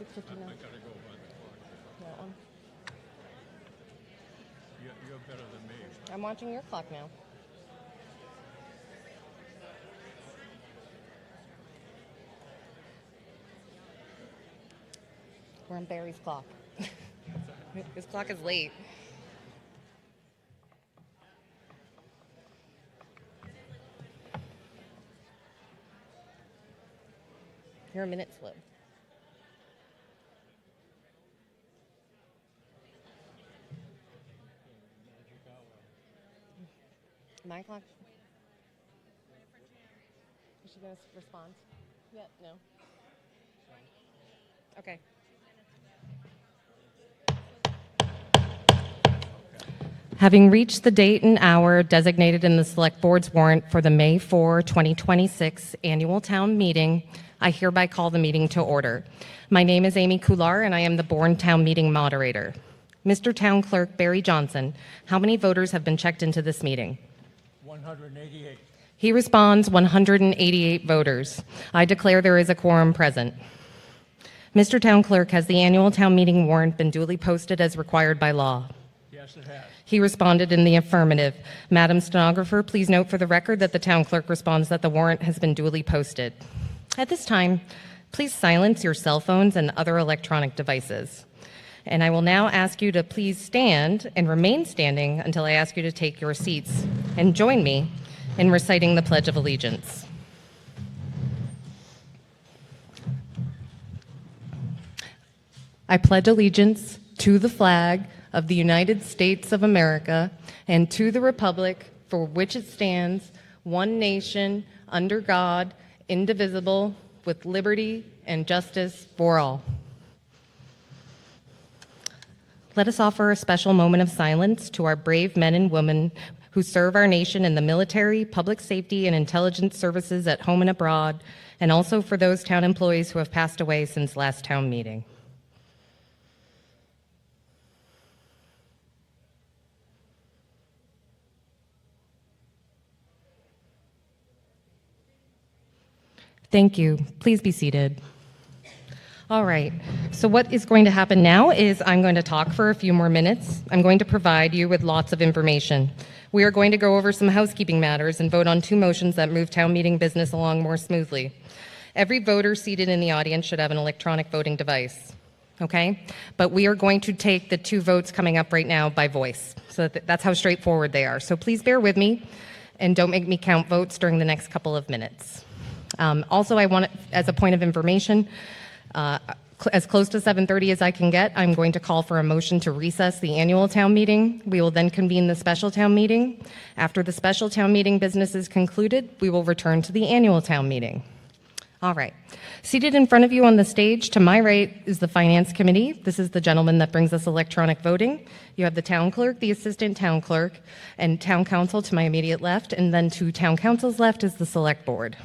6:59. I gotta go by the clock. That one. You're better than me. I'm watching your clock now. We're on Barry's clock. His clock is late. You're a minute slow. My clock? Is she going to respond? Yeah, no. Okay. Having reached the date and hour designated in the Select Board's warrant for the May 4, 2026 Annual Town Meeting, I hereby call the meeting to order. My name is Amy Coular, and I am the Bourne Town Meeting Moderator. Mr. Town Clerk Barry Johnson, how many voters have been checked into this meeting? 188. He responds, 188 voters. I declare there is a quorum present. Mr. Town Clerk, has the annual town meeting warrant been duly posted as required by law? Yes, it has. He responded in the affirmative. Madam Stenographer, please note for the record that the Town Clerk responds that the warrant has been duly posted. At this time, please silence your cell phones and other electronic devices. And I will now ask you to please stand and remain standing until I ask you to take your seats and join me in reciting the Pledge of Allegiance. I pledge allegiance to the flag of the United States of America and to the republic for which it stands, one nation, under God, indivisible, with liberty and justice for all. Let us offer a special moment of silence to our brave men and women who serve our nation in the military, public safety, and intelligence services at home and abroad, and also for those town employees who have passed away since last town meeting. Thank you. Please be seated. All right, so what is going to happen now is I'm going to talk for a few more minutes. I'm going to provide you with lots of information. We are going to go over some housekeeping matters and vote on two motions that move town meeting business along more smoothly. Every voter seated in the audience should have an electronic voting device, okay? But we are going to take the two votes coming up right now by voice. So that's how straightforward they are. So please bear with me and don't make me count votes during the next couple of minutes. Also, I want, as a point of information, as close to 7:30 as I can get, I'm going to call for a motion to recess the annual town meeting. We will then convene the special town meeting. After the special town meeting business is concluded, we will return to the annual town meeting. All right. Seated in front of you on the stage to my right is the Finance Committee. This is the gentleman that brings us electronic voting. You have the Town Clerk, the Assistant Town Clerk, and Town Council to my immediate left, and then to Town Council's left is the Select Board.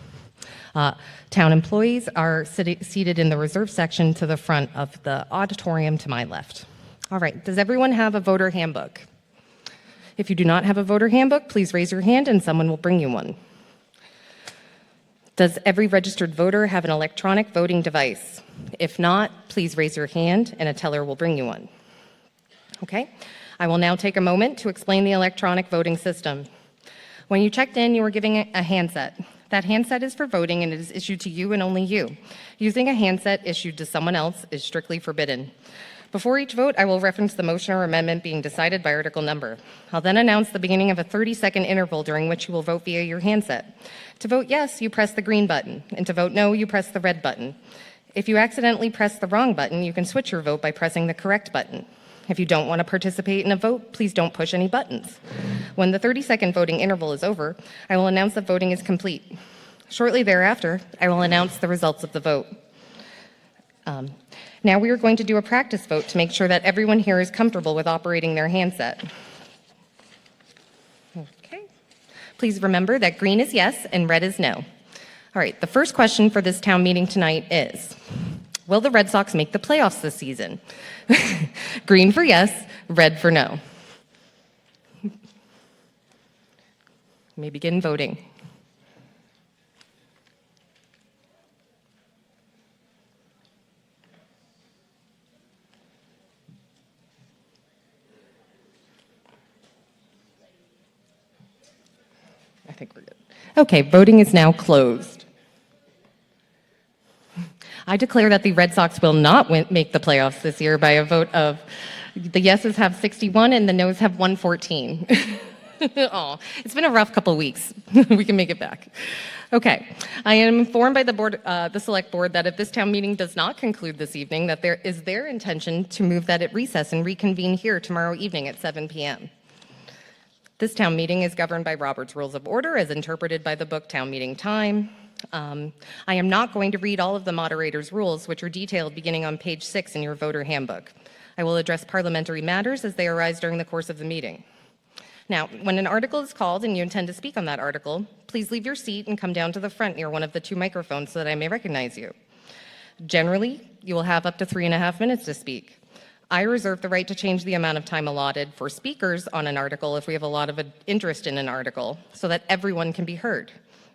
Town employees are seated in the reserve section to the front of the auditorium to my left. All right, does everyone have a voter handbook? If you do not have a voter handbook, please raise your hand and someone will bring you one. Does every registered voter have an electronic voting device? If not, please raise your hand and a teller will bring you one. Okay, I will now take a moment to explain the electronic voting system. When you checked in, you were given a handset. That handset is for voting and it is issued to you and only you. Using a handset issued to someone else is strictly forbidden. Before each vote, I will reference the motion or amendment being decided by article number. I'll then announce the beginning of a 30-second interval during which you will vote via your handset. To vote yes, you press the green button, and to vote no, you press the red button. If you accidentally press the wrong button, you can switch your vote by pressing the correct button. If you don't want to participate in a vote, please don't push any buttons. When the 30-second voting interval is over, I will announce that voting is complete. Shortly thereafter, I will announce the results of the vote. Now we are going to do a practice vote to make sure that everyone here is comfortable with operating their handset. Okay. Please remember that green is yes and red is no. All right, the first question for this town meeting tonight is, will the Red Sox make the playoffs this season? Green for yes, red for no. You may begin voting. think we're good. Okay, voting is now closed. I declare that the Red Sox will not make the playoffs this year by a vote of the yeses have 61 and the noes have 114. Oh, it's been a rough couple of weeks. We can make it back. Okay, I am informed by the Select Board that if this town meeting does not conclude this evening, that there is their intention to move that it recess and reconvene here tomorrow evening at 7 p.m. This town meeting is governed by Robert's Rules of Order as interpreted by the book Town Meeting Time. I am not going to read all of the moderator's rules, which are detailed beginning on page 6 in your voter handbook. I will address parliamentary matters as they arise during the course of the meeting. Now, when an article is called and you intend to speak on that article, please leave your seat and come down to the front near one of the 2 microphones so that I may recognize you. Generally, you will have up to 3.5 minutes to speak. I reserve the right to change the amount of time allotted for speakers on an article if we have a lot of interest in an article, so that everyone can be heard.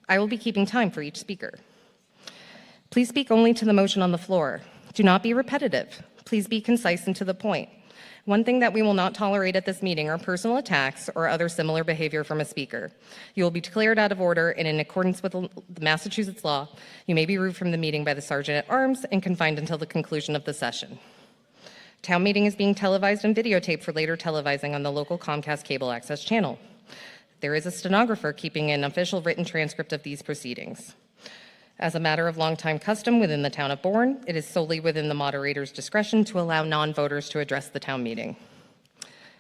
I will be keeping time for each speaker. Please speak only to the motion on the floor. Do not be repetitive. Please be concise and to the point. One thing that we will not tolerate at this meeting are personal attacks or other similar behavior from a speaker. You will be declared out of order, and in accordance with the Massachusetts law, you may be removed from the meeting by the Sergeant at Arms and confined until the conclusion of the session. Town meeting is being televised and videotaped for later televising on the local Comcast cable access channel. There is a stenographer keeping an official written transcript of these proceedings. As a matter of longtime custom within the town of Bourne, it is solely within the moderator's discretion to allow non-voters to address the town meeting.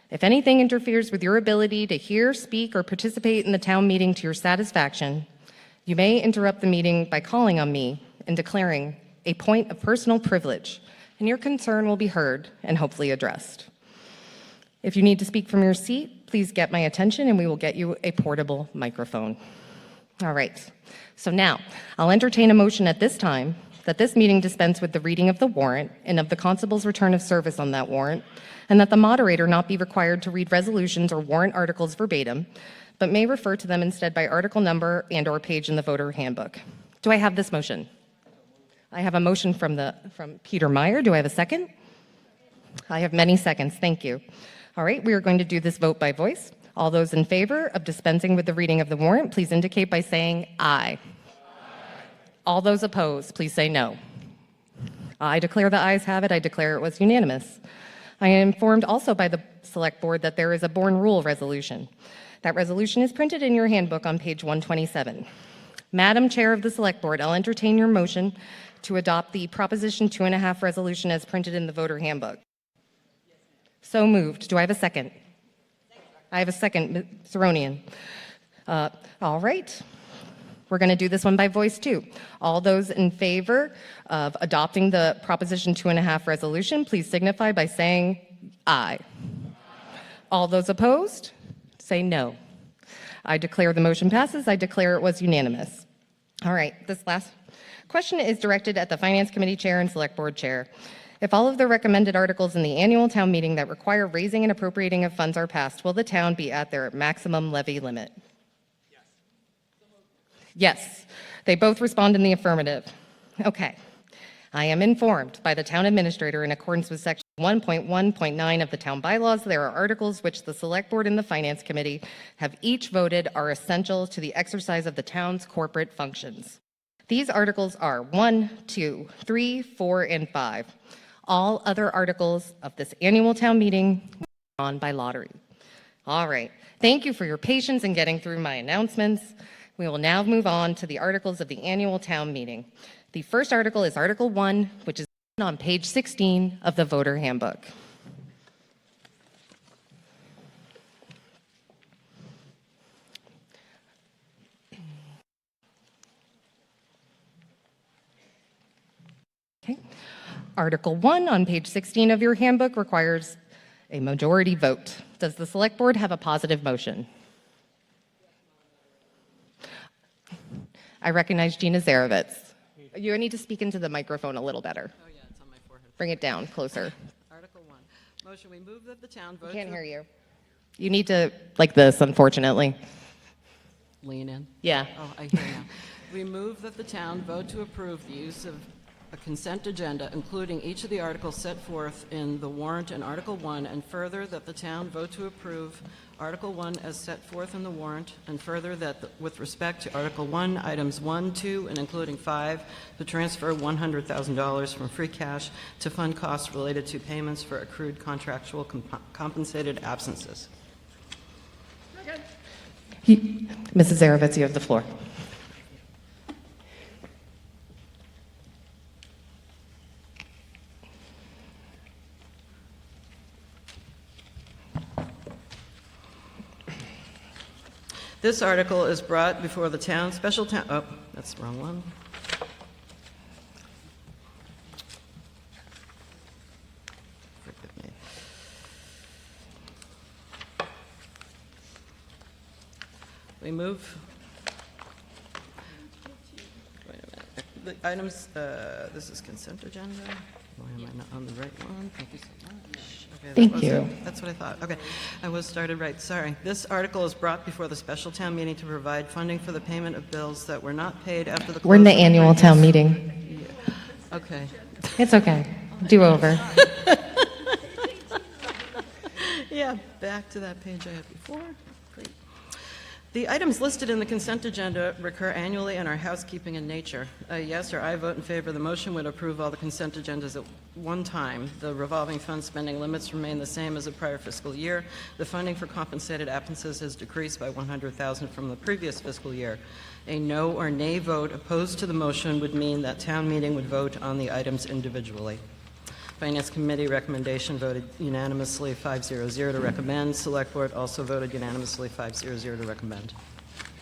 If anything interferes with your ability to hear, speak, or participate in the town meeting to your satisfaction, you may interrupt the meeting by calling on me and declaring a point of personal privilege, and your concern will be heard and hopefully addressed. If you need to speak from your seat, please get my attention and we will get you a portable microphone. All right, so now I'll entertain a motion at this time that this meeting dispense with the reading of the warrant and of the constable's return of service on that warrant, and that the moderator not be required to read resolutions or warrant articles verbatim, but may refer to them instead by article number and or page in the voter handbook. Do I have this motion? I have a motion from Peter Meyer. Do I have a second? I have many seconds. Thank you. All right, we are going to do this vote by voice. All those in favor of dispensing with the reading of the warrant, please indicate by saying aye. Aye. All those opposed, please say no. I declare the ayes have it. I declare it was unanimous. I am informed also by the Select Board that there is a Bourne Rule resolution. That resolution is printed in your handbook on page 127. Madam Chair of the Select Board, I'll entertain your motion to adopt the Proposition 2.5 resolution as printed in the voter handbook. So moved. Do I have a second? I have a second, Ms. Saronian. All right. We're going to do this one by voice too. All those in favor of adopting the Proposition 2.5 resolution, please signify by saying aye. All those opposed, say no. I declare the motion passes. I declare it was unanimous. All right, this last question is directed at the Finance Committee Chair and Select Board Chair. If all of the recommended articles in the annual town meeting that require raising and appropriating of funds are passed, will the town be at their maximum levy limit? Yes. They both respond in the affirmative. Okay. I am informed by the town administrator in accordance with section 1.1.9 of the town bylaws, there are articles which the Select Board and the Finance Committee have each voted are essential to the exercise of the town's corporate functions. These articles are 1, 2, 3, 4, and 5. All other articles of this annual town meeting are on by lottery. All right. Thank you for your patience in getting through my announcements. We will now move on to the articles of the annual town meeting. The first article is Article 1, which is on page 16 of the voter handbook. Okay. Article 1 on page 16 of your handbook requires a majority vote. Does the Select Board have a positive motion? I recognize Gina Zarovitz. You need to speak into the microphone a little better. Oh, yeah, it's on my forehead. Bring it down closer. Article 1. Motion, we move that the town vote I can't to... hear you. You need to, like this, unfortunately. Lean in. Yeah. Oh, I hear now. We move that the town vote to approve the use of a consent agenda, including each of the articles set forth in the warrant and Article 1, and further, that the town vote to approve Article 1 as set forth in the warrant, and further, that with respect to Article 1, items 1, 2, and including 5, to transfer $100,000 from free cash to fund costs related to payments for accrued contractual compensated absences. Mrs. Zarovitz, you have the floor. This article is brought before the town, special town, oh, that's the wrong one. Forgive me. We move. Wait a minute. The items, this is consent agenda. Why am I not on the right one? Thank you so much. Okay, that Thank was you. it. That's what I thought. Okay, I was started right, sorry. This article is brought before the special town meeting to provide funding for the payment of bills that were not paid after the close We're in the of annual previous- town meeting. Okay. It's okay. Do over. Yeah, back to that page I had before. Great. The items listed in the consent agenda recur annually and are housekeeping in nature. A yes or I vote in favor of the motion would approve all the consent agendas at one time. The revolving fund spending limits remain the same as the prior fiscal year. The funding for compensated absences has decreased by $100,000 from the previous fiscal year. A no or nay vote opposed to the motion would mean that town meeting would vote on the items individually. Finance Committee recommendation voted unanimously 5-0-0 to recommend. Select Board also voted unanimously 5-0-0 to recommend.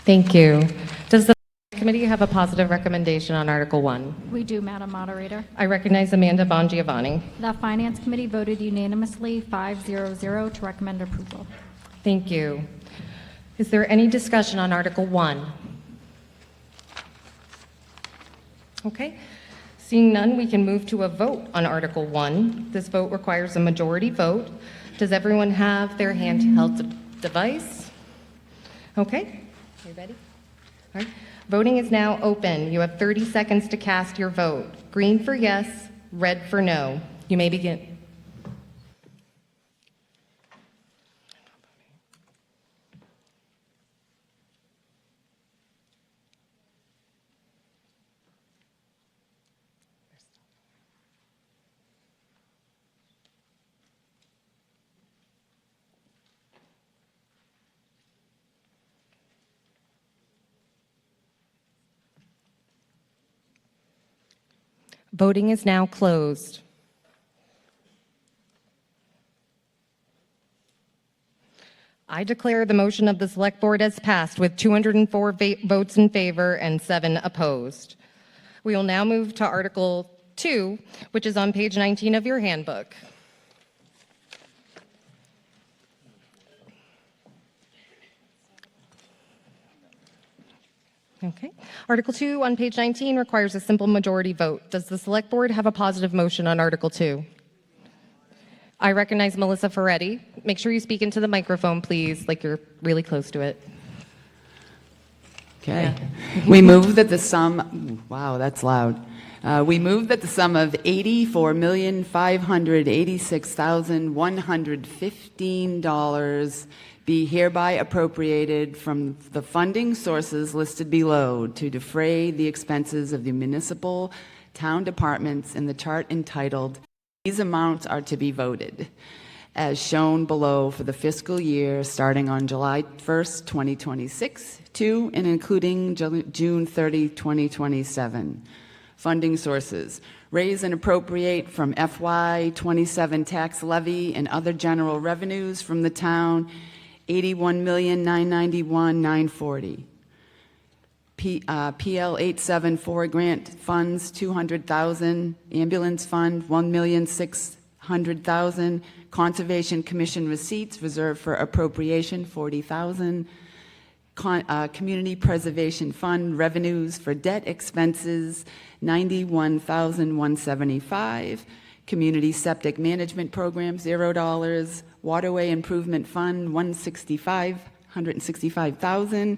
Thank you. Does the committee have a positive recommendation on Article 1? We do, Madam Moderator. I recognize Amanda Bongiovanni. The Finance Committee voted unanimously 5-0-0 to recommend approval. Thank you. Is there any discussion on Article 1? Okay. Seeing none, we can move to a vote on Article 1. This vote requires a majority vote. Does everyone have their handheld device? Okay. Are you ready? All right. Voting is now open. You have 30 seconds to cast your vote. Green for yes, red for no. You may begin. Voting is now closed. I declare the motion of the Select Board as passed with 204 votes in favor and 7 opposed. We will now move to Article 2, which is on page 19 of your handbook. Okay. Article 2 on page 19 requires a simple majority vote. Does the Select Board have a positive motion on Article 2? I recognize Melissa Ferretti. Make sure you speak into the microphone, please, like you're really close to it. Okay. We move that the sum, wow, that's loud. We move that the sum of $84,586,115 be hereby appropriated from the funding sources listed below to defray the expenses of the municipal town departments in the chart entitled "These amounts are to be voted," as shown below for the fiscal year starting on July 1st, 2026 to and including June 30, 2027. Funding sources: raise and appropriate from FY 27 tax levy and other general revenues from the town, $81,991,940. PL 874 grant funds, $200,000. Ambulance fund, $1,600,000. Conservation Commission receipts reserved for appropriation, $40,000. Community Preservation Fund revenues for debt expenses, $91,175. Community Septic Management Program, $0. Waterway Improvement Fund, $165,000.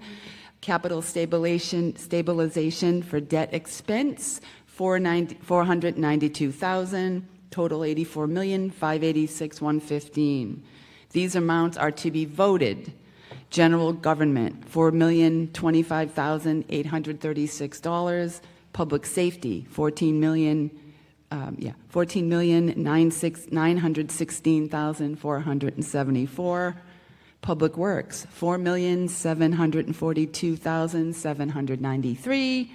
Capital stabilization for debt expense, $492,000, total $84,586,115. These amounts are to be voted. General government, $4,025,836. Public safety, $14,916,474. Public works, $4,742,793.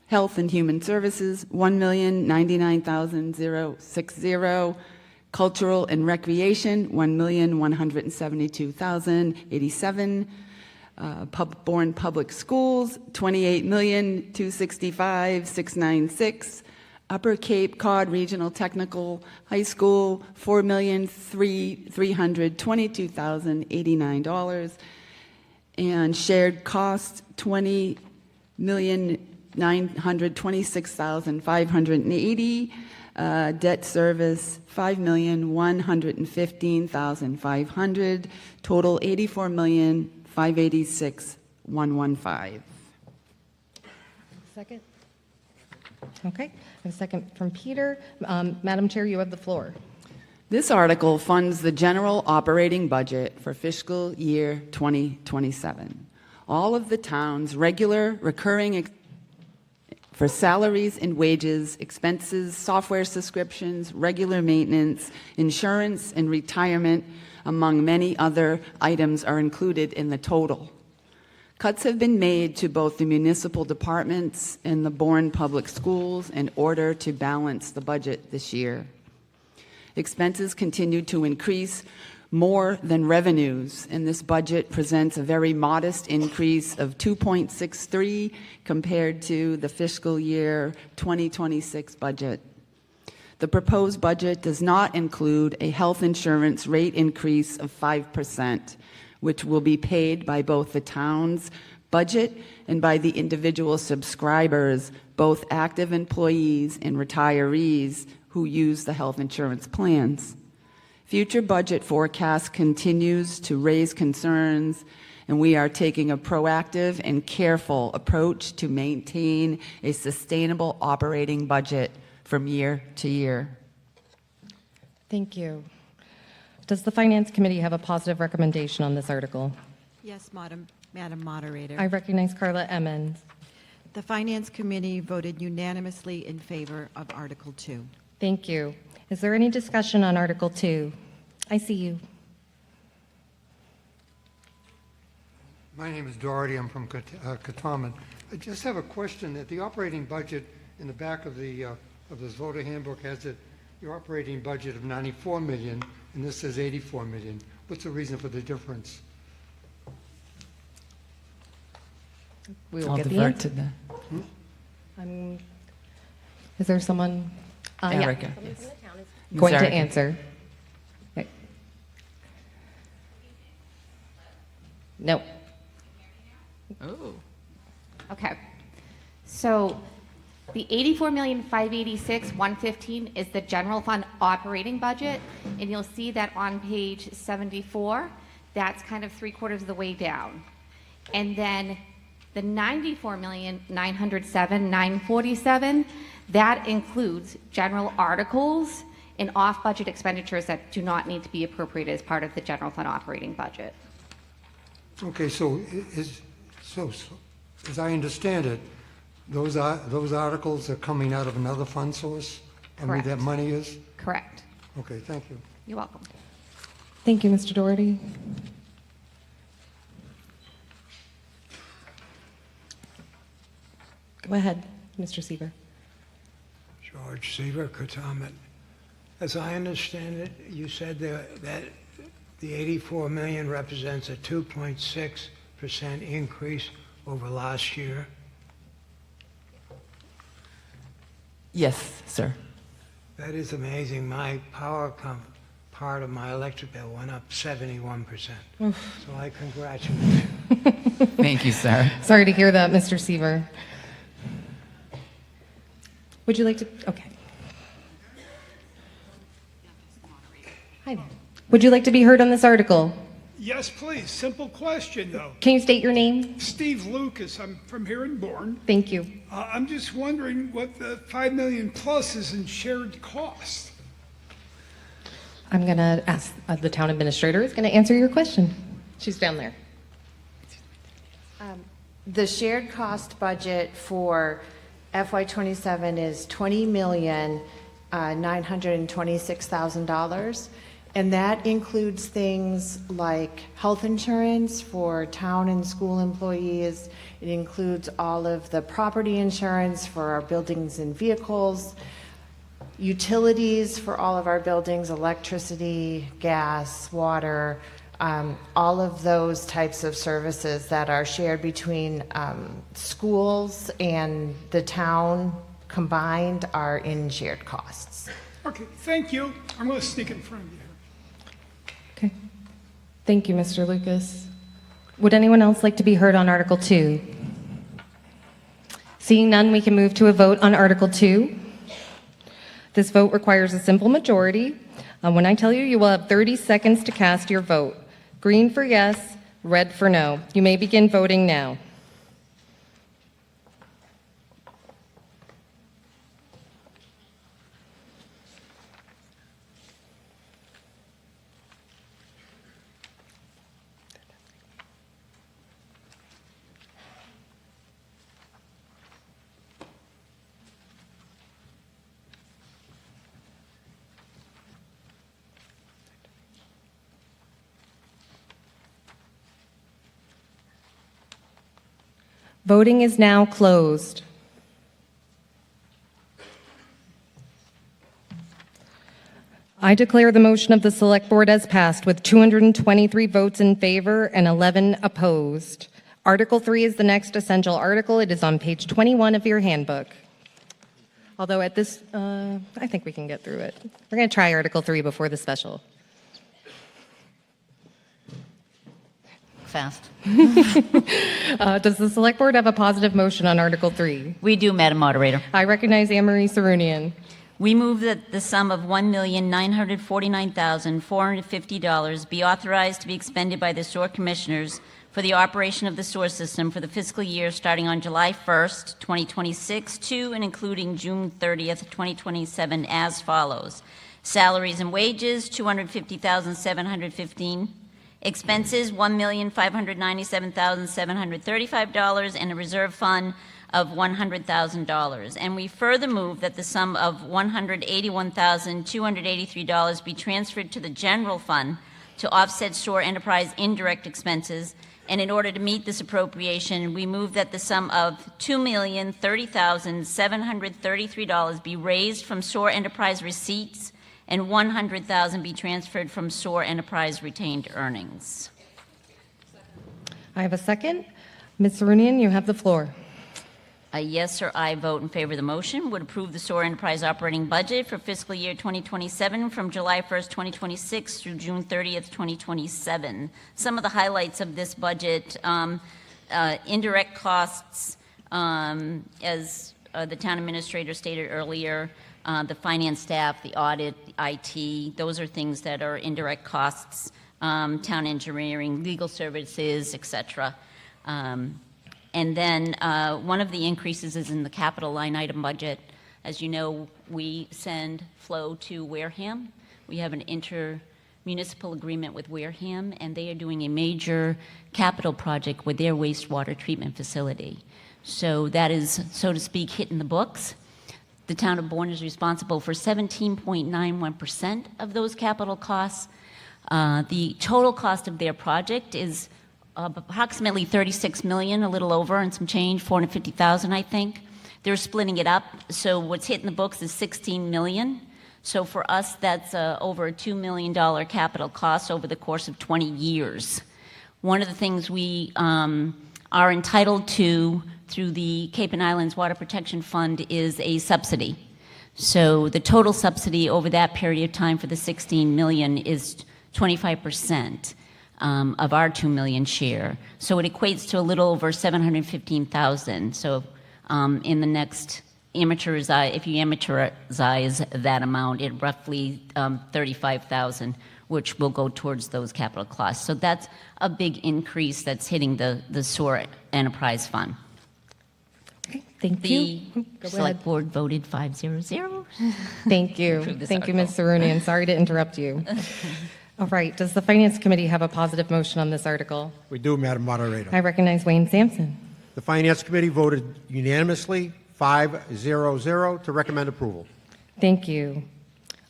Health and Human Services, $1,099,060. Cultural and Recreation, $1,172,087. Bourne Public Schools, $28,265,696. Upper Cape Cod Regional Technical High School, $4,322,089. And shared costs, $20,926,580. Debt service, $5,115,500. Total, $84,586,115. Second? Okay, I have a second from Peter. Madam Chair, you have the floor. This article funds the general operating budget for fiscal year 2027. All of the town's regular recurring for salaries and wages, expenses, software subscriptions, regular maintenance, insurance, and retirement, among many other items, are included in the total. Cuts have been made to both the municipal departments and the Bourne Public Schools in order to balance the budget this year. Expenses continue to increase more than revenues, and this budget presents a very modest increase of 2.63 compared to the fiscal year 2026 budget. The proposed budget does not include a health insurance rate increase of 5%, which will be paid by both the town's budget and by the individual subscribers, both active employees and retirees who use the health insurance plans. Future budget forecast continues to raise concerns, and we are taking a proactive and careful approach to maintain a sustainable operating budget from year to year. Thank you. Does the Finance Committee have a positive recommendation on this article? Yes, Madam Moderator. I recognize Carla Emmons. The Finance Committee voted unanimously in favor of Article 2. Thank you. Is there any discussion on Article 2? I see you. My name is Doherty. I'm from Kataman. I just have a question. That the operating budget in the back of this voter handbook has your operating budget of 94 million, and this says 84 million. What's the reason for the difference? We will I'll get the divert answer. to the Is there someone? Erica. Yeah. Yes. Going Ms. to Erica. answer. Okay. No. Oh. Okay. So the 84,586,115 is the general fund operating budget, and you'll see that on page 74, that's kind of 3/4 of the way down. And then the 94,907,947, that includes general articles and off-budget expenditures that do not need to be appropriated as part of the general fund operating budget. Okay, so as I understand it, those articles are coming out of another fund source? I mean, that Correct. money is? Correct. Okay, thank you. You're welcome. Thank you, Mr. Doherty. Go ahead, Mr. Seaver. George Seaver, Katamet. As I understand it, you said that the 84 million represents a 2.6% increase over last year. Yes, sir. That is amazing. My part of my electric bill went up 71%. So I congratulate you. Thank you, sir. Sorry to hear that, Mr. Seaver. Would you like to? Okay. Hi there. Would you like to be heard on this article? Yes, please. Simple question, though. Can you state your name? Steve Lucas, I'm from here in Bourne. Thank you. I'm just wondering what the 5 million plus is in shared cost. I'm going to ask the town administrator is going to answer your question. She's down there. The shared cost budget for FY27 is $20,926,000, and that includes things like health insurance for town and school employees. It includes all of the property insurance for our buildings and vehicles, utilities for all of our buildings, electricity, gas, water, all of those types of services that are shared between schools and the town combined are in shared costs. Okay, thank you. I'm going to sneak in front of you here. Okay. Thank you, Mr. Lucas. Would anyone else like to be heard on Article 2? Seeing none, we can move to a vote on Article 2. This vote requires a simple majority. When I tell you, you will have 30 seconds to cast your vote. Green for yes, red for no. You may begin voting now. Voting is now closed. I declare the motion of the Select Board as passed with 223 votes in favor and 11 opposed. Article 3 is the next essential article. It is on page 21 of your handbook. Although at this, I think we can get through it. We're going to try Article 3 before the special. Fast. Does the Select Board have a positive motion on Article 3? We do, Madam Moderator. I recognize Anne Marie Sarunian. We move that the sum of $1,949,450 be authorized to be expended by the sewer commissioners for the operation of the sewer system for the fiscal year starting on July 1st, 2026 to and including June 30th, 2027 as follows. Salaries and wages, $250,715. Expenses, $1,597,735, and a reserve fund of $100,000. And we further move that the sum of $181,283 be transferred to the general fund to offset sewer enterprise indirect expenses. And in order to meet this appropriation, we move that the sum of $2,030,733 be raised from sewer enterprise receipts and $100,000 be transferred from sewer enterprise retained earnings. I have a second. Ms. Sarunian, you have the floor. A yes or I vote in favor of the motion would approve the sewer enterprise operating budget for fiscal year 2027 from July 1st, 2026 through June 30th, 2027. Some of the highlights of this budget, indirect costs, as the town administrator stated earlier, the finance staff, the audit, the IT, those are things that are indirect costs, town engineering, legal services, etc. And then one of the increases is in the capital line item budget. As you know, we send flow to Wareham. We have an intermunicipal agreement with Wareham, and they are doing a major capital project with their wastewater treatment facility. So that is, so to speak, hitting the books. The town of Bourne is responsible for 17.91% of those capital costs. The total cost of their project is approximately $36 million, a little over, and some change, $450,000, I think. They're splitting it up, so what's hitting the books is $16 million. So for us, that's over a $2 million capital cost over the course of 20 years. One of the things we are entitled to through the Cape and Islands Water Protection Fund is a subsidy. So the total subsidy over that period of time for the $16 million is 25%. Of our $2 million share. So it equates to a little over $715,000. So in the next if you amateurize that amount, it roughly $35,000 which will go towards those capital costs. So that's a big increase that's hitting the SOAR Enterprise Fund. Thank you. The Select Board voted 500. Thank you. Approve this Thank you, Ms. article. Sarunian. Sorry to interrupt you. All right, does the Finance Committee have a positive motion on this article? We do, Madam Moderator. I recognize Wayne Sampson. The Finance Committee voted unanimously 500 to recommend approval. Thank you.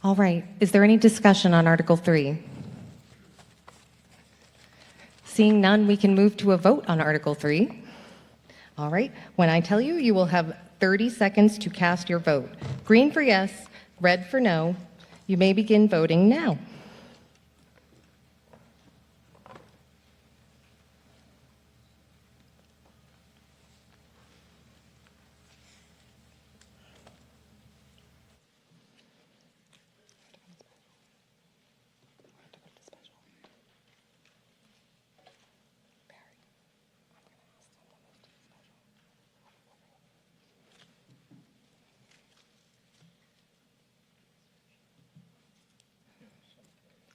All right, is there any discussion on Article 3? Seeing none, we can move to a vote on Article 3. All right, when I tell you, you will have 30 seconds to cast your vote. Green for yes, red for no. You may begin voting now.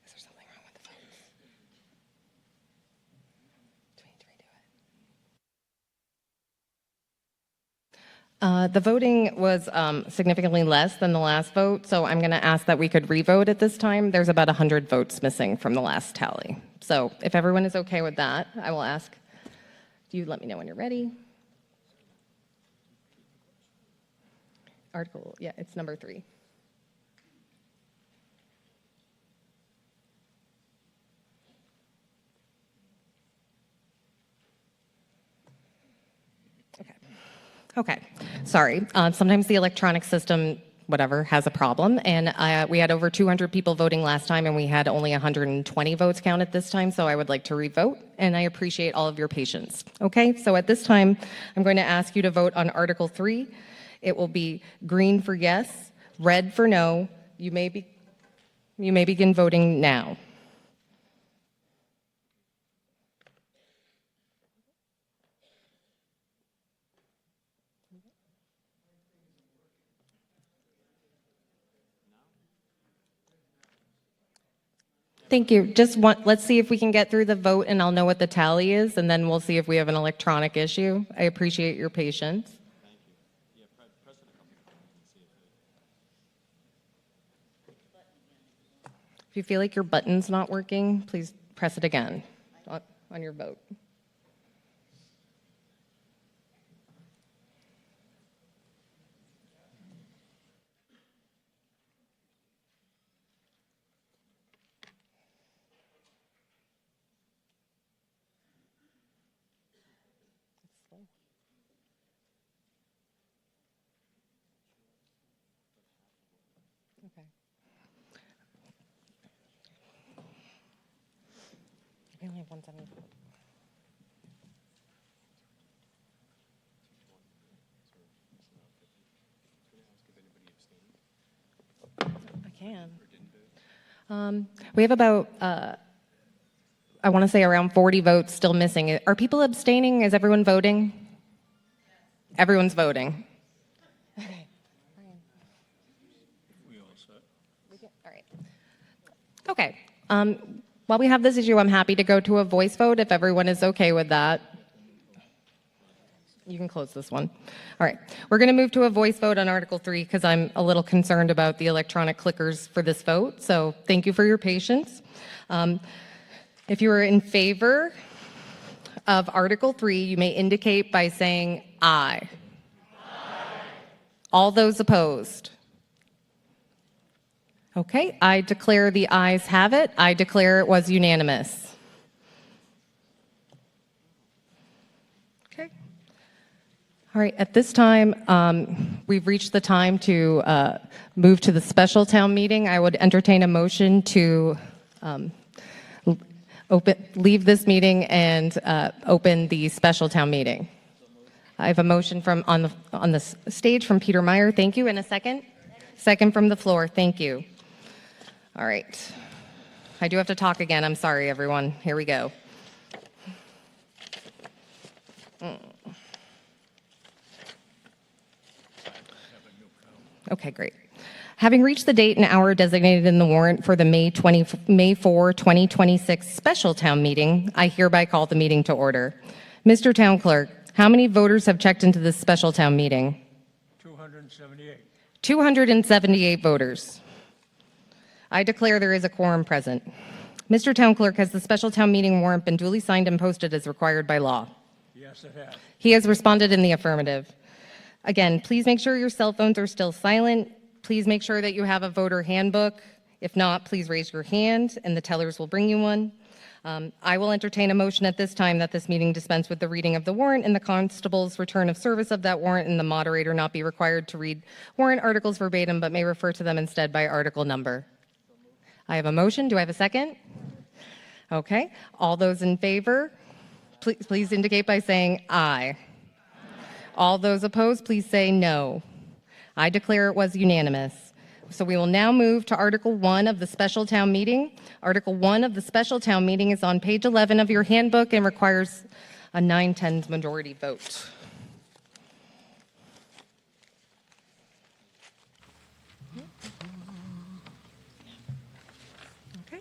Is there something wrong with the votes? Do we need to redo it? The voting was significantly less than the last vote, so I'm going to ask that we could revote at this time. There's about 100 votes missing from the last tally. So if everyone is okay with that, I will ask you let me know when you're ready. Article, yeah, it's number 3. Okay, sorry. Sometimes the electronic system, whatever, has a problem. And we had over 200 people voting last time, and we had only 120 votes counted this time. So I would like to revote, and I appreciate all of your patience. Okay, so at this time, I'm going to ask you to vote on Article 3. It will be green for yes, red for no. You may begin voting now. Thank you. Let's see if we can get through the vote and I'll know what the tally is, and then we'll see if we have an electronic issue. I appreciate your patience. If you feel like your button's not working, please press it again on your vote. Okay. We only have 174. I can. We have about, I want to say around 40 votes still missing. Are people abstaining? Is everyone voting? Everyone's voting. Okay. We all set? All right. Okay. While we have this issue, I'm happy to go to a voice vote if everyone is okay with that. You can close this one. All right. We're going to move to a voice vote on Article 3 because I'm a little concerned about the electronic clickers for this vote. So thank you for your patience. If you are in favor of Article 3, you may indicate by saying aye. All those opposed? Okay, I declare the ayes have it. I declare it was unanimous. Okay. All right, at this time, we've reached the time to move to the special town meeting. I would entertain a motion to leave this meeting and open the special town meeting. I have a motion from on the stage from Peter Meyer. Thank you. And a second? Second from the floor. Thank you. All right. I do have to talk again. I'm sorry, everyone. Here we go. Okay, great. Having reached the date and hour designated in the warrant for the May 4, 2026 special town meeting, I hereby call the meeting to order. Mr. Town Clerk, how many voters have checked into this special town meeting? 278. 278 voters. I declare there is a quorum present. Mr. Town Clerk, has the special town meeting warrant been duly signed and posted as required by law? Yes, it has. He has responded in the affirmative. Again, please make sure your cell phones are still silent. Please make sure that you have a voter handbook. If not, please raise your hand and the tellers will bring you one. I will entertain a motion at this time that this meeting dispense with the reading of the warrant and the constable's return of service of that warrant, and the moderator not be required to read warrant articles verbatim, but may refer to them instead by article number. I have a motion. Do I have a second? Okay. All those in favor, please indicate by saying aye. All those opposed, please say no. I declare it was unanimous. So we will now move to Article 1 of the special town meeting. Article 1 of the special town meeting is on page 11 of your handbook and requires a 9/10 majority vote. Okay.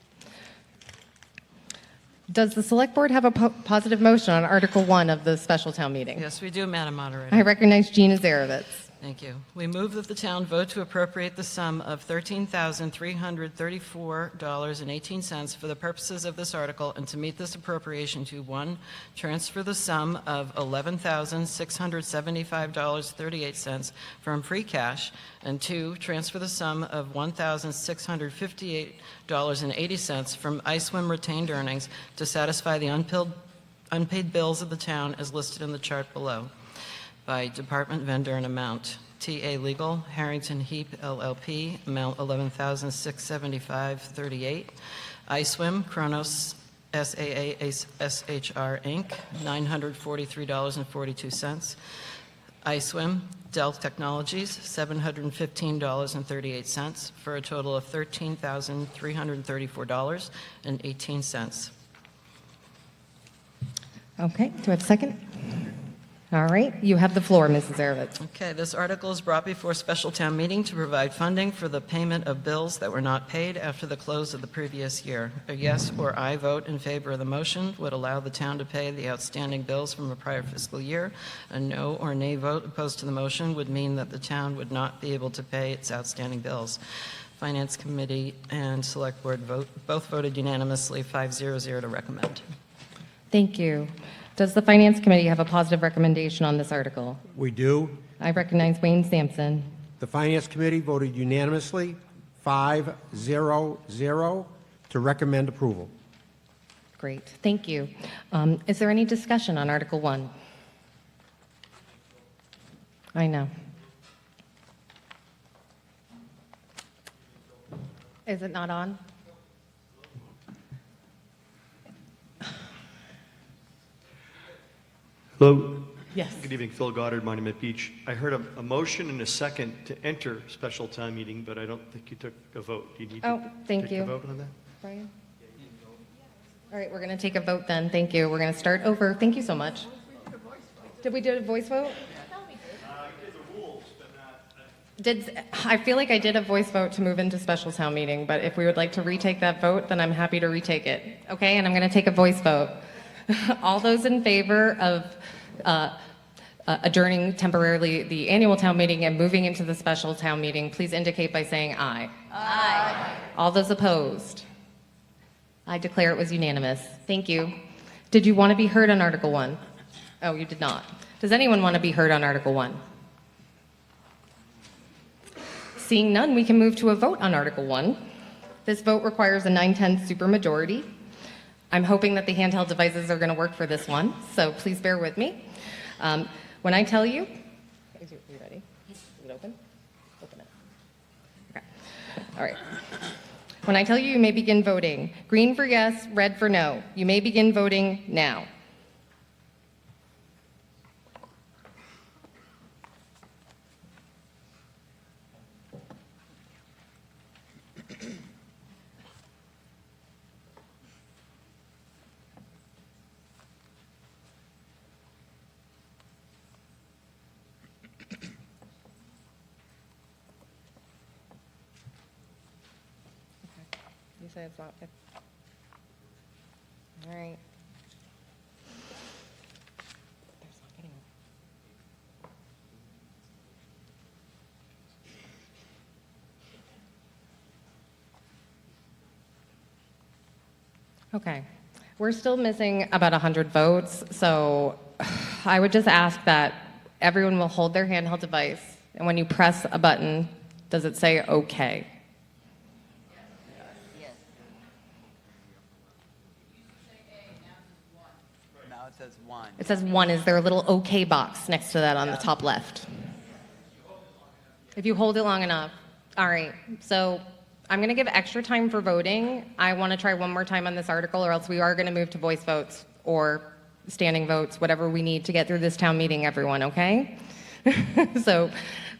Does the Select Board have a positive motion on Article 1 of the special town meeting? Yes, we do, Madam Moderator. I recognize Gina Zarovitz. Thank you. We move that the town vote to appropriate the sum of $13,334.18 for the purposes of this article, and to meet this appropriation to, 1, transfer the sum of $11,675.38 from free cash, and 2, transfer the sum of $1,658.80 from ISWIM retained earnings to satisfy the unpaid bills of the town as listed in the chart below. By department, vendor, and amount. TA Legal, Harrington Heap LLP, amount $11,675.38. ISWIM, Kronos SAA SHR Inc., $943.42. ISWIM, Dell Technologies, $715.38, for a total of $13,334.18. Okay, do I have a second? All right, you have the floor, Mrs. Zarovitz. Okay, this article is brought before special town meeting to provide funding for the payment of bills that were not paid after the close of the previous year. A yes or aye vote in favor of the motion would allow the town to pay the outstanding bills from a prior fiscal year. A no or nay vote opposed to the motion would mean that the town would not be able to pay its outstanding bills. Finance Committee and Select Board both voted unanimously 5-0-0 to recommend. Thank you. Does the Finance Committee have a positive recommendation on this article? We do. I recognize Wayne Sampson. The Finance Committee voted unanimously, 5-0-0, to recommend approval. Great, thank you. Is there any discussion on Article 1? I know. Is it not on? Hello. Yes. Good evening, Phil Goddard, Monument Beach. I heard a motion and a second to enter special town meeting, but I don't think you took a vote. Do you need to thank take you. a vote on that? Brian? All right, we're going to take a vote then. Thank you. We're going to start over. Thank you so much. Did we do a voice vote? I feel like I did a voice vote to move into special town meeting, but if we would like to retake that vote, then I'm happy to retake it. Okay, and I'm going to take a voice vote. All those in favor of adjourning temporarily the annual town meeting and moving into the special town meeting, please indicate by saying aye. Aye. All those opposed? I declare it was unanimous. Thank you. Did you want to be heard on Article 1? Oh, you did not. Does anyone want to be heard on Article 1? Seeing none, we can move to a vote on Article 1. This vote requires a 9/10 supermajority. I'm hoping that the handheld devices are going to work for this one, so please bear with me. When I tell you, are you ready? Is it open? Open it. Okay. All right. When I tell you, you may begin voting. Green for yes, red for no. You may begin voting now. say it's not. All right. There's not getting. Okay. We're still missing about 100 votes, so I would just ask that everyone will hold their handheld device, and when you press a button, does it say okay? Now it says 1. It says 1. Is there a little okay box next to that on the top left? If you hold it long enough. All right. So I'm going to give extra time for voting. I want to try one more time on this article, or else we are going to move to voice votes or standing votes, whatever we need to get through this town meeting, everyone, okay? So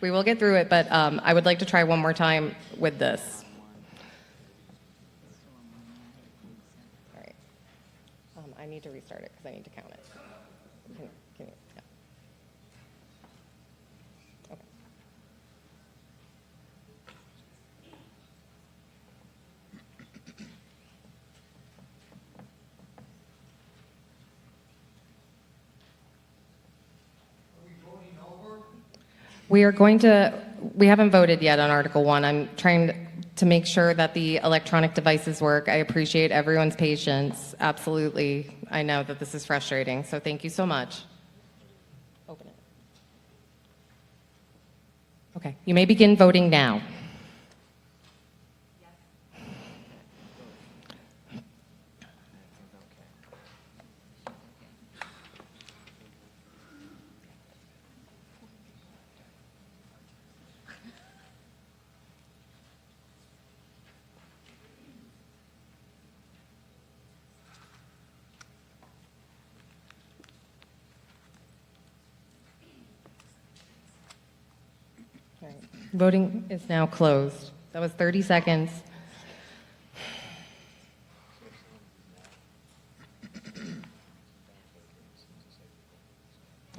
we will get through it, but I would like to try one more time with this. All right. I need to restart it because I need to count it. Can you, yeah. Okay. We haven't voted yet on Article 1. I'm trying to make sure that the electronic devices work. I appreciate everyone's patience. Absolutely. I know that this is frustrating, so thank you so much. Open it. Okay, you may begin voting now. All right. Voting is now closed. That was 30 seconds.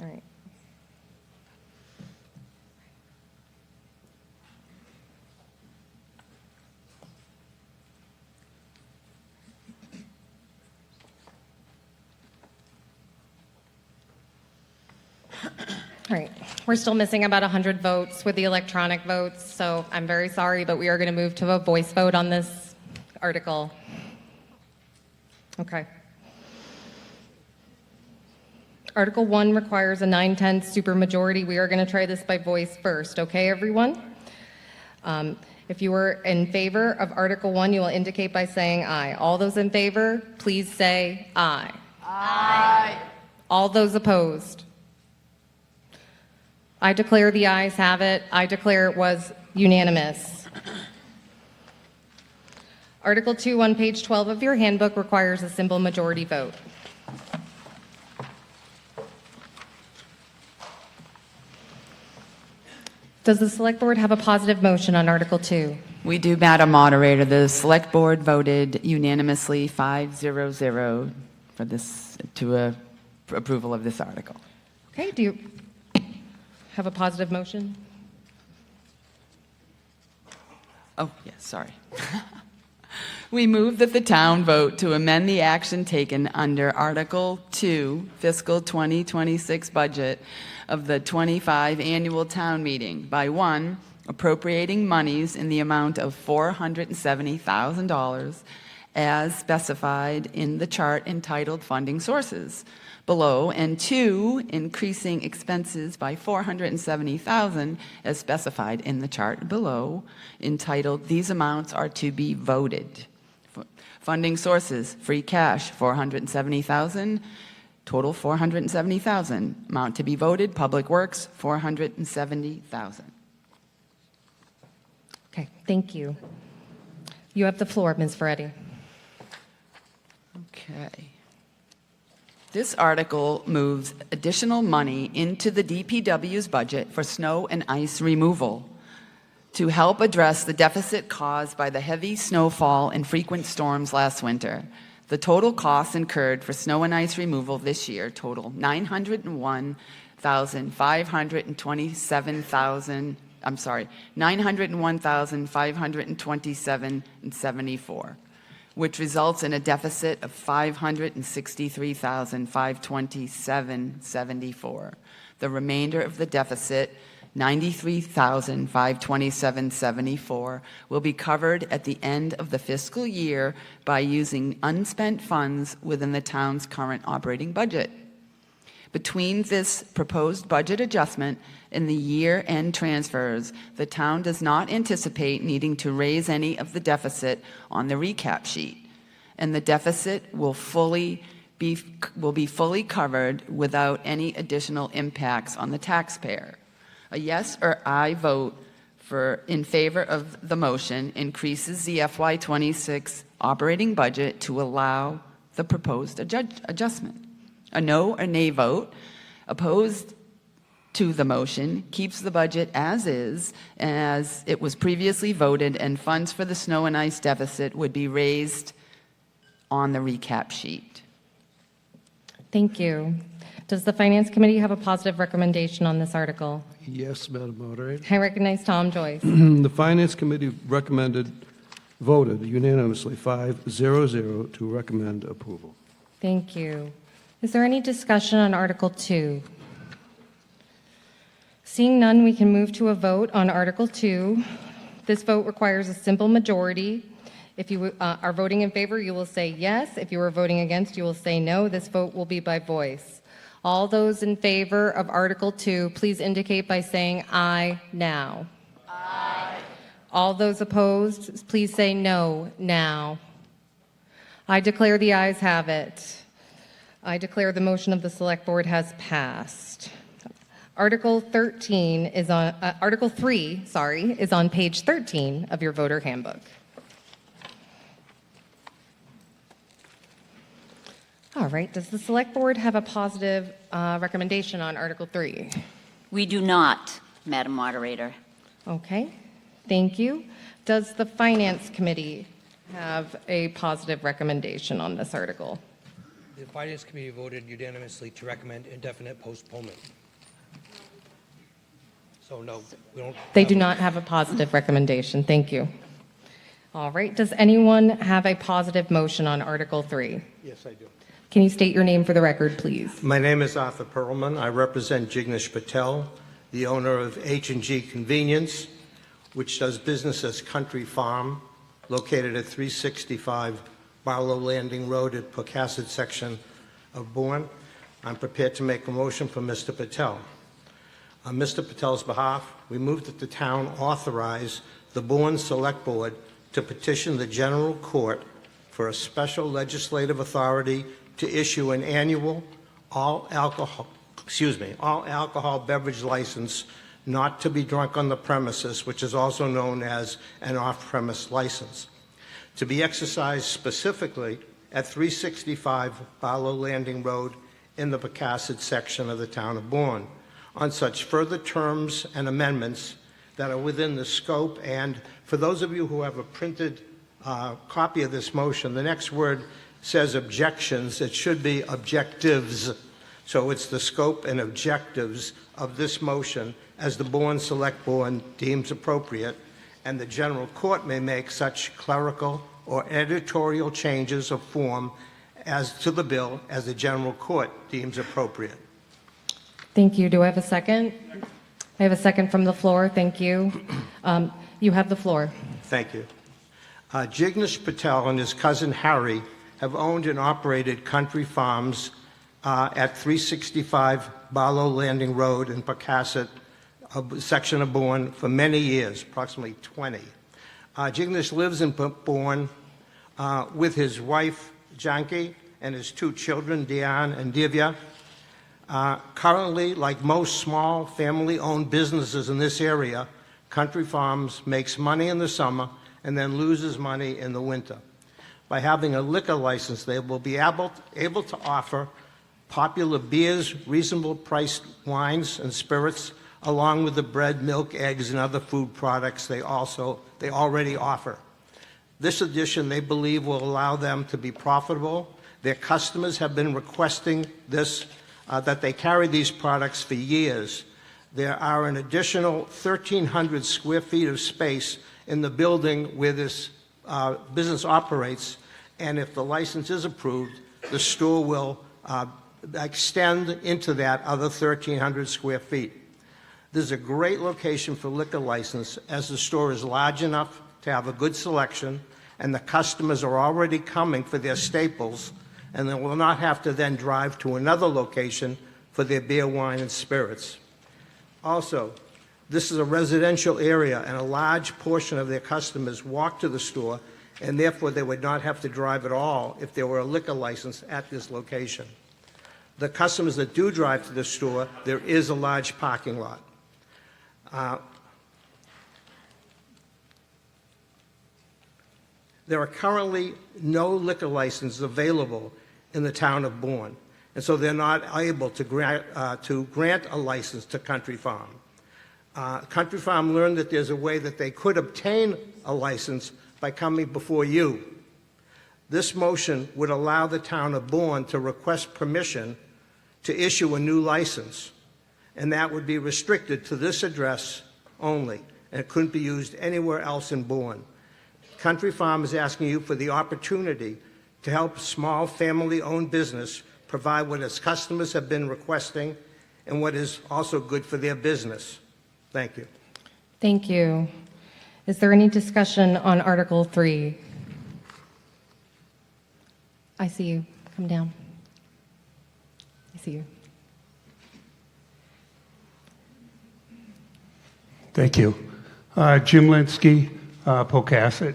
All right. All right, we're still missing about 100 votes with the electronic votes, so I'm very sorry, but we are going to move to a voice vote on this article. Okay. Article 1 requires a 9/10 supermajority. We are going to try this by voice first, okay, everyone? If you are in favor of Article 1, you will indicate by saying aye. All those in favor, please say aye. Aye. All those opposed? I declare the ayes have it. I declare it was unanimous. Article 2 on page 12 of your handbook requires a simple majority vote. Does the Select Board have a positive motion on Article 2? We do, Madam Moderator. The Select Board voted unanimously 5-0-0 for this, approval of this article. Okay, do you have a positive motion? Oh, yes, sorry. We move that the town vote to amend the action taken under Article 2, Fiscal 2026 budget of the 25 annual town meeting by 1, appropriating monies in the amount of $470,000 as specified in the chart entitled Funding Sources below, and 2, increasing expenses by $470,000 as specified in the chart below, entitled These Amounts Are to Be Voted. Funding sources: free cash $470,000, total $470,000. Amount to be voted: Public Works $470,000. Okay, thank you. You have the floor, Ms. Ferretti. Okay. This article moves additional money into the DPW's budget for snow and ice removal to help address the deficit caused by the heavy snowfall and frequent storms last winter. The total costs incurred for snow and ice removal this year total $901,527.74. which results in a deficit of $563,527.74. The remainder of the deficit, $93,527.74, will be covered at the end of the fiscal year by using unspent funds within the town's current operating budget. Between this proposed budget adjustment and the year-end transfers, the town does not anticipate needing to raise any of the deficit on the recap sheet, and the deficit will be fully covered without any additional impacts on the taxpayer. A yes or aye vote in favor of the motion increases the FY26 operating budget to allow the proposed adjustment. A no or nay vote opposed to the motion keeps the budget as is, as it was previously voted, and funds for the snow and ice deficit would be raised on the recap sheet. Thank you. Does the Finance Committee have a positive recommendation on this article? Yes, Madam Moderator. I recognize Tom Joyce. The Finance Committee voted unanimously 5-0-0 to recommend approval. Thank you. Is there any discussion on Article 2? Seeing none, we can move to a vote on Article 2. This vote requires a simple majority. If you are voting in favor, you will say yes. If you are voting against, you will say no. This vote will be by voice. All those in favor of Article 2, please indicate by saying aye now. Aye. All those opposed, please say no now. I declare the ayes have it. I declare the motion of the Select Board has passed. Article 3, is on page 13 of your voter handbook. All right, does the Select Board have a positive recommendation on Article 3? We do not, Madam Moderator. Okay, thank you. Does the Finance Committee have a positive recommendation on this article? The Finance Committee voted unanimously to recommend indefinite postponement. So no, we don't. They do not have a positive recommendation. Thank you. All right, does anyone have a positive motion on Article 3? Yes, I do. Can you state your name for the record, please? My name is Arthur Perlman. I represent Jignesh Patel, the owner of H&G Convenience, which does business as Country Farm, located at 365 Barlow Landing Road at Pocasset section of Bourne. I'm prepared to make a motion for Mr. Patel. On Mr. Patel's behalf, we move that the town authorize the Bourne Select Board to petition the General Court for a special legislative authority to issue an annual all alcohol beverage license not to be drunk on the premises, which is also known as an off-premise license, to be exercised specifically at 365 Barlow Landing Road in the Pocasset section of the town of Bourne, on such further terms and amendments that are within the scope. And for those of you who have a printed copy of this motion, the next word says objections. It should be objectives. So it's the scope and objectives of this motion as the Bourne Select Board deems appropriate, and the General Court may make such clerical or editorial changes of form as to the bill as the General Court deems appropriate. Thank you. Do I have a second? I have a second from the floor. Thank you. You have the floor. Thank you. Jignesh Patel and his cousin Harry have owned and operated Country Farms at 365 Barlow Landing Road in Pocasset, a section of Bourne, for many years, approximately 20. Jignesh lives in Bourne with his wife, Janki, and his two children, Diane and Divya. Currently, like most small family-owned businesses in this area, Country Farms makes money in the summer and then loses money in the winter. By having a liquor license, they will be able to offer popular beers, reasonable priced wines and spirits, along with the bread, milk, eggs, and other food products they already offer. This addition, they believe, will allow them to be profitable. Their customers have been requesting this, that they carry these products for years. There are an additional 1,300 square feet of space in the building where this business operates, and if the license is approved, the store will extend into that other 1,300 square feet. This is a great location for liquor license, as the store is large enough to have a good selection, and the customers are already coming for their staples, and they will not have to then drive to another location for their beer, wine, and spirits. Also, this is a residential area, and a large portion of their customers walk to the store, and therefore they would not have to drive at all if there were a liquor license at this location. The customers that do drive to the store, there is a large parking lot. There are currently no liquor licenses available in the town of Bourne, and so they're not able to grant a license to Country Farm. Country Farm learned that there's a way that they could obtain a license by coming before you. This motion would allow the town of Bourne to request permission to issue a new license, and that would be restricted to this address only, and it couldn't be used anywhere else in Bourne. Country Farm is asking you for the opportunity to help small family-owned business provide what its customers have been requesting and what is also good for their business. Thank you. Thank you. Is there any discussion on Article 3? I see you. Come down. I see you. Thank you. Jim Linsky, Pocasset.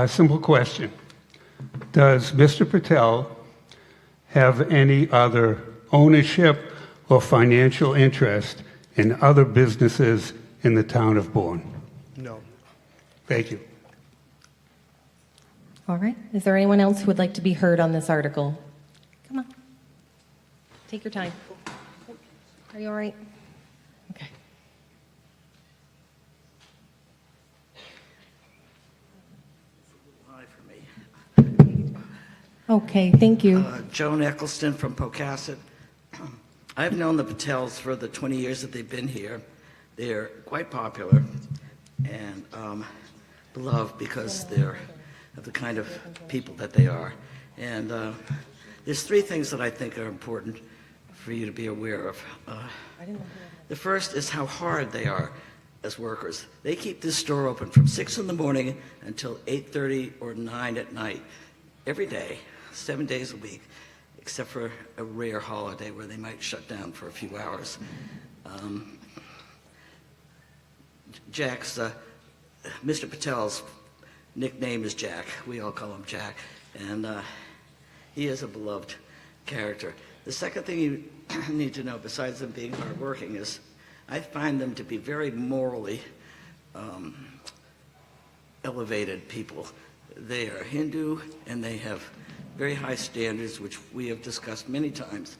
Simple question. Does Mr. Patel have any other ownership or financial interest in other businesses in the town of Bourne? No. Thank you. All right. Is there anyone else who would like to be heard on this article? Come on. Take your time. Are you all right? Okay. Hi for me. Okay, thank you. Joan Eccleston from Pocasset. I've known the Patels for the 20 years that they've been here. They're quite popular and beloved because they're of the kind of people that they are. And there's three things that I think are important for you to be aware of. The first is how hard they are as workers. They keep this store open from 6 in the morning until 8:30 or 9 at night, every day, 7 days a week, except for a rare holiday where they might shut down for a few hours. Mr. Patel's nickname is Jack. We all call him Jack. And he is a beloved character. The second thing you need to know, besides them being hardworking, is I find them to be very morally elevated people. They are Hindu, and they have very high standards, which we have discussed many times.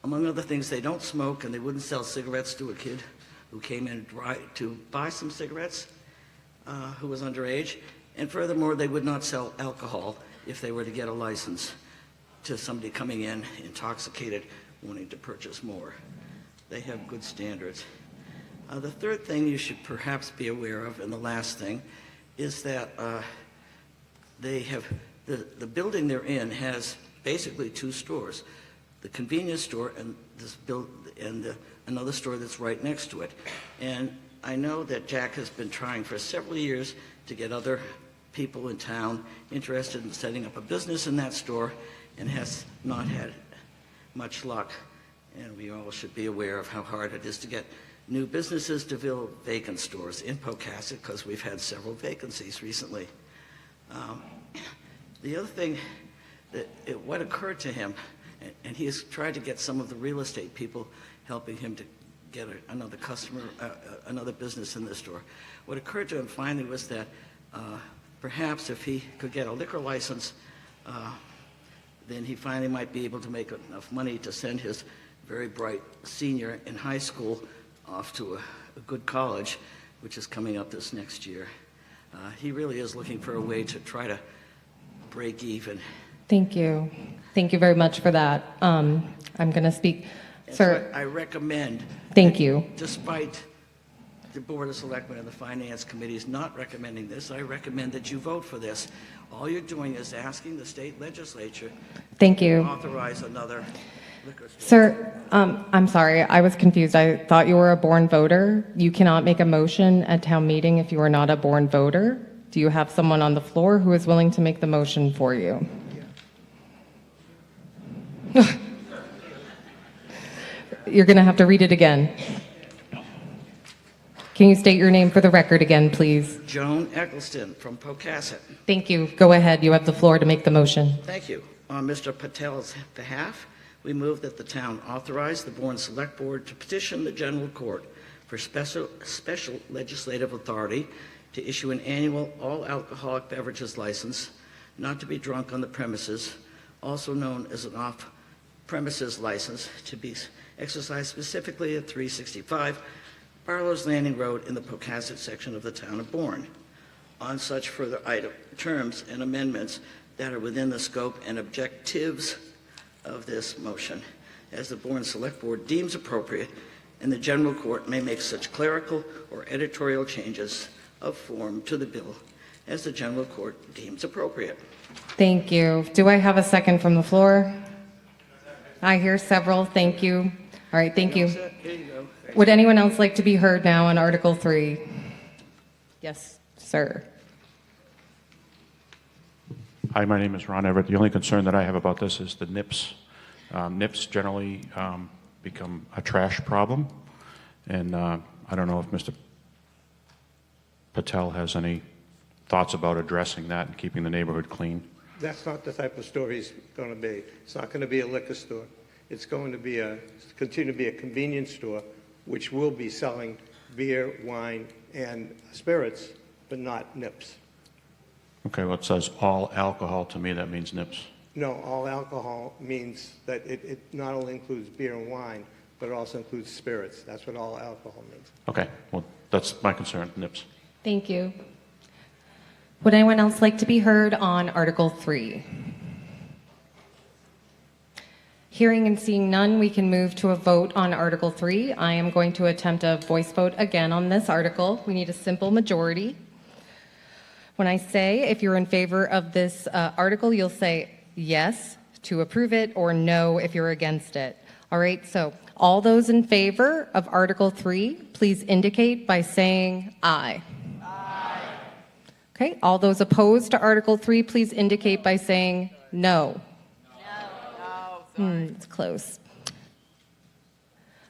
Among other things, they don't smoke, and they wouldn't sell cigarettes to a kid who came in to buy some cigarettes who was underage. And furthermore, they would not sell alcohol if they were to get a license to somebody coming in intoxicated, wanting to purchase more. They have good standards. The third thing you should perhaps be aware of, and the last thing, is that they have the building they're in has basically two stores: the convenience store and another store that's right next to it. And I know that Jack has been trying for several years to get other people in town interested in setting up a business in that store, and has not had much luck. And we all should be aware of how hard it is to get new businesses to fill vacant stores in Pocasset, because we've had several vacancies recently. The other thing, what occurred to him, and he has tried to get some of the real estate people helping him to get another customer, another business in the store. What occurred to him finally was that perhaps if he could get a liquor license, then he finally might be able to make enough money to send his very bright senior in high school off to a good college, which is coming up this next year. He really is looking for a way to try to break even. Thank you. Thank you very much for that. I'm going to speak. And Sir, so I recommend. Thank you. Despite the Board of Selectmen and the Finance Committee is not recommending this. I recommend that you vote for this. All you're doing is asking the state legislature Thank to you. authorize another liquor store. Sir, I'm sorry, I was confused. I thought you were a Bourne voter. You cannot make a motion at town meeting if you are not a Bourne voter. Do you have someone on the floor who is willing to make the motion for you? You're going to have to read it again. Can you state your name for the record again, please? Joan Eccleston from Pocasset. Thank you. Go ahead. You have the floor to make the motion. Thank you. On Mr. Patel's behalf, we move that the town authorize the Bourne Select Board to petition the General Court for special legislative authority to issue an annual all-alcoholic beverages license, not to be drunk on the premises, also known as an off-premises license, to be exercised specifically at 365 Barlow's Landing Road in the Pocasset section of the town of Bourne, on such further terms and amendments that are within the scope and objectives of this motion, as the Bourne Select Board deems appropriate, and the General Court may make such clerical or editorial changes of form to the bill as the General Court deems appropriate. Thank you. Do I have a second from the floor? I hear several. Thank you. All right, thank you. Here you go. Would anyone else like to be heard now on Article 3? Yes, sir. Hi, my name is Ron Everett. The only concern that I have about this is the nips. Nips generally become a trash problem, and I don't know if Mr. Patel has any thoughts about addressing that and keeping the neighborhood clean. That's not the type of store he's going to be. It's not going to be a liquor store. It's going to be continue to be a convenience store, which will be selling beer, wine, and spirits, but not nips. Okay, well, it says all alcohol. To me, that means nips. No, all alcohol means that it not only includes beer and wine, but it also includes spirits. That's what all alcohol means. Okay, well, that's my concern, nips. Thank you. Would anyone else like to be heard on Article 3? Hearing and seeing none, we can move to a vote on Article 3. I am going to attempt a voice vote again on this article. We need a simple majority. When I say if you're in favor of this article, you'll say yes to approve it or no if you're against it. All right, so all those in favor of Article 3, please indicate by saying aye. Aye. Okay, all those opposed to Article 3, please indicate by saying no. It's close.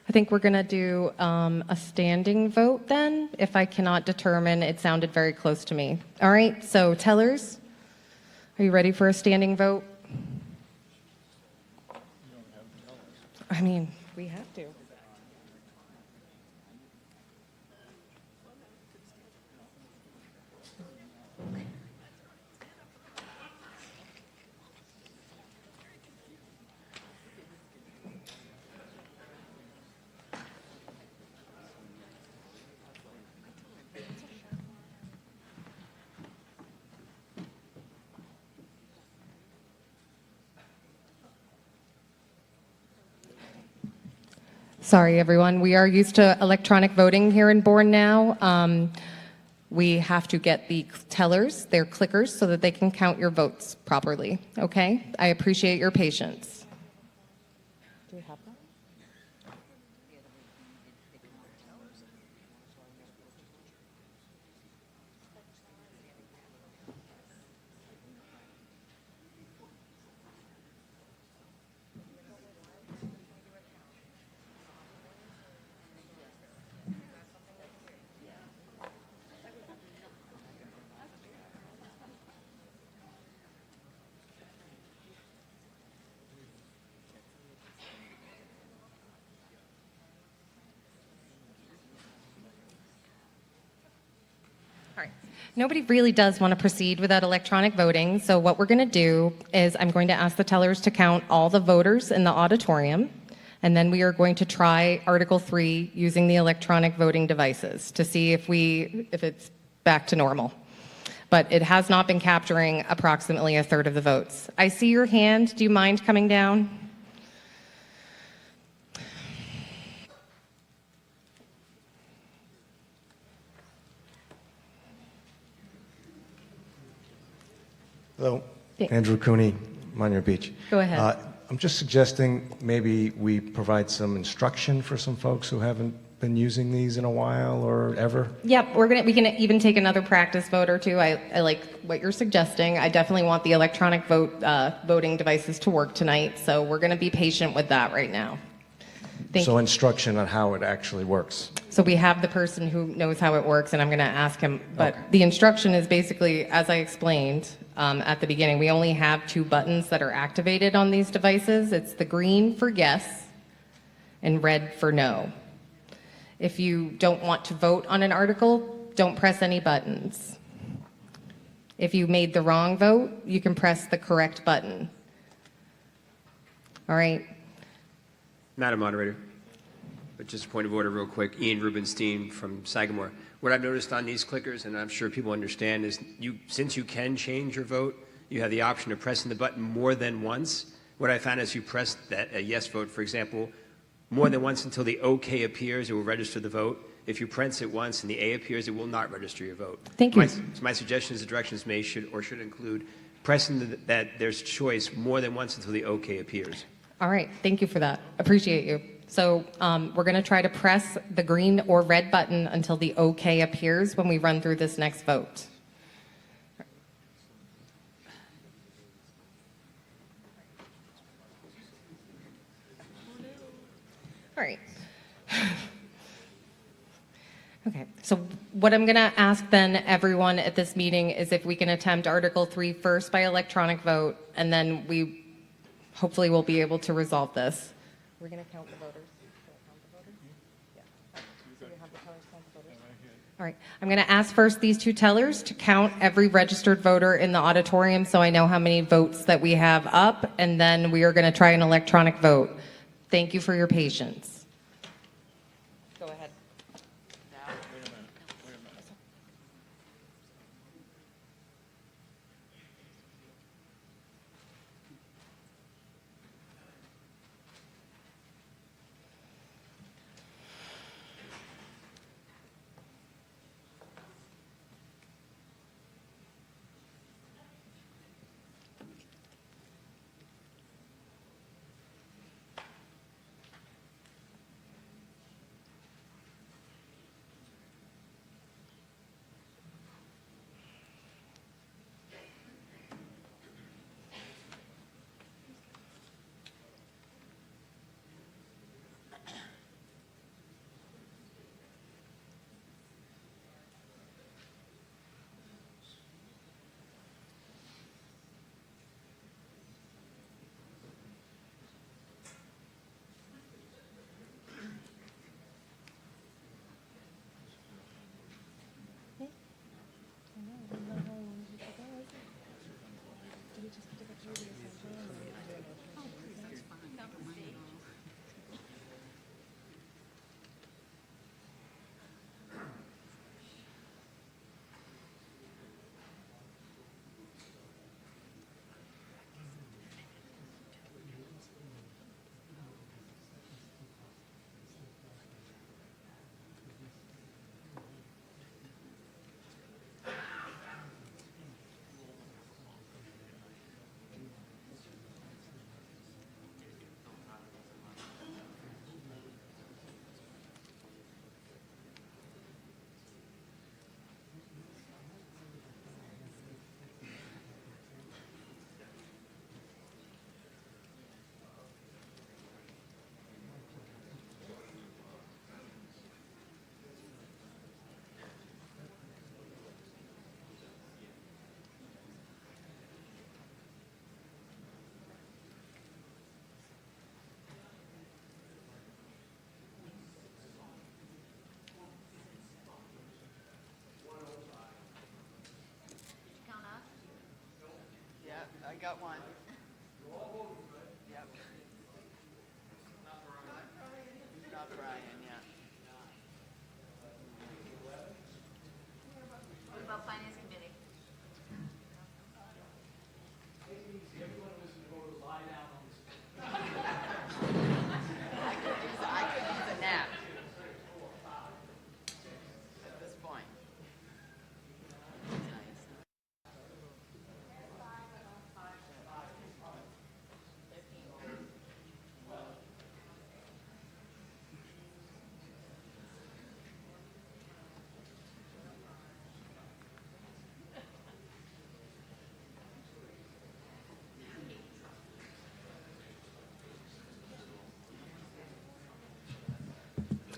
I think we're going to do a standing vote then. If I cannot determine, it sounded very close to me. All right, so tellers, are you ready for a standing vote? I mean, we have to. Sorry, everyone. We are used to electronic voting here in Bourne now. We have to get the tellers, their clickers, so that they can count your votes properly. Okay? I appreciate your patience. Do we have that? Nobody really does want to proceed without electronic voting, so what we're going to do is I'm going to ask the tellers to count all the voters in the auditorium, and then we are going to try Article 3 using the electronic voting devices to see if it's back to normal. But it has not been capturing approximately a third of the votes. I see your hand. Do you mind coming down? Hello, Thanks. Andrew Cooney, Monroe Beach. Go ahead. I'm just suggesting maybe we provide some instruction for some folks who haven't been using these in a while or ever. Yep, we can even take another practice vote or two. I like what you're suggesting. I definitely want the electronic voting devices to work tonight, so we're going to be patient with that right now. So instruction on how it actually works. So we have the person who knows how it works, and I'm going to ask him. But the instruction is basically, as I explained at the beginning, we only have 2 buttons that are activated on these devices. It's the green for yes and red for no. If you don't want to vote on an article, don't press any buttons. If you made the wrong vote, you can press the correct button. All right. Madam Moderator, but just a point of order real quick. Ian Rubenstein from Sagamore. What I've noticed on these clickers, and I'm sure people understand, is since you can change your vote, you have the option of pressing the button more than once. What I found is you press a yes vote, for example, more than once until the OK appears, it will register the vote. If you press it once and the A appears, it will not register your vote. Thank you. My suggestion is the directions should include pressing that there's choice more than once until the OK appears. All right, thank you for that. Appreciate you. So we're going to try to press the green or red button until the OK appears when we run through this next vote. All right. Okay, so what I'm going to ask then everyone at this meeting is if we can attempt Article 3 first by electronic vote, and then we hopefully will be able to resolve this. We're going to count the voters. All right, I'm going to ask first these 2 tellers to count every registered voter in the auditorium so I know how many votes that we have up, and then we are going to try an electronic vote. Thank you for your patience. Go ahead. Yeah, I got one. Yep. Not Brian, yeah. What about Finance Committee? I could use a nap at this point. Nice.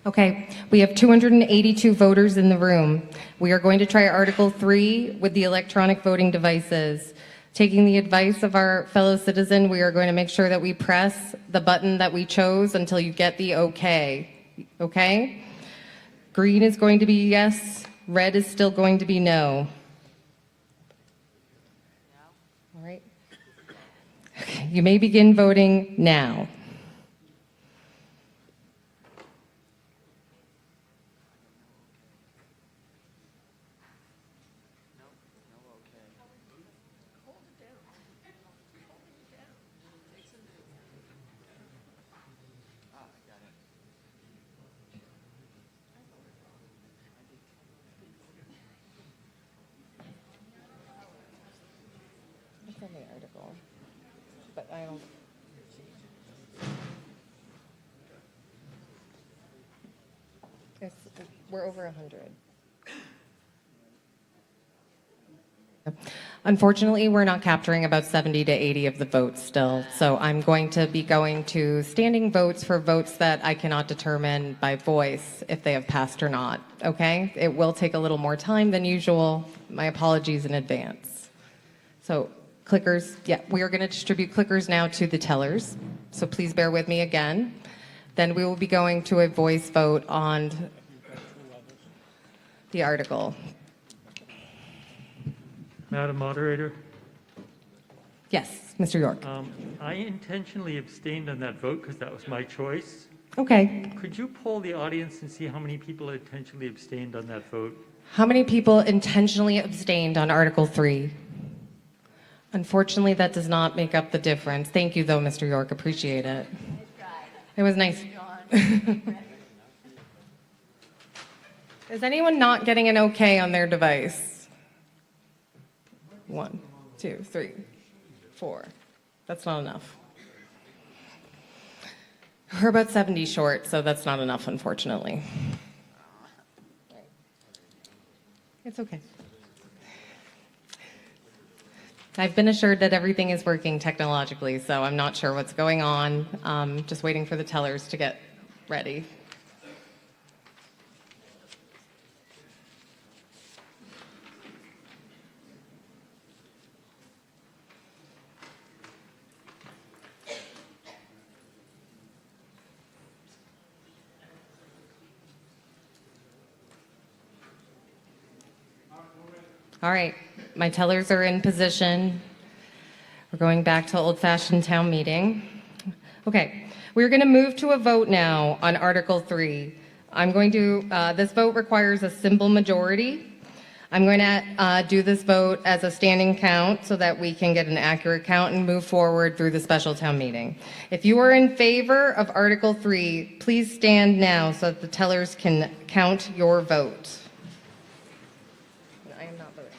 Okay, we have 282 voters in the room. We are going to try Article 3 with the electronic voting devices. Taking the advice of our fellow citizen, we are going to make sure that we press the button that we chose until you get the okay. Okay? Green is going to be yes, red is still going to be no. All right. Okay, you may begin voting now. It's on the article, but I don't. We're over 100. Unfortunately, we're not capturing about 70 to 80 of the votes still, so I'm going to be going to standing votes for votes that I cannot determine by voice if they have passed or not, okay? It will take a little more time than usual. My apologies in advance. So clickers, yeah, we are going to distribute clickers now to the tellers, so please bear with me again. Then we will be going to a voice vote on the article. Madam Moderator, Yes, Mr. York. I intentionally abstained on that vote because that was my choice. Okay. Could you poll the audience and see how many people intentionally abstained on that vote? How many people intentionally abstained on Article 3? Unfortunately, that does not make up the difference. Thank you, though, Mr. York. Appreciate it. It was nice. Is anyone not getting an okay on their device? 1, 2, 3, 4. That's not enough. We're about 70 short, so that's not enough, unfortunately. It's okay. I've been assured that everything is working technologically, so I'm not sure what's going on. Just waiting for the tellers to get ready. All right, my tellers are in position. We're going back to old-fashioned town meeting. Okay, we're going to move to a vote now on Article 3. This vote requires a simple majority. I'm going to do this vote as a standing count so that we can get an accurate count and move forward through the special town meeting. If you are in favor of Article 3, please stand now so that the tellers can count your vote. I am not voting.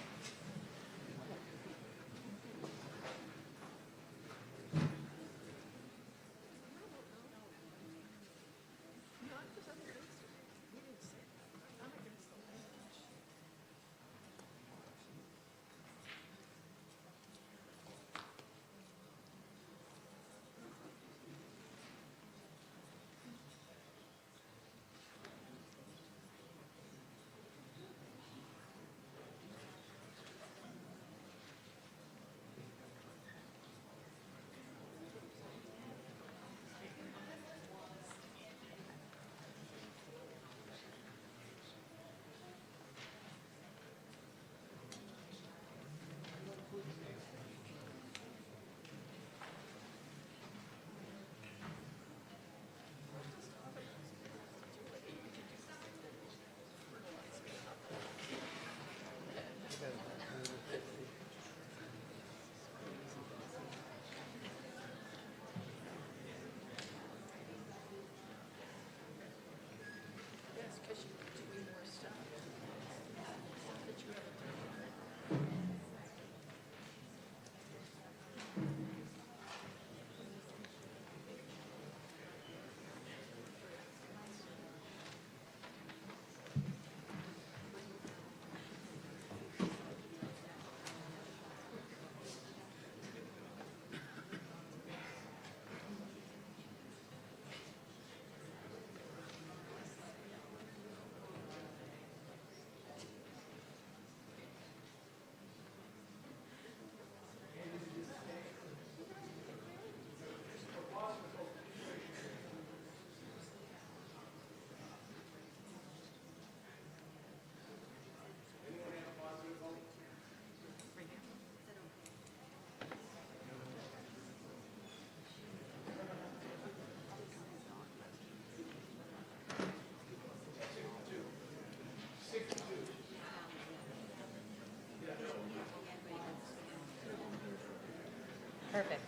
Perfect.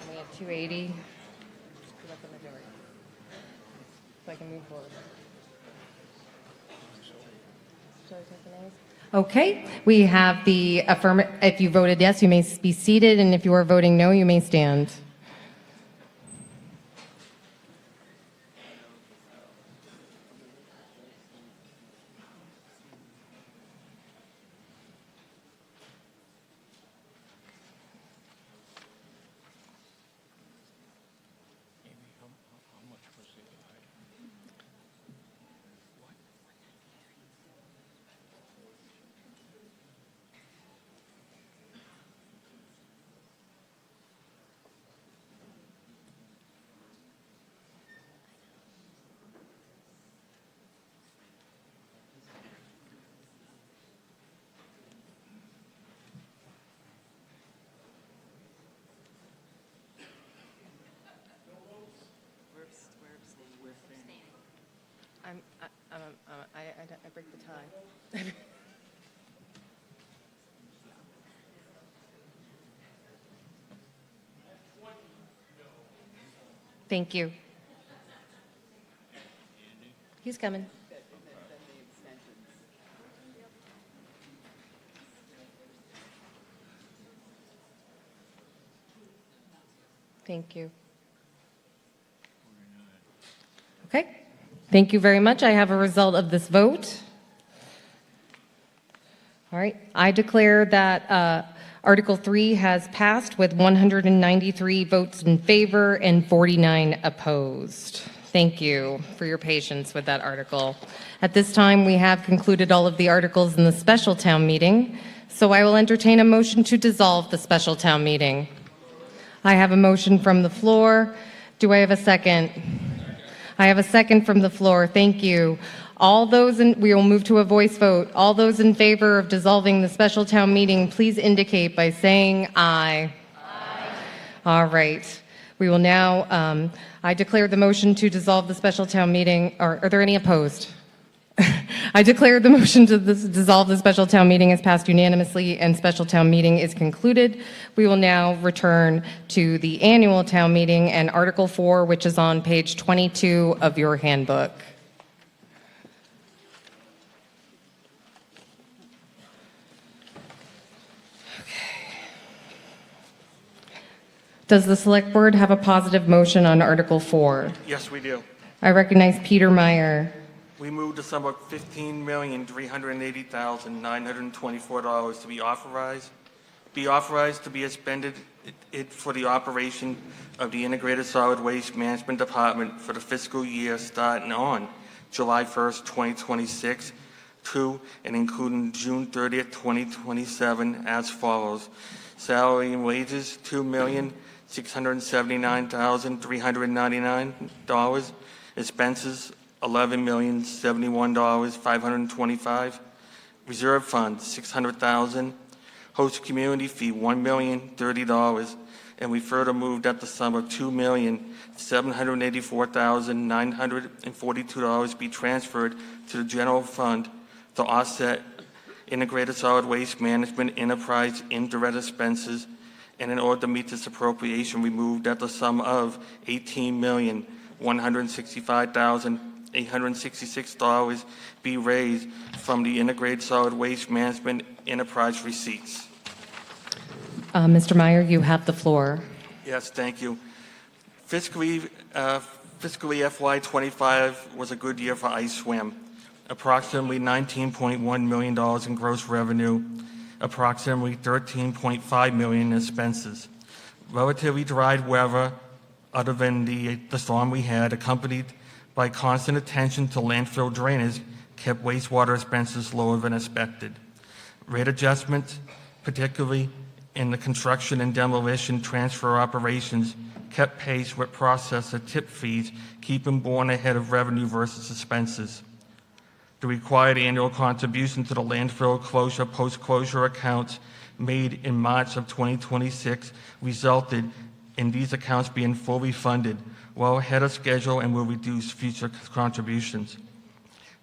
And we have 280. That's the majority. So I can move forward. Shall I take the nays? Okay, we have the affirmative. If you voted yes, you may be seated, and if you are voting no, you may stand. I break the tie. Thank you. He's coming. Thank you. Okay. Thank you very much. I have a result of this vote. All right. I declare that Article 3 has passed with 193 votes in favor and 49 opposed. Thank you for your patience with that article. At this time, we have concluded all of the articles in the special town meeting, so I will entertain a motion to dissolve the special town meeting. I have a motion from the floor. Do I have a second? I have a second from the floor. Thank you. We will move to a voice vote. All those in favor of dissolving the special town meeting, please indicate by saying aye. Aye. All right. We will now, I declare the motion to dissolve the special town meeting, or are there any opposed? I declare the motion to dissolve the special town meeting has passed unanimously and special town meeting is concluded. We will now return to the annual town meeting and Article 4, which is on page 22 of your handbook. Does the select board have a positive motion on Article 4? Yes, we do. I recognize Peter Meyer. We moved the sum of $15,380,924 to be authorized to be expended for the operation of the Integrated Solid Waste Management Department for the fiscal year starting on July 1st, 2026 to and including June 30th, 2027 as follows. Salary and wages, $2,679,399. Expenses, $11,071,525. Reserve fund, $600,000. Host community fee, $1,030. And we further moved that the sum of $2,784,942 be transferred to the general fund to offset Integrated Solid Waste Management Enterprise indirect expenses. And in order to meet this appropriation, we moved that the sum of $18,165,866 be raised from the Integrated Solid Waste Management Enterprise receipts. Mr. Meyer, you have the floor. Yes, thank you. Fiscally FY25 was a good year for Ice Swim. Approximately $19.1 million in gross revenue, approximately $13.5 million in expenses. Relatively dry weather, other than the storm we had, accompanied by constant attention to landfill drainage, kept wastewater expenses lower than expected. Rate adjustments, particularly in the construction and demolition transfer operations, kept pace with processor tip fees, keeping Bourne ahead of revenue versus expenses. The required annual contribution to the landfill closure post-closure accounts made in March of 2026 resulted in these accounts being fully funded, well ahead of schedule, and will reduce future contributions.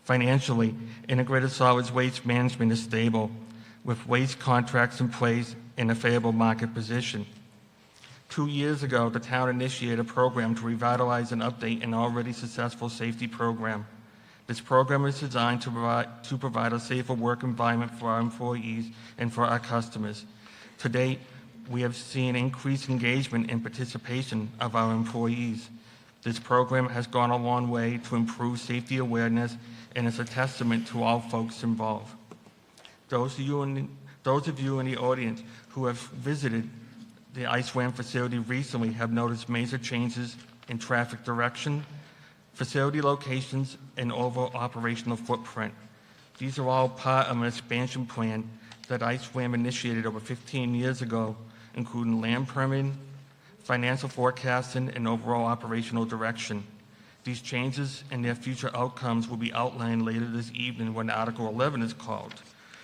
Financially, Integrated Solid Waste Management is stable. with waste contracts in place in a favorable market position. 2 years ago, the town initiated a program to revitalize and update an already successful safety program. This program is designed to provide a safer work environment for our employees and for our customers. To date, we have seen increased engagement and participation of our employees. This program has gone a long way to improve safety awareness and is a testament to all folks involved. Those of you in the audience who have visited the ISWAM facility recently have noticed major changes in traffic direction, facility locations, and overall operational footprint. These are all part of an expansion plan that ISWAM initiated over 15 years ago, including land permitting, financial forecasting, and overall operational direction. These changes and their future outcomes will be outlined later this evening when Article 11 is called.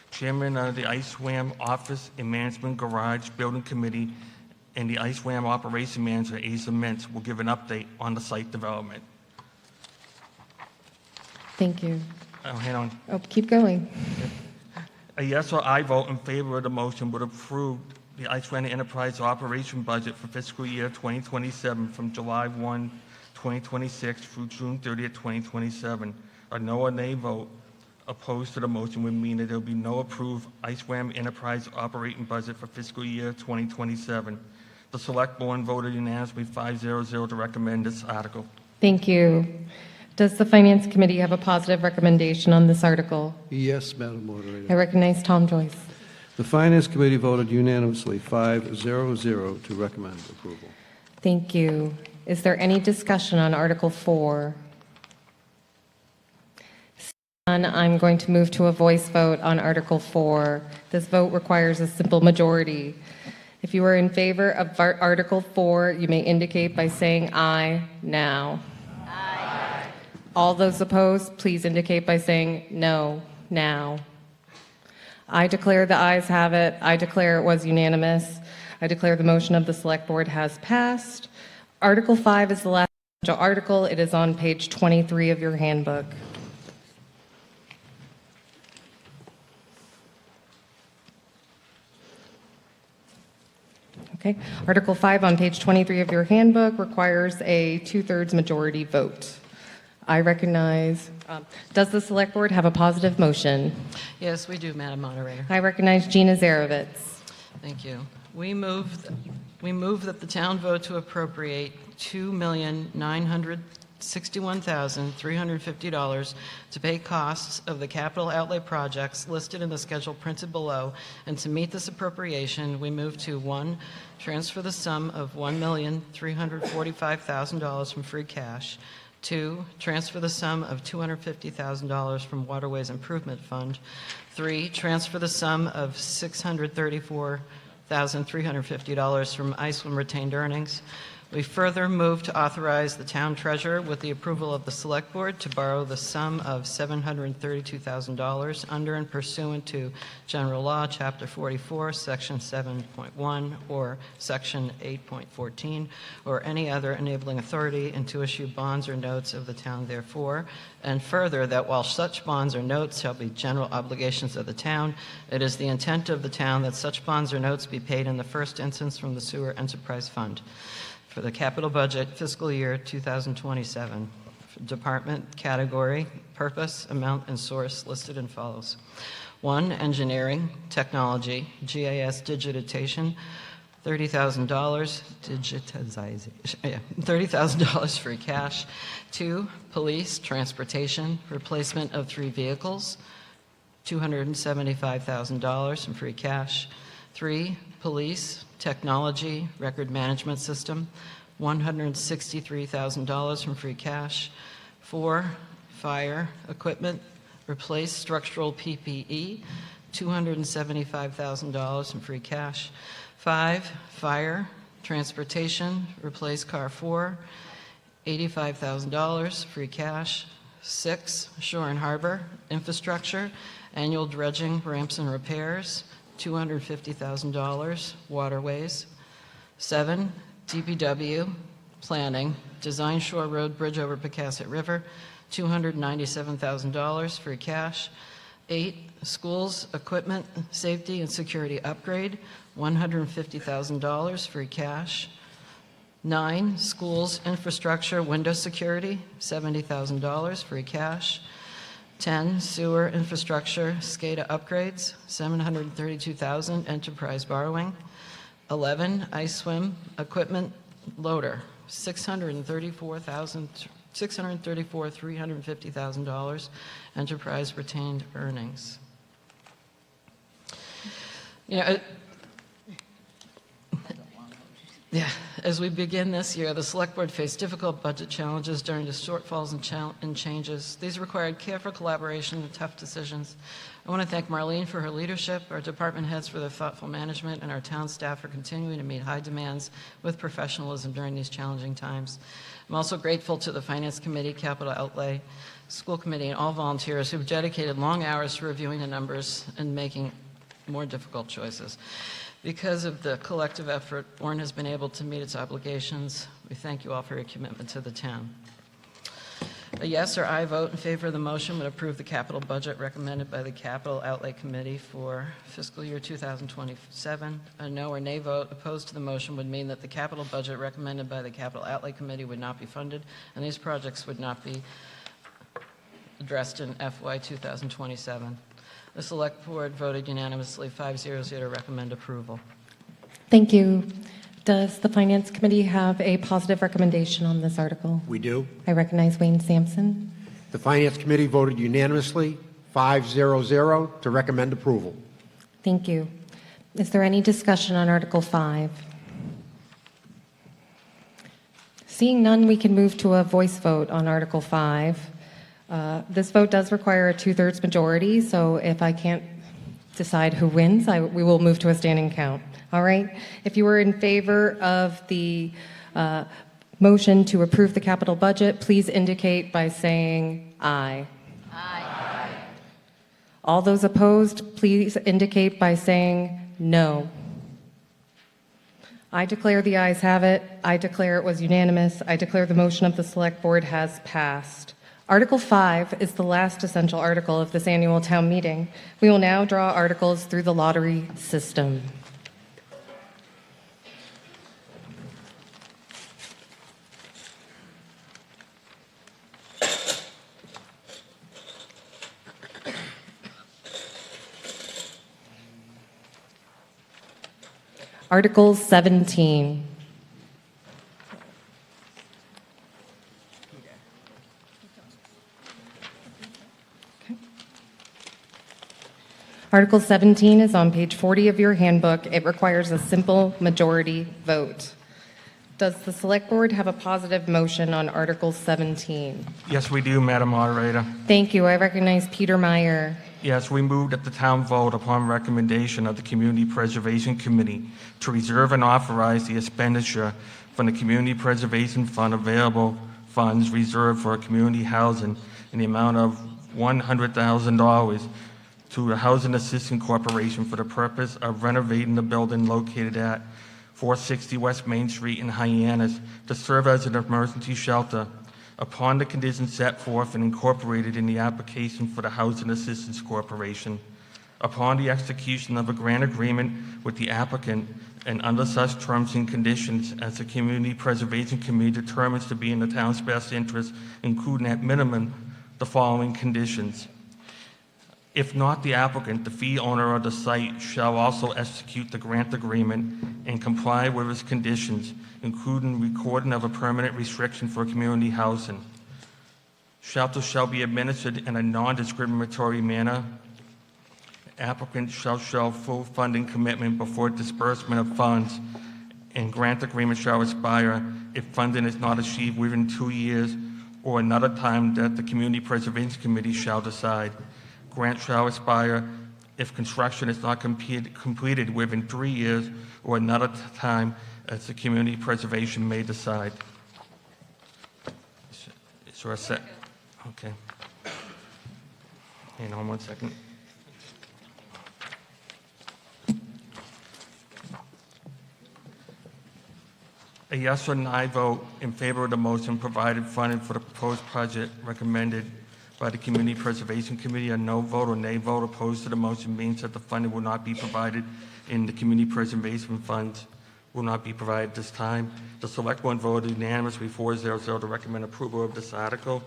Chairman of the ISWAM Office and Management Garage Building Committee and the ISWAM Operation Manager, Asa Mintz, will give an update on the site development. Thank you. Oh, hang on. Oh, keep going. A yes or I vote in favor of the motion would approve the ISWAM Enterprise Operation Budget for fiscal year 2027 from July 1, 2026 through June 30th, 2027. A no or nay vote opposed to the motion would mean that there will be no approved ISWAM Enterprise Operating Budget for fiscal year 2027. The Select Board voted unanimously 5-0-0 to recommend this article. Thank you. Does the Finance Committee have a positive recommendation on this article? Yes, Madam I Moderator. recognize Tom Joyce. The Finance Committee voted unanimously 5-0-0 to recommend approval. Thank you. Is there any discussion on Article 4? Seeing none, I'm going to move to a voice vote on Article 4. This vote requires a simple majority. If you are in favor of Article 4, you may indicate by saying aye now. Aye. All those opposed, please indicate by saying no now. I declare the ayes have it. I declare it was unanimous. I declare the motion of the Select Board has passed. Article 5 is the last article. It is on page 23 of your handbook. Okay. Article 5 on page 23 of your handbook requires a 2/3 majority vote. I recognize, does the Select Board have a positive motion? Yes, we do, Madam Moderator. I recognize Gina Zarovitz. Thank you. We move that the town vote to appropriate $2,961,350 to pay costs of the capital outlay projects listed in the schedule printed below, and to meet this appropriation, we move to 1, transfer the sum of $1,345,000 from free cash. 2, transfer the sum of $250,000 from Waterways Improvement Fund. 3, transfer the sum of $634,350 from ISWAM retained earnings. We further move to authorize the town treasurer, with the approval of the Select Board, to borrow the sum of $732,000 under and pursuant to General Law, Chapter 44, Section 7.1, or Section 8.14, or any other enabling authority, and to issue bonds or notes of the town therefore. And further, that while such bonds or notes shall be general obligations of the town, it is the intent of the town that such bonds or notes be paid in the first instance from the Sewer Enterprise Fund for the capital budget fiscal year 2027. Department, category, purpose, amount, and source listed and follows. 1, engineering, technology, GIS digitization, $30,000 digitization, $30,000 free cash. 2, police, transportation, replacement of 3 vehicles, $275,000 in free cash. 3, police, technology, record management system, $163,000 from free cash. 4, fire, equipment, replace structural PPE, $275,000 from free cash. 5, fire, transportation, replace car 4, $85,000 free cash. 6, shore and harbor, infrastructure, annual dredging, ramps and repairs, $250,000, waterways. 7, DPW, planning, design shore road bridge over Pecasset River, $297,000 free cash. 8, schools, equipment, safety, and security upgrade, $150,000 free cash. 9, schools, infrastructure, window security, $70,000 free cash. 10, sewer infrastructure, SCADA upgrades, $732,000 enterprise borrowing. 11, ice swim equipment loader, $350,000 enterprise retained earnings. You know, yeah, as we begin this year, the Select Board faced difficult budget challenges during the shortfalls and changes. These required careful collaboration and tough decisions. I want to thank Marlene for her leadership, our department heads for their thoughtful management, and our town staff for continuing to meet high demands with professionalism during these challenging times. I'm also grateful to the Finance Committee, Capital Outlay, School Committee, and all volunteers who have dedicated long hours to reviewing the numbers and making more difficult choices. Because of the collective effort, Bourne has been able to meet its obligations. We thank you all for your commitment to the town. A yes or aye vote in favor of the motion would approve the capital budget recommended by the Capital Outlay Committee for fiscal year 2027. A no or nay vote opposed to the motion would mean that the capital budget recommended by the Capital Outlay Committee would not be funded, and these projects would not be addressed in FY 2027. The Select Board voted unanimously 5-0 to recommend approval. Thank you. Does the Finance Committee have a positive recommendation on this article? We do. I recognize Wayne Sampson. The Finance Committee voted unanimously 5-0 to recommend approval. Thank you. Is there any discussion on Article 5? Seeing none, we can move to a voice vote on Article 5. This vote does require a 2/3 majority, so if I can't decide who wins, we will move to a standing count. All right? If you are in favor of the motion to approve the capital budget, please indicate by saying aye. Aye. All those opposed, please indicate by saying no. I declare the ayes have it. I declare it was unanimous. I declare the motion of the Select Board has passed. Article 5 is the last essential article of this annual town meeting. We will now draw articles through the lottery system. Article 17. Article 17 is on page 40 of your handbook. It requires a simple majority vote. Does the Select Board have a positive motion on Article 17? Yes, we do, Madam Moderator. Thank you. I recognize Peter Meyer. Yes, we moved that the town vote upon recommendation of the Community Preservation Committee to reserve and authorize the expenditure from the Community Preservation Fund available funds reserved for community housing in the amount of $100,000 to the Housing Assistance Corporation for the purpose of renovating the building located at 460 West Main Street in Hyannis to serve as an emergency shelter upon the conditions set forth and incorporated in the application for the Housing Assistance Corporation. Upon the execution of a grant agreement with the applicant and under such terms and conditions as the Community Preservation Committee determines to be in the town's best interest, including at minimum the following conditions. If not the applicant, the fee owner of the site shall also execute the grant agreement and comply with its conditions, including recording of a permanent restriction for community housing. Shelter shall be administered in a non-discriminatory manner. Applicant shall show full funding commitment before disbursement of funds, and grant agreement shall expire if funding is not achieved within 2 years or another time that the Community Preservation Committee shall decide. Grant shall expire if construction is not completed within 3 years or another time as the Community Preservation may decide. Is there a set? Okay. Hang on 1 second. A yes or no vote in favor of the motion provided funding for the proposed project recommended by the Community Preservation Committee. A no vote or nay vote opposed to the motion means that the funding will not be provided in the Community Preservation Funds will not be provided this time. The Select Board voted unanimously 4-0 to recommend approval of this article.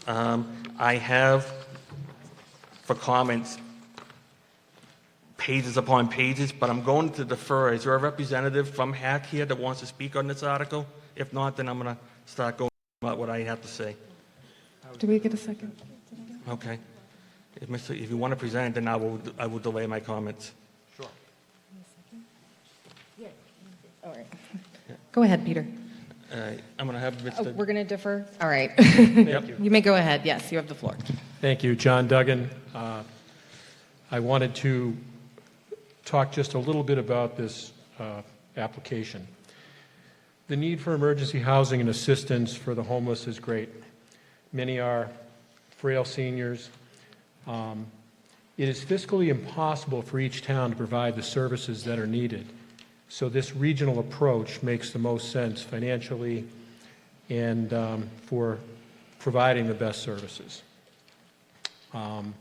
I have, for comments, pages upon pages, but I'm going to defer. Is there a representative from HAC here that wants to speak on this article? If not, then I'm going to start going about what I have to say. Do we get a second? Okay. If you want to present, then I will delay my comments. Sure. All right. Go ahead, Peter. I'm going to have Mr. We're going to defer? All right. Yep. You may go ahead. Yes, you have the floor. Thank you, John Duggan. I wanted to talk just a little bit about this application. The need for emergency housing and assistance for the homeless is great. Many are frail seniors. It is fiscally impossible for each town to provide the services that are needed. So this regional approach makes the most sense financially and for providing the best services. From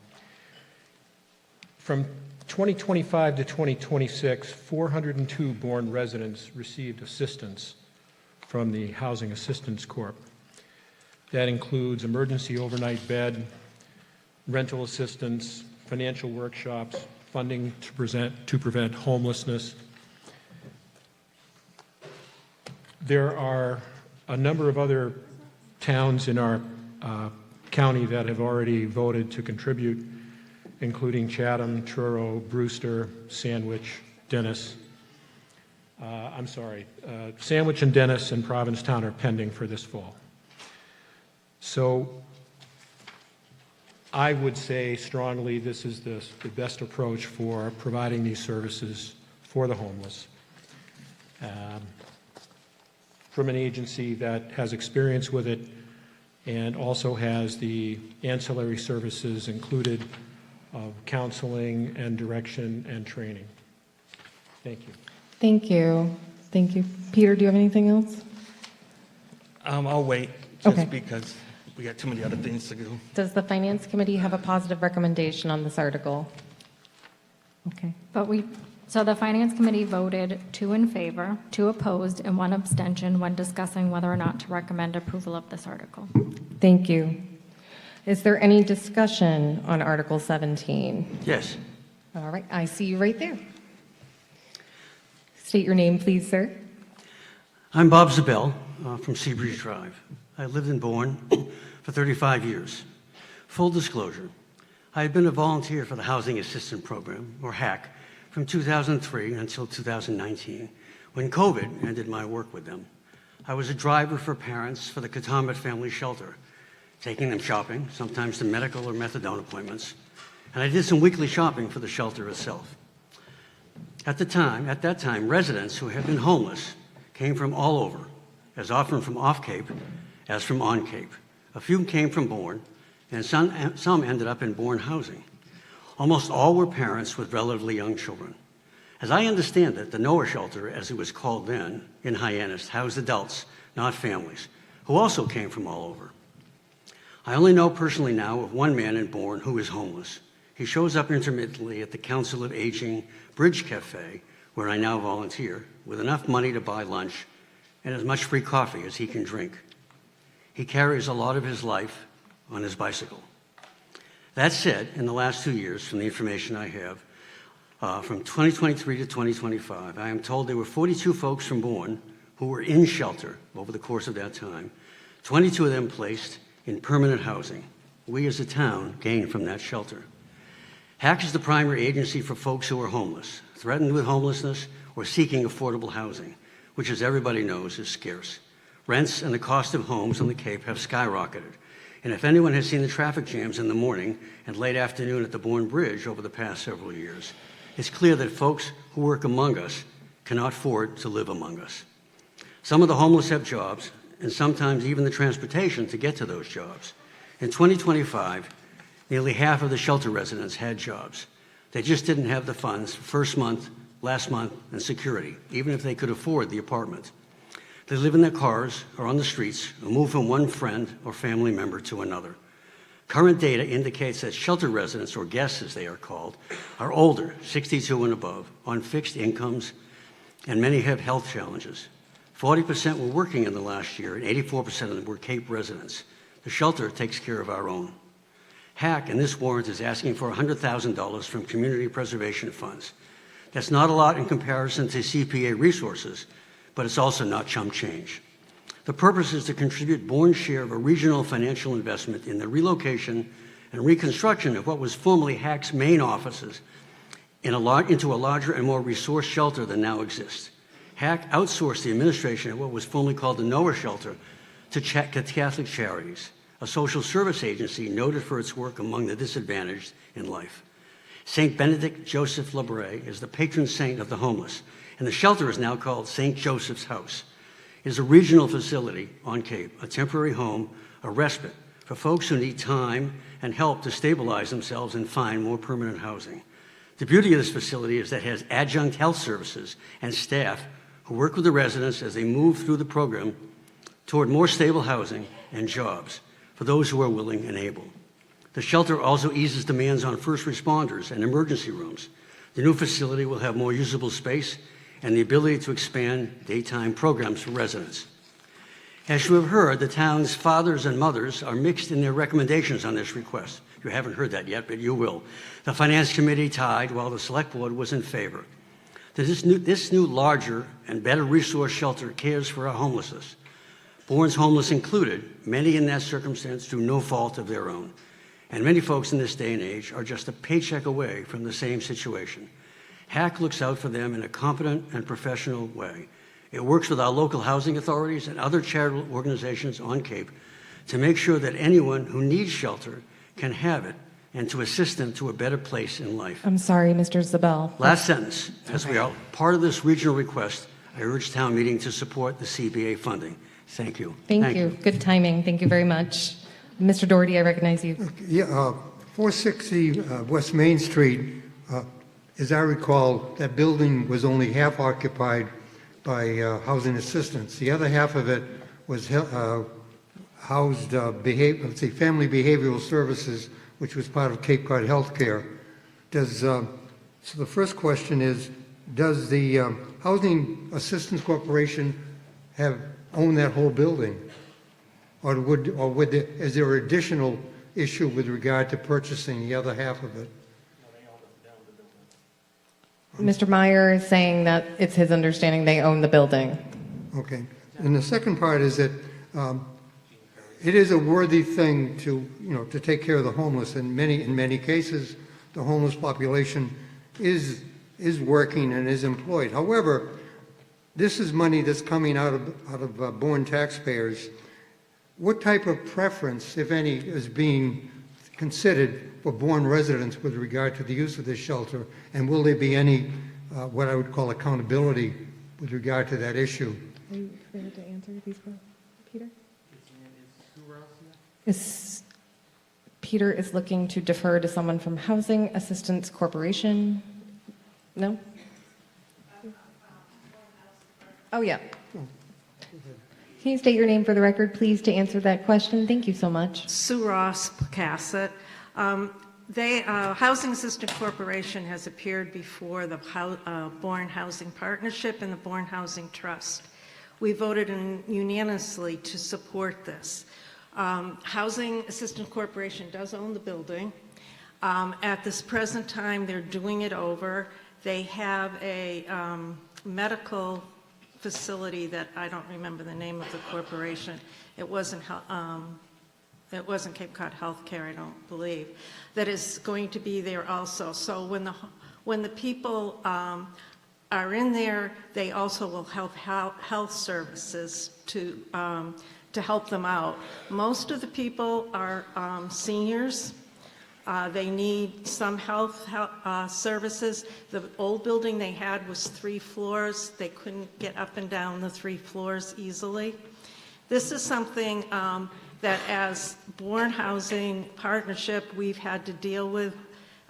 2025 to 2026, 402 Bourne residents received assistance from the Housing Assistance Corp. That includes emergency overnight bed, rental assistance, financial workshops, funding to prevent homelessness. There are a number of other towns in our county that have already voted to contribute, including Chatham, Truro, Brewster, Sandwich, Dennis. Sandwich and Dennis and Provincetown are pending for this fall. So I would say strongly this is the best approach for providing these services for the homeless. From an agency that has experience with it and also has the ancillary services included of counseling and direction and training. Thank you. Thank you. Thank you. Peter, do you have anything else? I'll wait, just because we got too many other things to do. Does the Finance Committee have a positive recommendation on this article? Okay. So the Finance Committee voted 2 in favor, 2 opposed, and 1 abstention when discussing whether or not to recommend approval of this article. Thank you. Is there any discussion on Article 17? Yes. All right, I see you right there. State your name, please, sir. I'm Bob Zabel from Seabreeze Drive. I lived in Bourne for 35 years. Full disclosure, I had been a volunteer for the Housing Assistance Program, or HAC, from 2003 until 2019, when COVID ended my work with them. I was a driver for parents for the Katomet Family Shelter, taking them shopping, sometimes to medical or methadone appointments, and I did some weekly shopping for the shelter itself. At that time, residents who had been homeless came from all over, as often from off-Cape as from on-Cape. A few came from Bourne, and some ended up in Bourne housing. Almost all were parents with relatively young children. As I understand it, the Noah shelter, as it was called then, in Hyannis, housed adults, not families, who also came from all over. I only know personally now of one man in Bourne who is homeless. He shows up intermittently at the Council of Aging Bridge Cafe, where I now volunteer, with enough money to buy lunch and as much free coffee as he can drink. He carries a lot of his life on his bicycle. That said, in the last 2 years, from the information I have, from 2023 to 2025, I am told there were 42 folks from Bourne who were in shelter over the course of that time, 22 of them placed in permanent housing. We as a town gained from that shelter. HAC is the primary agency for folks who are homeless, threatened with homelessness, or seeking affordable housing, which, as everybody knows, is scarce. Rents and the cost of homes on the Cape have skyrocketed. And if anyone has seen the traffic jams in the morning and late afternoon at the Bourne Bridge over the past several years, it's clear that folks who work among us cannot afford to live among us. Some of the homeless have jobs, and sometimes even the transportation to get to those jobs. In 2025, nearly half of the shelter residents had jobs. They just didn't have the funds for first month, last month, and security, even if they could afford the apartment. They live in their cars or on the streets or move from one friend or family member to another. Current data indicates that shelter residents, or guests as they are called, are older, 62 and above, on fixed incomes, and many have health challenges. 40% were working in the last year, and 84% of them were Cape residents. The shelter takes care of our own. HAC in this warrant is asking for $100,000 from community preservation funds. That's not a lot in comparison to CPA resources, but it's also not chump change. The purpose is to contribute Bourne's share of a regional financial investment in the relocation and reconstruction of what was formerly HAC's main offices into a larger and more resource shelter than now exists. HAC outsourced the administration of what was formerly called the Noah Shelter to Catholic Charities, a social service agency noted for its work among the disadvantaged in life. St. Benedict Joseph Labre is the patron saint of the homeless, and the shelter is now called St. Joseph's House. It is a regional facility on Cape, a temporary home, a respite for folks who need time and help to stabilize themselves and find more permanent housing. The beauty of this facility is that it has adjunct health services and staff who work with the residents as they move through the program toward more stable housing and jobs for those who are willing and able. The shelter also eases demands on first responders and emergency rooms. The new facility will have more usable space and the ability to expand daytime programs for residents. As you have heard, the town's fathers and mothers are mixed in their recommendations on this request. You haven't heard that yet, but you will. The Finance Committee tied while the Select Board was in favor. This new larger and better resource shelter cares for our homelessness. Bourne's homeless included, many in that circumstance through no fault of their own. And many folks in this day and age are just a paycheck away from the same situation. HAC looks out for them in a competent and professional way. It works with our local housing authorities and other charitable organizations on Cape to make sure that anyone who needs shelter can have it and to assist them to a better place in life. I'm sorry, Mr. Zabel. Last sentence. As we are part of this regional request, I urge town meeting to support the CBA funding. Thank you. Thank you. Good timing. Thank you very much. Mr. Doherty, I recognize you. Yeah, 460 West Main Street, as I recall, that building was only half occupied by housing assistants. The other half of it was housed Family Behavioral Services, which was part of Cape Cod Healthcare. So the first question is, does the Housing Assistance Corporation own that whole building? Or is there an additional issue with regard to purchasing the other half of it? Mr. Meyer is saying that it's his understanding they own the building. Okay. And the second part is that it is a worthy thing to take care of the homeless. In many cases, the homeless population is working and is employed. However, this is money that's coming out of Bourne taxpayers. What type of preference, if any, is being considered for Bourne residents with regard to the use of this shelter? And will there be any, what I would call accountability with regard to that issue? Are you prepared to answer these questions, Peter? Peter is looking to defer to someone from Housing Assistance Corporation. No? Oh, yeah. Can you state your name for the record, please, to answer that question? Thank you so much. Sue Ross, Pocasset. Housing Assistance Corporation has appeared before the Bourne Housing Partnership and the Bourne Housing Trust. We voted unanimously to support this. Housing Assistance Corporation does own the building. At this present time, they're doing it over. They have a medical facility that I don't remember the name of the corporation. It wasn't Cape Cod Healthcare, I don't believe, that is going to be there also. So when the people are in there, they also will have health services to help them out. Most of the people are seniors. They need some health services. The old building they had was 3 floors. They couldn't get up and down the 3 floors easily. This is something that as Bourne Housing Partnership we've had to deal with.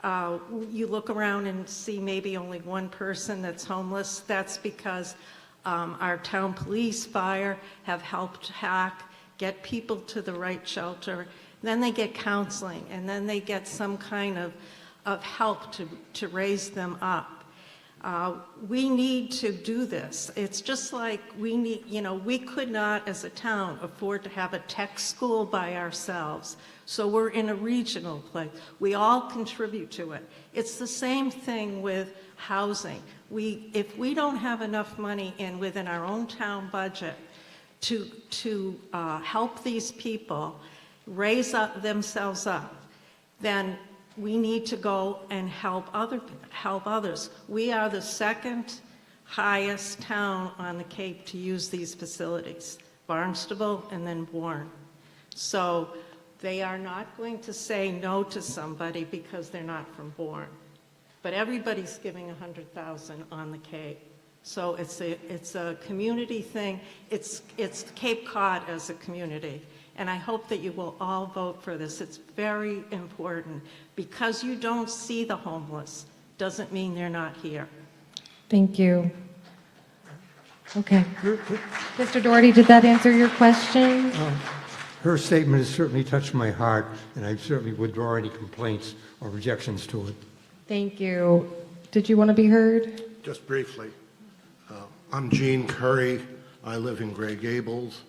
You look around and see maybe only one person that's homeless. That's because our town police, fire have helped HAC get people to the right shelter. then they get counseling, and then they get some kind of help to raise them up. We need to do this. It's just like we need, we could not, as a town, afford to have a tech school by ourselves. So we're in a regional place. We all contribute to it. It's the same thing with housing. If we don't have enough money within our own town budget to help these people raise themselves up, then we need to go and help others. We are the second highest town on the Cape to use these facilities, Barnstable and then Bourne. So they are not going to say no to somebody because they're not from Bourne. But everybody's giving $100,000 on the Cape. So it's a community thing. It's Cape Cod as a community. And I hope that you will all vote for this. It's very important. Because you don't see the homeless doesn't mean they're not here. Thank you. Okay. Mr. Doherty, did that answer your question? Her statement has certainly touched my heart, and I certainly withdraw any complaints or rejections to it. Thank you. Did you want to be heard? Just briefly, I'm Gene Curry. I live in Gray Gables,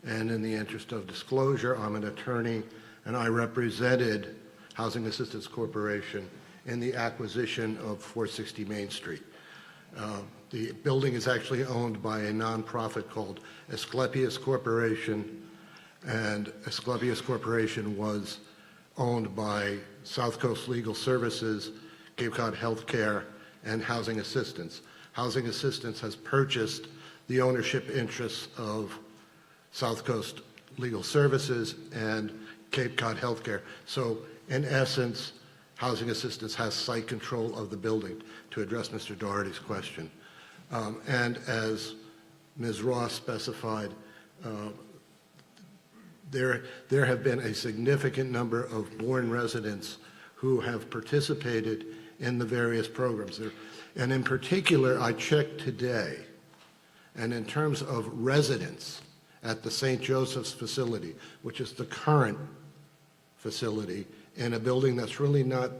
and in the interest of disclosure, I'm an attorney, and I represented Housing Assistance Corporation in the acquisition of 460 Main Street. The building is actually owned by a nonprofit called Asclepius Corporation, and Asclepius Corporation was owned by South Coast Legal Services, Cape Cod Healthcare, and Housing Assistance. Housing Assistance has purchased the ownership interests of South Coast Legal Services and Cape Cod Healthcare. So in essence, Housing Assistance has site control of the building, to address Mr. Doherty's question. And as Ms. Ross specified, there have been a significant number of Bourne residents who have participated in the various programs. And in particular, I checked today, and in terms of residents at the St. Joseph's facility, which is the current facility in a building that's really not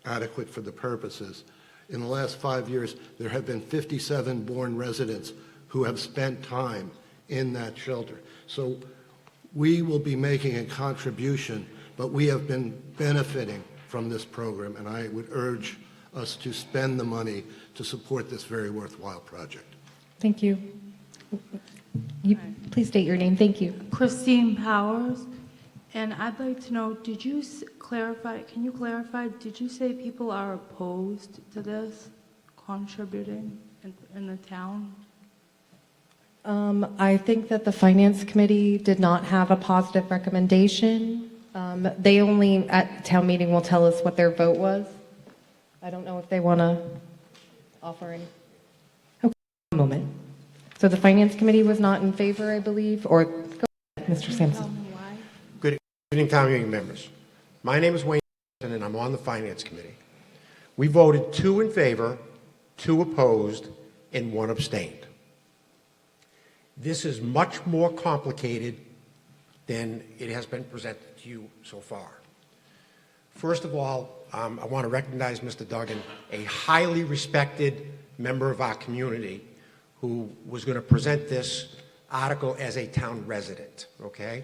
adequate for the purposes, in the last 5 years, there have been 57 Bourne residents who have spent time in that shelter. So we will be making a contribution, but we have been benefiting from this program, and I would urge us to spend the money to support this very worthwhile project. Thank you. Please state your name. Thank you. Christine Powers. And I'd like to know, did you clarify, can you clarify, did you say people are opposed to this contributing in the town? I think that the Finance Committee did not have a positive recommendation. They only, at town meeting, will tell us what their vote was. I don't know if they want to offer any. Okay, one moment. So the Finance Committee was not in favor, I believe, or go ahead, Mr. Sampson. Good evening, town meeting members. My name is Wayne, and I'm on the Finance Committee. We voted 2 in favor, 2 opposed, and 1 abstained. This is much more complicated than it has been presented to you so far. First of all, I want to recognize Mr. Duggan, a highly respected member of our community who was going to present this article as a town resident, okay?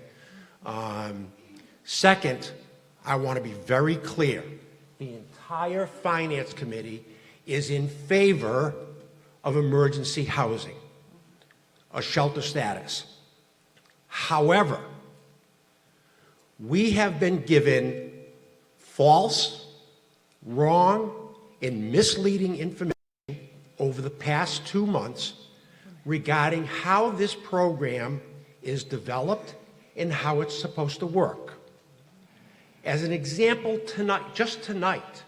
Second, I want to be very clear. The entire Finance Committee is in favor of emergency housing, a shelter status. However, we have been given false, wrong, and misleading information over the past 2 months regarding how this program is developed and how it's supposed to work. As an example, tonight, just tonight,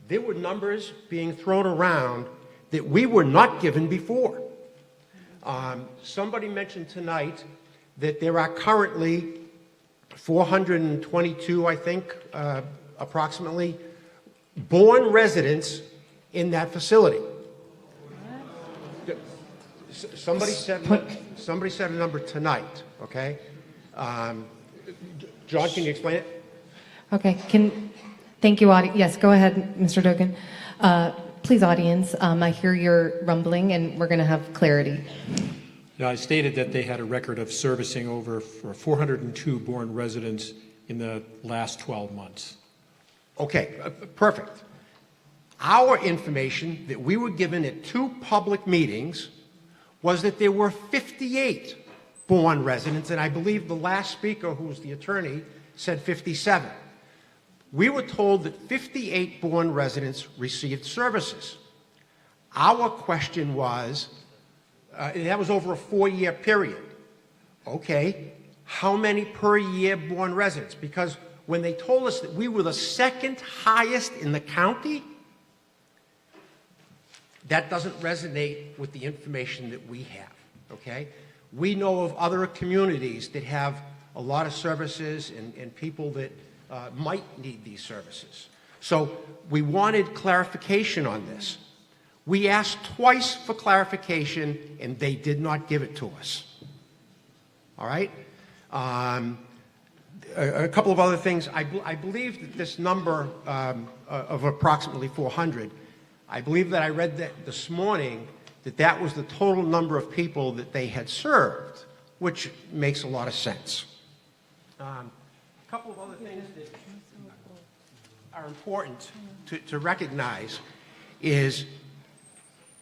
there were numbers being thrown around that we were not given before. Somebody mentioned tonight that there are currently 422, I think, approximately, Bourne residents in that facility. Somebody said a number tonight, okay? John, can you explain it? Okay, thank you, audience. Yes, go ahead, Mr. Dugan. Please, audience, I hear your rumbling, and we're going to have clarity. Now, I stated that they had a record of servicing over for 402 Bourne residents in the last 12 months. Okay, perfect. Our information that we were given at 2 public meetings was that there were 58 Bourne residents, and I believe the last speaker, who was the attorney, said 57. We were told that 58 Bourne residents received services. Our question was, that was over a 4-year period. Okay, how many per year Bourne residents? Because when they told us that we were the second highest in the county, that doesn't resonate with the information that we have, okay? We know of other communities that have a lot of services and people that might need these services. So we wanted clarification on this. We asked twice for clarification, and they did not give it to us. All right? A couple of other things. I believe that this number of approximately 400, I believe that I read that this morning, that was the total number of people that they had served, which makes a lot of sense. A couple of other things that are important to recognize is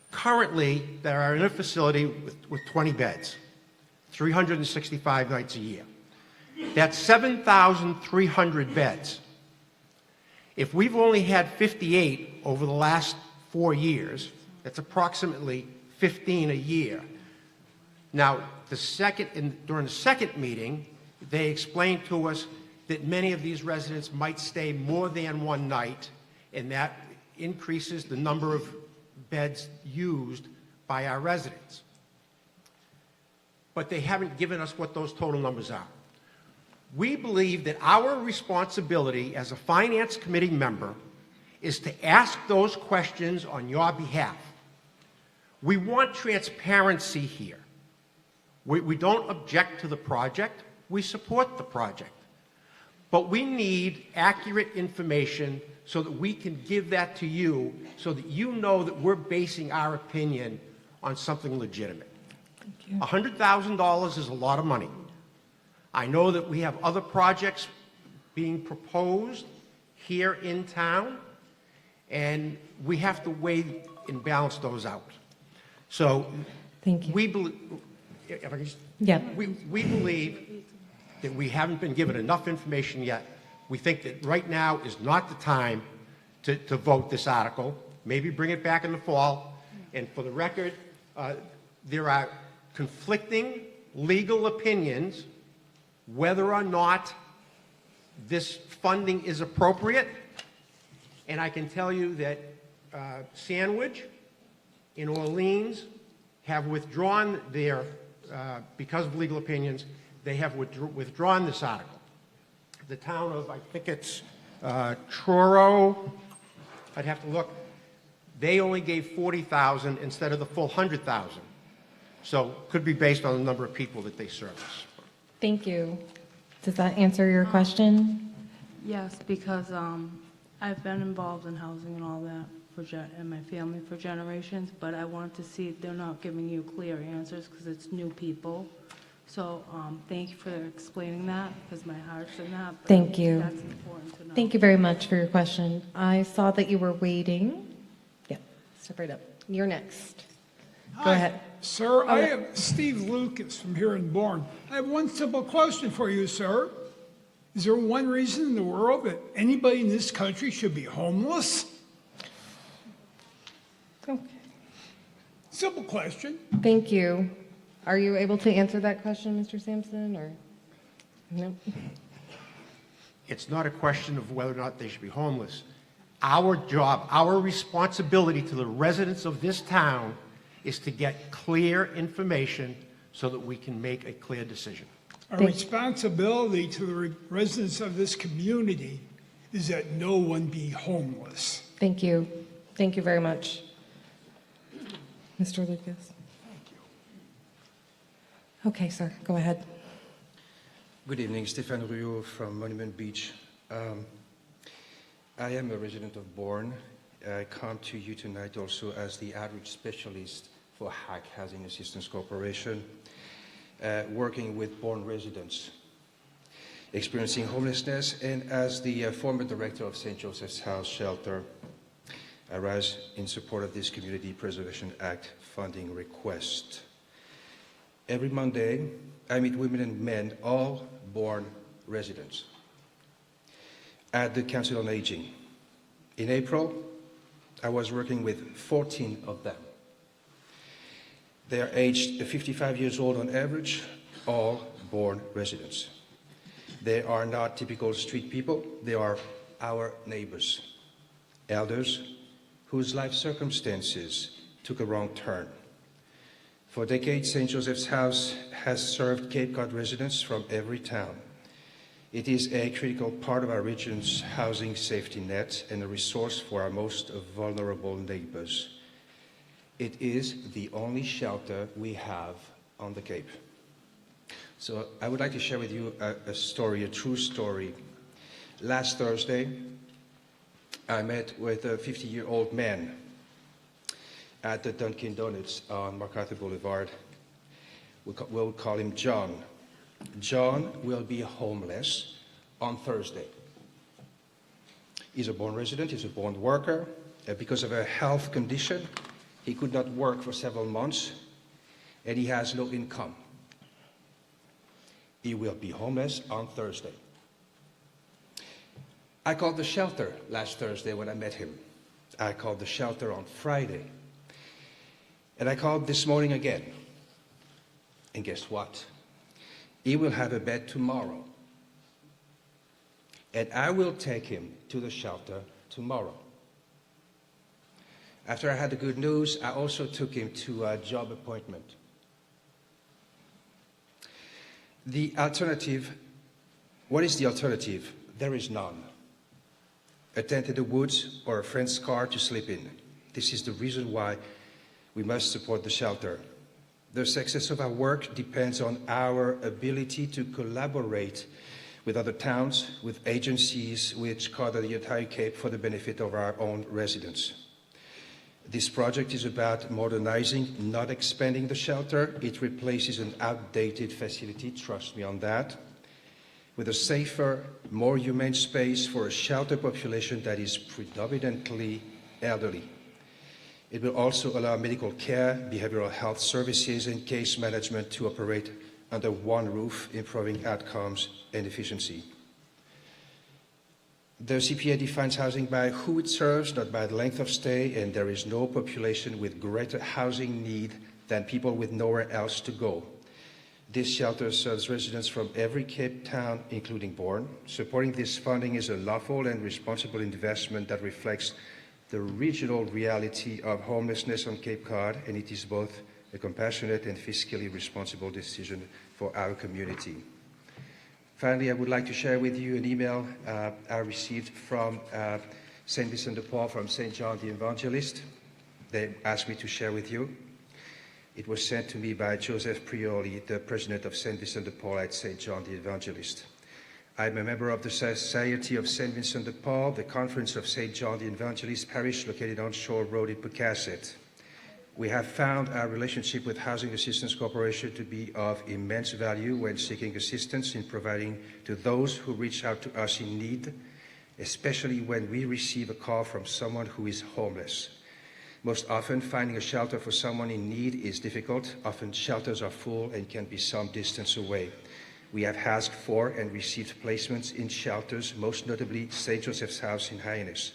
currently there are in a facility with 20 beds, 365 nights a year. That's 7,300 beds. If we've only had 58 over the last 4 years, that's approximately 15 a year. Now, during the second meeting, they explained to us that many of these residents might stay more than one night, and that increases the number of beds used by our residents. But they haven't given us what those total numbers are. We believe that our responsibility as a Finance Committee member is to ask those questions on your behalf. We want transparency here. We don't object to the project. We support the project. But we need accurate information so that we can give that to you so that you know that we're basing our opinion on something legitimate. $100,000 is a lot of money. I know that we have other projects being proposed here in town, and we have to weigh and balance those out. So Thank you. we believe, if I can just, we believe that we haven't been given enough information yet. We think that right now is not the time to vote this article. Maybe bring it back in the fall. And for the record, there are conflicting legal opinions whether or not this funding is appropriate. And I can tell you that Sandwich in Orleans have withdrawn their, because of legal opinions, they have withdrawn this article. The town of, I think it's Truro, I'd have to look, they only gave 40,000 instead of the full 100,000. So could be based on the number of people that they service. Thank you. Does that answer your question? Yes, because I've been involved in housing and all that and my family for generations, but I want to see if they're not giving you clear answers because it's new people. So thank you for explaining that because my heart's in that. But Thank you. That's important to know. Thank you very much for your question. I saw that you were waiting. Yeah, step right up. You're next. Go ahead. Sir, I am Steve Lucas from here in Bourne. I have one simple question for you, sir. Is there one reason in the world that anybody in this country should be homeless? Okay. Simple question. Thank you. Are you able to answer that question, Mr. Sampson, or no? It's not a question of whether or not they should be homeless. Our job, our responsibility to the residents of this town is to get clear information so that we can make a clear decision. Our responsibility to the residents of this community is that no one be homeless. Thank you. Thank you very much. Mr. Lucas. Okay, sir, go ahead. Good evening, Stéphane Ruot from Monument Beach. I am a resident of Bourne. I come to you tonight also as the outreach specialist for HAC, Housing Assistance Corporation, working with Bourne residents experiencing homelessness, and as the former director of St. Joseph's House Shelter. I rise in support of this Community Preservation Act funding request. Every Monday, I meet women and men, all Bourne residents, at the Council on Aging. In April, I was working with 14 of them. They are aged 55 years old on average, all Bourne residents. They are not typical street people. They are our neighbors, elders whose life circumstances took a wrong turn. For decades, St. Joseph's House has served Cape Cod residents from every town. It is a critical part of our region's housing safety net and a resource for our most vulnerable neighbors. It is the only shelter we have on the Cape. So I would like to share with you a story, a true story. Last Thursday, I met with a 50-year-old man at the Dunkin' Donuts on MacArthur Boulevard. We'll call him John. John will be homeless on Thursday. He's a Bourne resident, he's a Bourne worker. Because of a health condition, he could not work for several months, and he has no income. He will be homeless on Thursday. I called the shelter last Thursday when I met him. I called the shelter on Friday. And I called this morning again. And guess what? He will have a bed tomorrow. And I will take him to the shelter tomorrow. After I had the good news, I also took him to a job appointment. The alternative, what is the alternative? There is none. A tent in the woods or a friend's car to sleep in. This is the reason why we must support the shelter. The success of our work depends on our ability to collaborate with other towns, with agencies which cover the entire Cape for the benefit of our own residents. This project is about modernizing, not expanding the shelter. It replaces an outdated facility, trust me on that, with a safer, more humane space for a shelter population that is predominantly elderly. It will also allow medical care, behavioral health services, and case management to operate under one roof, improving outcomes and efficiency. The CPA defines housing by who it serves, not by the length of stay, and there is no population with greater housing need than people with nowhere else to go. This shelter serves residents from every Cape town, including Bourne. Supporting this funding is a lawful and responsible investment that reflects the regional reality of homelessness on Cape Cod, and it is both a compassionate and fiscally responsible decision for our community. Finally, I would like to share with you an email I received from St. Vincent de Paul from St. John the Evangelist. They asked me to share with you. It was sent to me by Joseph Prioli, the president of St. Vincent de Paul at St. John the Evangelist. I'm a member of the Society of St. Vincent de Paul, the Conference of St. John the Evangelist Parish located on Shore Road in Pocasset. We have found our relationship with Housing Assistance Corporation to be of immense value when seeking assistance in providing to those who reach out to us in need, especially when we receive a call from someone who is homeless. Most often, finding a shelter for someone in need is difficult. Often, shelters are full and can be some distance away. We have asked for and received placements in shelters, most notably St. Joseph's House in Hyannis.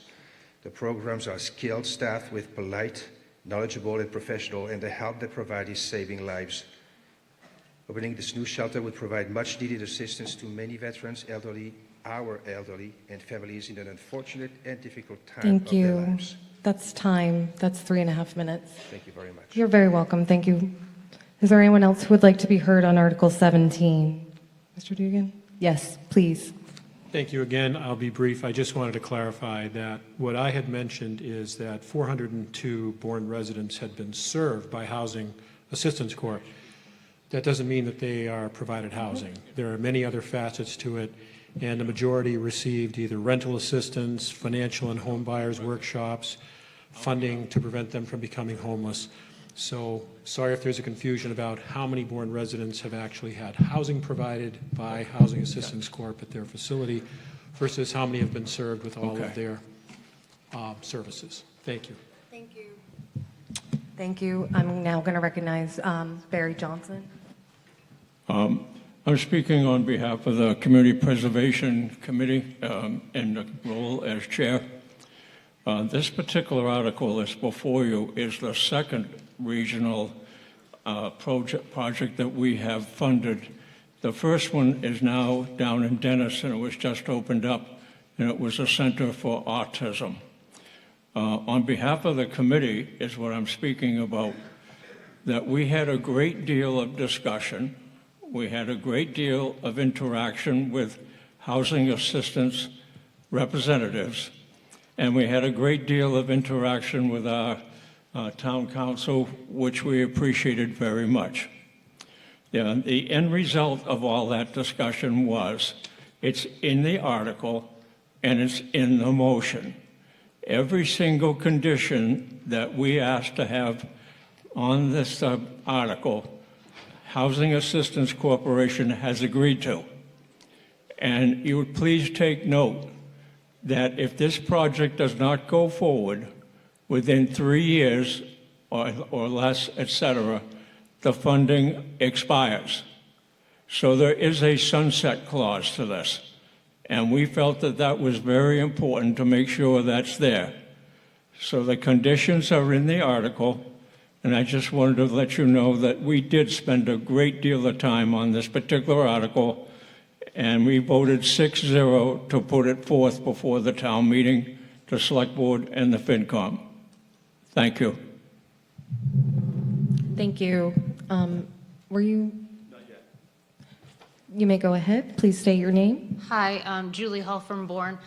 The programs are skilled staff with polite, knowledgeable and professional, and the help they provide is saving lives. Opening this new shelter would provide much needed assistance to many veterans, our elderly, and families in an unfortunate and difficult time Thank of their you. lives. That's time. That's 3.5 minutes. Thank you very much. You're very welcome. Thank you. Is there anyone else who would like to be heard on Article 17? Mr. Dugan? Yes, please. Thank you again. I'll be brief. I just wanted to clarify that what I had mentioned is that 402 Bourne residents had been served by Housing Assistance Corps. that doesn't mean that they are provided housing. There are many other facets to it, and the majority received either rental assistance, financial and home buyers workshops, funding to prevent them from becoming homeless. So sorry if there's a confusion about how many Bourne residents have actually had housing provided by Housing Assistance Corp. At their facility versus how many have been served with all of their services. Thank you. Thank you. Thank you. I'm now going to recognize Barry Johnson. I'm speaking on behalf of the Community Preservation Committee in the role as chair. This particular article that's before you is the second regional project that we have funded. The first one is now down in Dennis, and it was just opened up, and it was a Center for Autism. On behalf of the committee is what I'm speaking about, that we had a great deal of discussion. We had a great deal of interaction with housing assistance representatives, and we had a great deal of interaction with our town council, which we appreciated very much. The end result of all that discussion was, it's in the article and it's in the motion. Every single condition that we asked to have on this article, Housing Assistance Corporation has agreed to. And you would please take note that if this project does not go forward within 3 years or less, etc., the funding expires. So there is a sunset clause to this. And we felt that that was very important to make sure that's there. So the conditions are in the article, and I just wanted to let you know that we did spend a great deal of time on this particular article, and we voted 6-0 to put it forth before the town meeting, the select board, and the FinCom. Thank you. Thank you. Were you? Not yet. You may go ahead. Please state your name. Hi, Julie Hull from Bourne.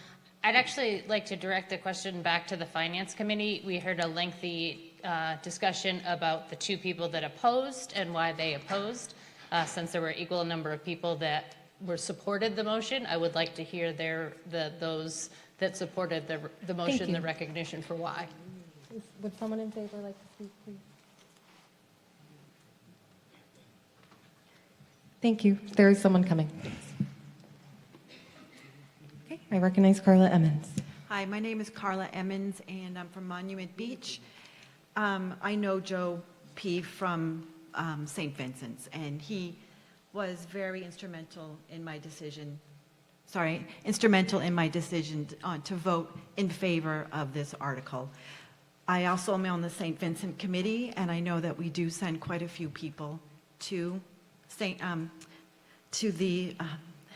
I'd actually like to direct the question back to the Finance Committee. We heard a lengthy discussion about the two people that opposed and why they opposed. Since there were equal number of people that supported the motion, I would like to hear those that supported the motion, the recognition for why. Would someone in favor like to speak, please? Thank you. There is someone coming. Okay, I recognize Carla Emmons. Hi, my name is Carla Emmons, and I'm from Monument Beach. I know Joe P. from St. Vincent's, and he was very instrumental in my decision to vote in favor of this article. I also am on the St. Vincent Committee, and I know that we do send quite a few people to the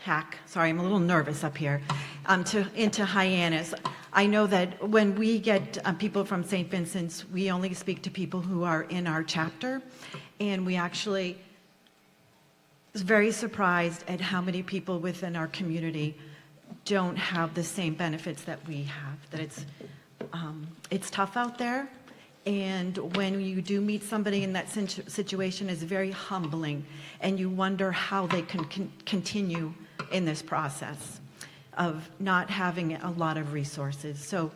hack. Sorry, I'm a little nervous up here. Into Hyannis. I know that when we get people from St. Vincent's, we only speak to people who are in our chapter, and we actually was very surprised at how many people within our community don't have the same benefits that we have. That it's tough out there, and when you do meet somebody in that situation, it's very humbling, and you wonder how they can continue in this process of not having a lot of resources. So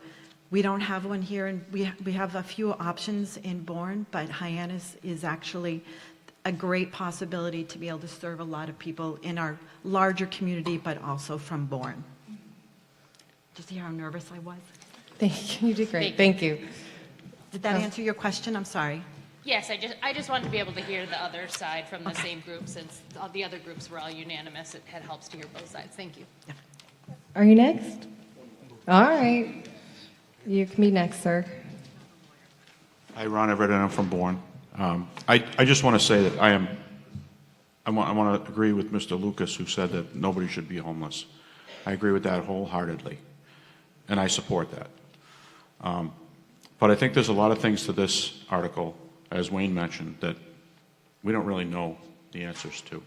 we don't have one here, and we have a few options in Bourne, but Hyannis is actually a great possibility to be able to serve a lot of people in our larger community, but also from Bourne. Just see how nervous I was? Thank you. You did great. Thank you. Did that answer your question? I'm sorry. Yes, I just wanted to be able to hear the other side from the same group, since all the other groups were all unanimous. It helps to hear both sides. Thank you. Are you next? All right. You can be next, sir. Hi, Ron Everett, and I'm from Bourne. I just want to say that I want to agree with Mr. Lucas, who said that nobody should be homeless. I agree with that wholeheartedly, and I support that. But I think there's a lot of things to this article, as Wayne mentioned, that we don't really know the answers to.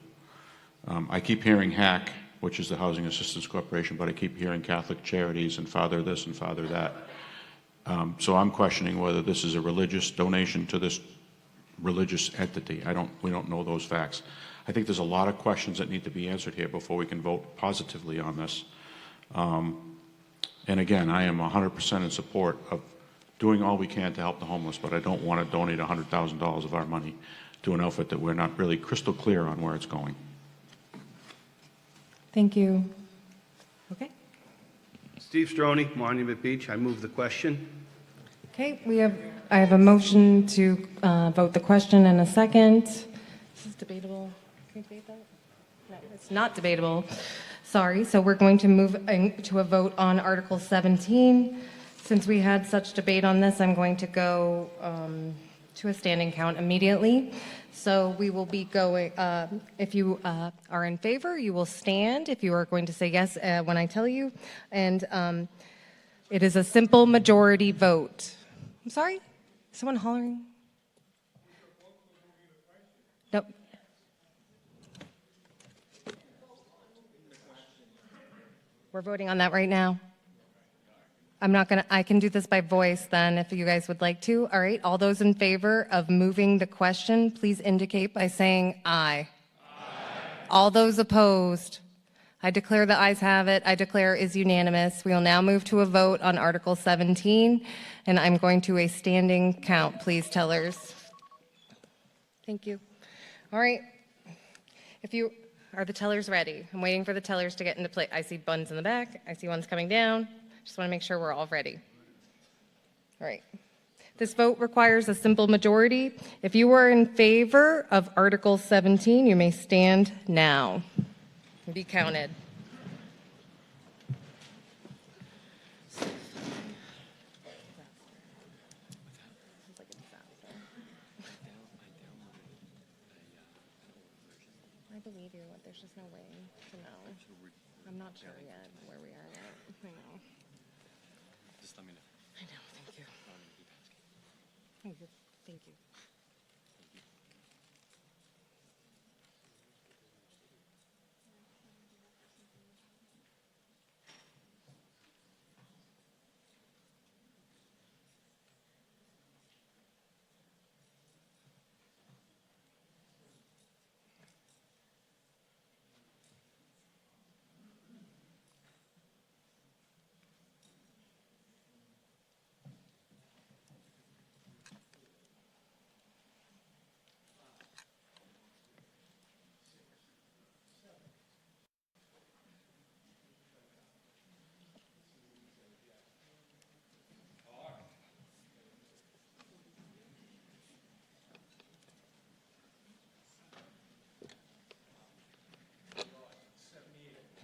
I keep hearing HAC, which is the Housing Assistance Corporation, but I keep hearing Catholic Charities and Father this and Father that. So I'm questioning whether this is a religious donation to this religious entity. We don't know those facts. I think there's a lot of questions that need to be answered here before we can vote positively on this. And again, I am 100% in support of doing all we can to help the homeless, but I don't want to donate $100,000 of our money to an outfit that we're not really crystal clear on where it's going. Thank you. Okay. Steve Stroni, Monument Beach. I move the question. Okay, I have a motion to vote the question and a second. This is debatable. Can we debate that? No, it's not debatable. Sorry, so we're going to move to a vote on Article 17. Since we had such debate on this, I'm going to go to a standing count immediately. So we will be going, if you are in favor, you will stand. If you are going to say yes when I tell you. And it is a simple majority vote. I'm sorry? Someone hollering? Nope. We're voting on that right now. I can do this by voice then if you guys would like to. All right, all those in favor of moving the question, please indicate by saying aye. All those opposed? I declare the ayes have it. I declare it is unanimous. We will now move to a vote on Article 17, and I'm going to a standing count, please, tellers. Thank you. All right. Are the tellers ready? I'm waiting for the tellers to get into place. I see buns in the back. I see ones coming down. Just want to make sure we're all ready. All right. This vote requires a simple majority. If you are in favor of Article 17, you may stand now and be counted. I believe you. There's just no way to know. I'm not sure yet where we are yet. I know. Just let me know. I know. Thank you. Oh, thank you.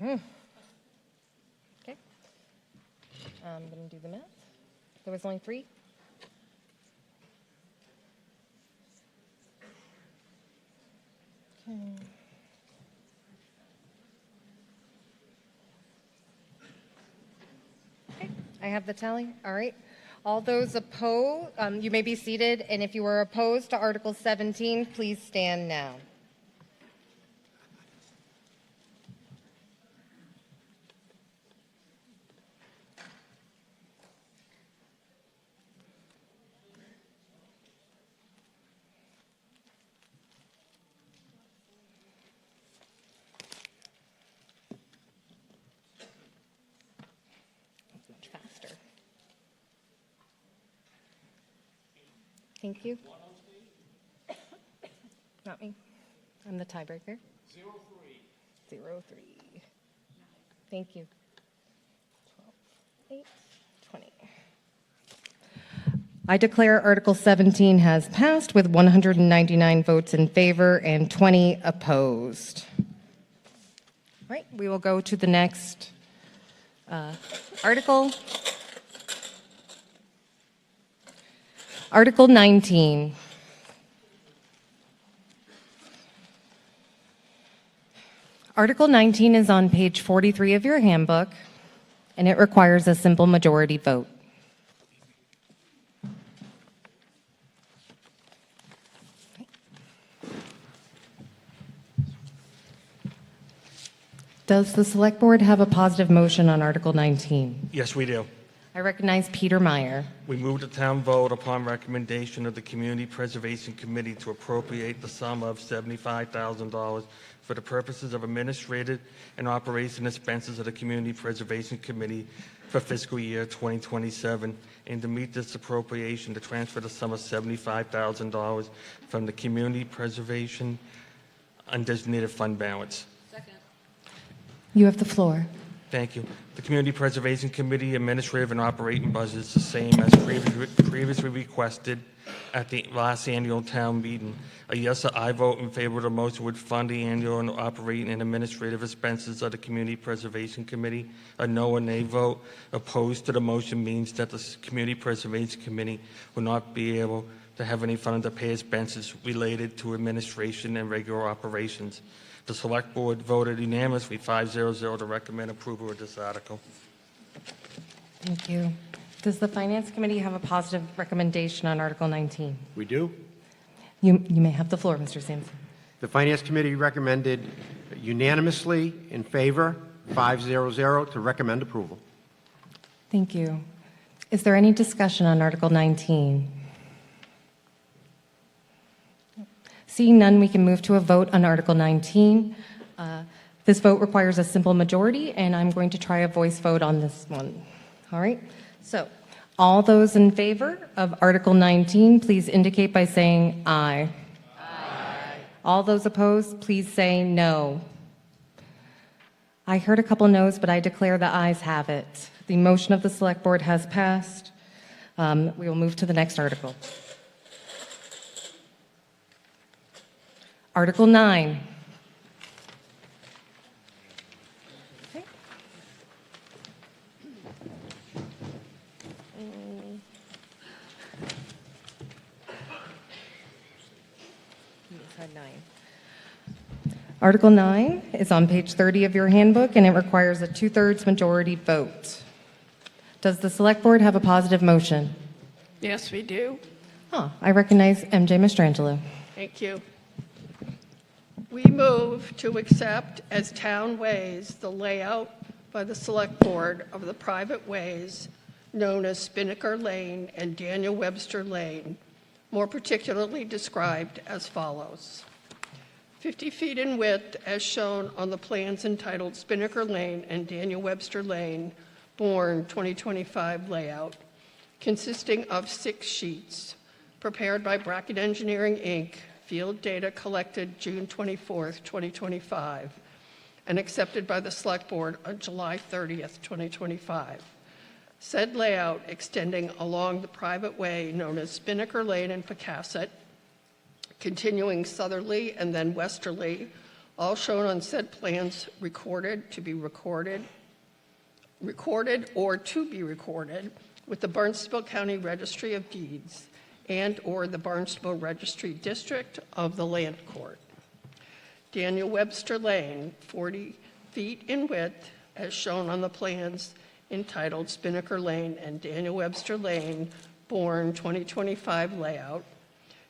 Okay. I'm going to do the math. There was only 3. Okay. Okay, I have the tally. All right. All those opposed, you may be seated, and if you are opposed to Article 17, please stand now. Much faster. Thank you. Not me. I'm the tiebreaker. 0-3. Thank you. 12, 8, 20. I declare Article 17 has passed with 199 votes in favor and 20 opposed. All right, we will go to the next article. Article 19. Article 19 is on page 43 of your handbook, and it requires a simple majority vote. Does the Select Board have a positive motion on Article 19? Yes, we do. I recognize Peter Meyer. We move the town vote upon recommendation of the Community Preservation Committee to appropriate the sum of $75,000 for the purposes of administrative and operation expenses of the Community Preservation Committee for fiscal year 2027, and to meet this appropriation, to transfer the sum of $75,000 from the Community Preservation undesignated fund balance. You have the floor. Thank you. The Community Preservation Committee administrative and operating budget is the same as previously requested at the last annual town meeting. A yes or aye vote in favor of the motion would fund the annual and operating and administrative expenses of the Community Preservation Committee. A no or nay vote opposed to the motion means that the Community Preservation Committee will not be able to have any funding to pay expenses related to administration and regular operations. The Select Board voted unanimously 5-0-0 to recommend approval of this article. Thank you. Does the Finance Committee have a positive recommendation on Article 19? We do. You may have the floor, Mr. Sampson. The Finance Committee recommended unanimously in favor, 5-0-0, to recommend approval. Thank you. Is there any discussion on Article 19? Seeing none, we can move to a vote on Article 19. This vote requires a simple majority, and I'm going to try a voice vote on this one. All right? So, all those in favor of Article 19, please indicate by saying aye. Aye. All those opposed, please say no. I heard a couple no's, but I declare the ayes have it. The motion of the Select Board has passed. We will move to the next article. Article 9. Okay. Article 9 is on page 30 of your handbook, and it requires a 2/3 majority vote. Does the Select Board have a positive motion? Yes, we do. I recognize MJ Mastrangelo. Thank you. We move to accept as town ways the layout by the Select Board of the private ways known as Spinnaker Lane and Daniel Webster Lane, more particularly described as follows. 50 feet in width as shown on the plans entitled Spinnaker Lane and Daniel Webster Lane, Bourne 2025 layout, consisting of 6 sheets, prepared by Brackett Engineering, Inc., field data collected June 24th, 2025, and accepted by the Select Board on July 30th, 2025. Said layout extending along the private way known as Spinnaker Lane and Pecasset, continuing southerly and then westerly, all shown on said plans recorded or to be recorded with the Barnstable County Registry of Deeds and or the Barnstable Registry District of the Land Court. Daniel Webster Lane, 40 feet in width, as shown on the plans entitled Spinnaker Lane and Daniel Webster Lane, Bourne 2025 layout,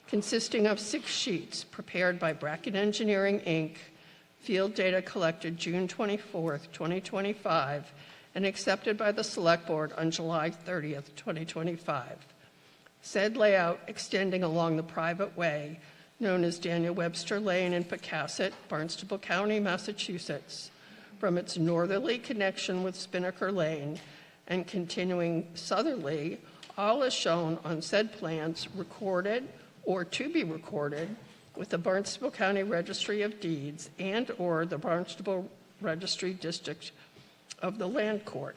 consisting of 6 sheets prepared by Brackett Engineering, Inc., field data collected June 24th, 2025, and accepted by the Select Board on July 30th, 2025. Said layout extending along the private way known as Daniel Webster Lane in Pecasset, Barnstable County, Massachusetts, from its northerly connection with Spinnaker Lane and continuing southerly, all as shown on said plans recorded or to be recorded with the Barnstable County Registry of Deeds and or the Barnstable Registry District of the Land Court.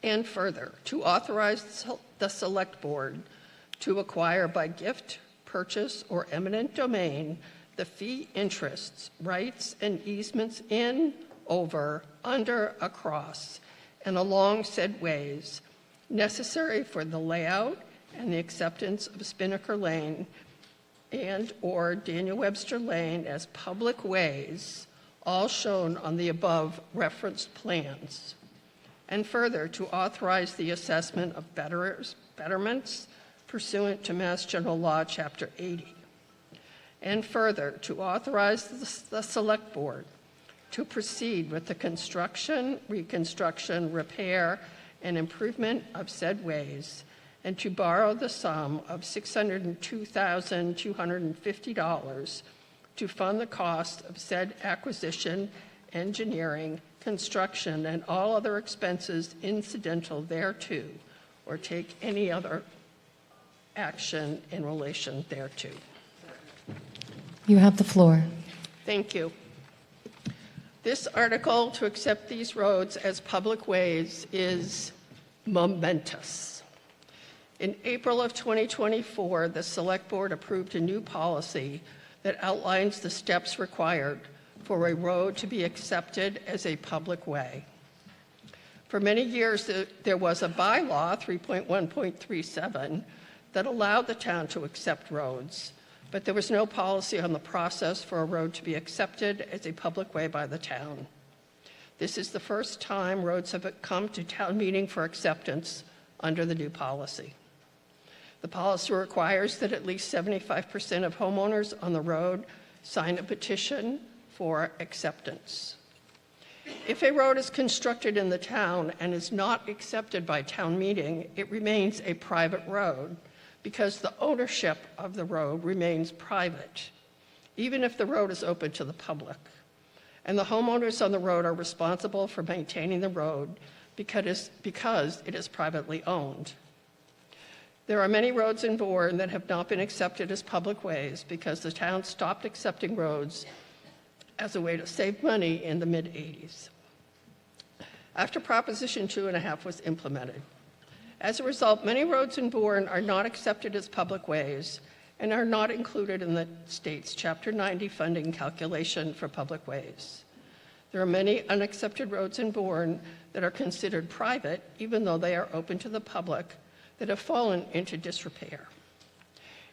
And further, to authorize the Select Board to acquire by gift, purchase, or eminent domain the fee interests, rights, and easements in, over, under, across, and along said ways necessary for the layout and the acceptance of Spinnaker Lane and or Daniel Webster Lane as public ways, all shown on the above referenced plans. And further, to authorize the assessment of betterments pursuant to Mass General Law, Chapter 80. And further, to authorize the Select Board to proceed with the construction, reconstruction, repair, and improvement of said ways, and to borrow the sum of $602,250 to fund the cost of said acquisition, engineering, construction, and all other expenses incidental thereto, or take any other action in relation thereto. You have the floor. Thank you. This article to accept these roads as public ways is momentous. In April of 2024, the Select Board approved a new policy that outlines the steps required for a road to be accepted as a public way. For many years, there was a bylaw, 3.1.37, that allowed the town to accept roads, but there was no policy on the process for a road to be accepted as a public way by the town. This is the first time roads have come to town meeting for acceptance under the new policy. The policy requires that at least 75% of homeowners on the road sign a petition for acceptance. If a road is constructed in the town and is not accepted by town meeting, it remains a private road because the ownership of the road remains private, even if the road is open to the public. And the homeowners on the road are responsible for maintaining the road because it is privately owned. There are many roads in Bourne that have not been accepted as public ways because the town stopped accepting roads as a way to save money in the mid-'80s, after Proposition 2.5 was implemented. As a result, many roads in Bourne are not accepted as public ways and are not included in the state's Chapter 90 funding calculation for public ways. There are many unaccepted roads in Bourne that are considered private, even though they are open to the public, that have fallen into disrepair.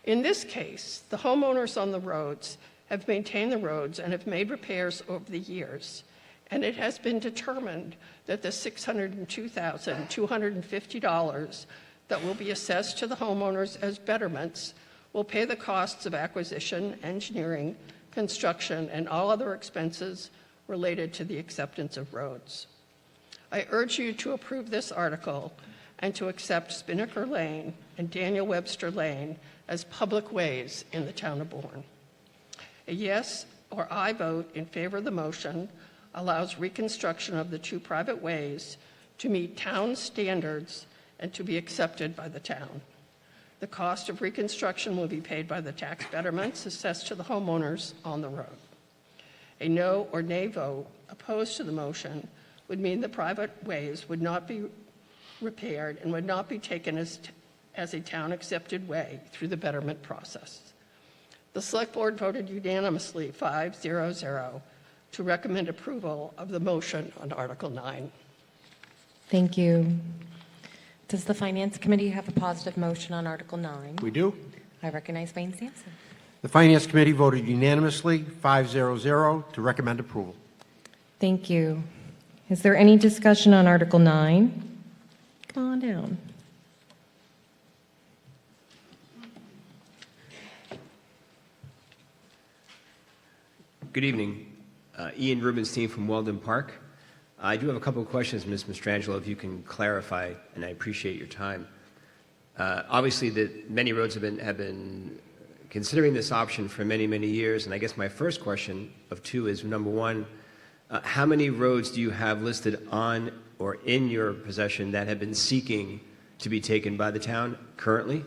In this case, the homeowners on the roads have maintained the roads and have made repairs over the years, and it has been determined that the $602,250 that will be assessed to the homeowners as betterments will pay the costs of acquisition, engineering, construction, and all other expenses related to the acceptance of roads. I urge you to approve this article and to accept Spinnaker Lane and Daniel Webster Lane as public ways in the town of Bourne. A yes or aye vote in favor of the motion allows reconstruction of the two private ways to meet town standards and to be accepted by the town. The cost of reconstruction will be paid by the tax betterments assessed to the homeowners on the road. A no or nay vote opposed to the motion would mean the private ways would not be repaired and would not be taken as a town-accepted way through the betterment process. The Select Board voted unanimously 5-0-0 to recommend approval of the motion on Article 9. Thank you. Does the Finance Committee have a positive motion on Article 9? We do. I recognize Wayne Sampson. The Finance Committee voted unanimously, 5-0-0, to recommend approval. Thank you. Is there any discussion on Article 9? Come on down. Good evening. Ian Rubenstein from Weldon Park. I do have a couple of questions, Ms. Mastrangelo, if you can clarify, and I appreciate your time. Obviously, many roads have been considering this option for many, many years, and I guess my first question of two is, number one, how many roads do you have listed on or in your possession that have been seeking to be taken by the town currently?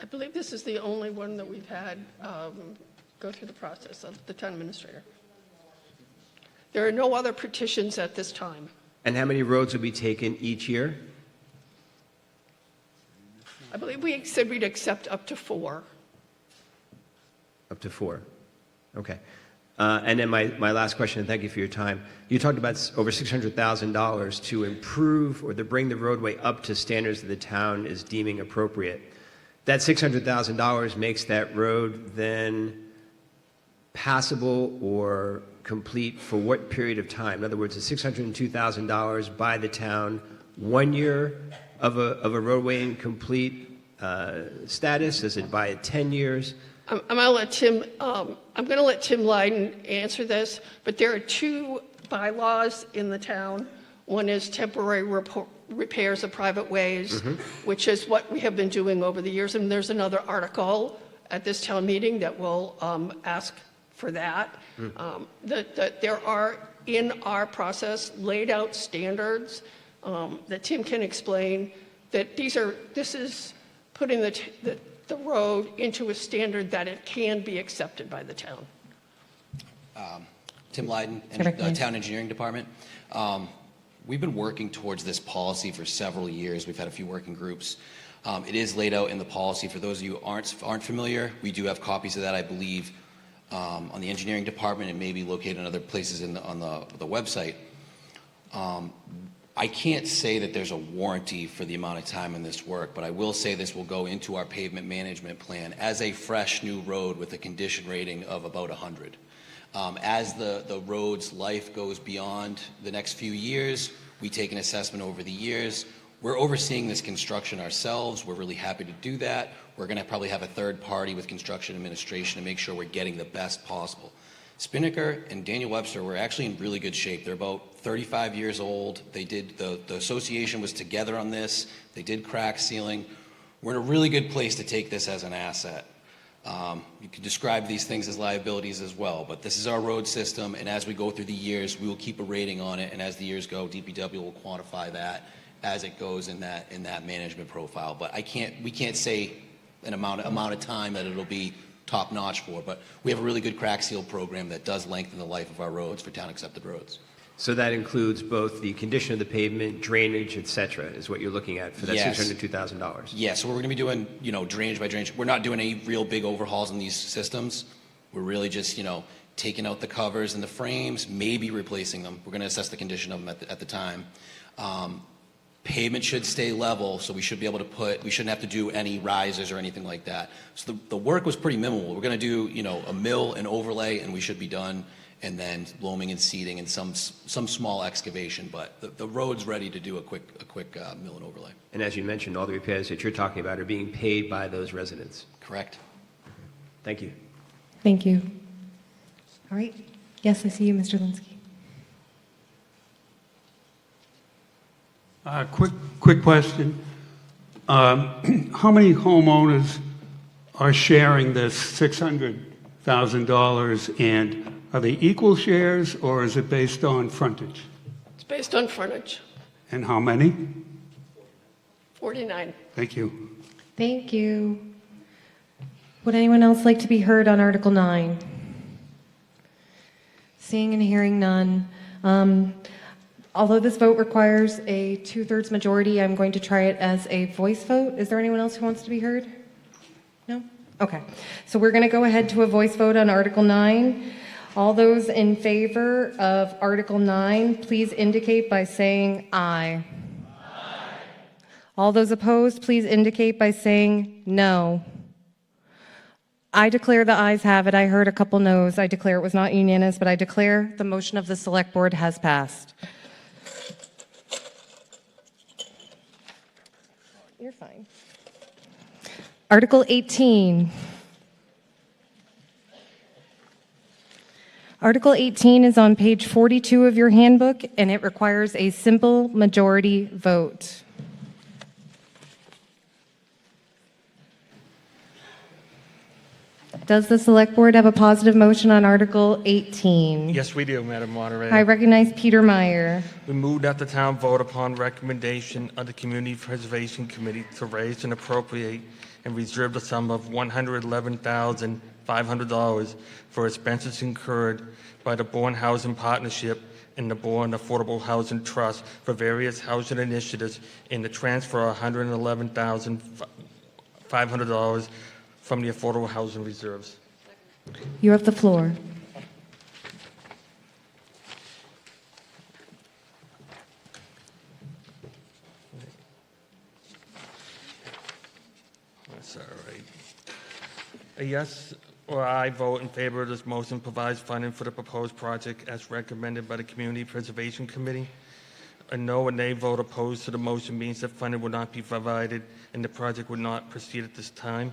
I believe this is the only one that we've had go through the process of the town administrator. There are no other petitions at this time. And how many roads will be taken each year? I believe we said we'd accept up to 4. Up to 4. Okay. And then my last question, and thank you for your time. You talked about over $600,000 to improve or to bring the roadway up to standards that the town is deeming appropriate. That $600,000 makes that road then passable or complete for what period of time? In other words, is $602,000 by the town 1 year of a roadway in complete status? Is it by 10 years? I'm going to let Tim Lydon answer this, but there are 2 bylaws in the town. One is temporary repairs of private ways, which is what we have been doing over the years. And there's another article at this town meeting that will ask for that. That there are in our process laid out standards that Tim can explain, that this is putting the road into a standard that it can be accepted by the town. Tim Lyden, Town Engineering Department. We've been working towards this policy for several years. We've had a few working groups. It is laid out in the policy. For those of you who aren't familiar, we do have copies of that, I believe, on the engineering department and maybe located in other places on the website. I can't say that there's a warranty for the amount of time in this work, but I will say this will go into our pavement management plan as a fresh new road with a condition rating of about 100. As the road's life goes beyond the next few years, we take an assessment over the years. We're overseeing this construction ourselves. We're really happy to do that. We're going to probably have a third party with construction administration to make sure we're getting the best possible. Spinnaker and Daniel Webster were actually in really good shape. They're about 35 years old. The association was together on this. They did crack sealing. We're in a really good place to take this as an asset. You can describe these things as liabilities as well, but this is our road system, and as we go through the years, we will keep a rating on it, and as the years go, DPW will quantify that as it goes in that management profile. But we can't say an amount of time that it'll be top notch for, but we have a really good crack seal program that does lengthen the life of our roads for town accepted roads. So that includes both the condition of the pavement, drainage, et cetera, is what you're looking at for that Yes. $602,000. Yeah, so we're going to be doing, drainage by drainage. We're not doing any real big overhauls in these systems. We're really just, taking out the covers and the frames, maybe replacing them. We're going to assess the condition of them at the time. Pavement should stay level, so we should be able to we shouldn't have to do any risers or anything like that. So the work was pretty minimal. We're going to do, a mill and overlay, and we should be done, and then loaming and seeding and some small excavation, but the road's ready to do a quick mill and overlay. And as you mentioned, all the repairs that you're talking about are being paid by those residents. Correct. Thank you. Thank you. All right. Yes, I see you, Mr. Linsky. Quick question. How many homeowners are sharing this $600,000, and are they equal shares, or is it based on frontage? It's based on frontage, And how many? 49. Thank you. Thank you. Would anyone else like to be heard on Article 9? Seeing and hearing none. Although this vote requires a 2/3 majority, I'm going to try it as a voice vote. Is there anyone else who wants to be heard? No? Okay. So we're going to go ahead to a voice vote on Article 9. All those in favor of Article 9, please indicate by saying aye. Aye. All those opposed, please indicate by saying no. I declare the ayes have it. I heard a couple noes. I declare it was not unanimous, but I declare the motion of the Select Board has passed. You're fine. Article 18. Article 18 is on page 42 of your handbook, and it requires a simple majority vote. Does the Select Board have a positive motion on Article 18? Yes, we do, Madam Moderator. I recognize Peter Meyer. We move that the town vote upon recommendation of the Community Preservation Committee to raise and appropriate and reserve the sum of $111,500 for expenses incurred by the Bourne Housing Partnership and the Bourne Affordable Housing Trust for various housing initiatives, and to transfer $111,500 from the Affordable Housing Reserves. You have the floor. That's all right. A yes or aye vote in favor of this motion provides funding for the proposed project as recommended by the Community Preservation Committee. A no or nay vote opposed to the motion means that funding will not be provided and the project would not proceed at this time.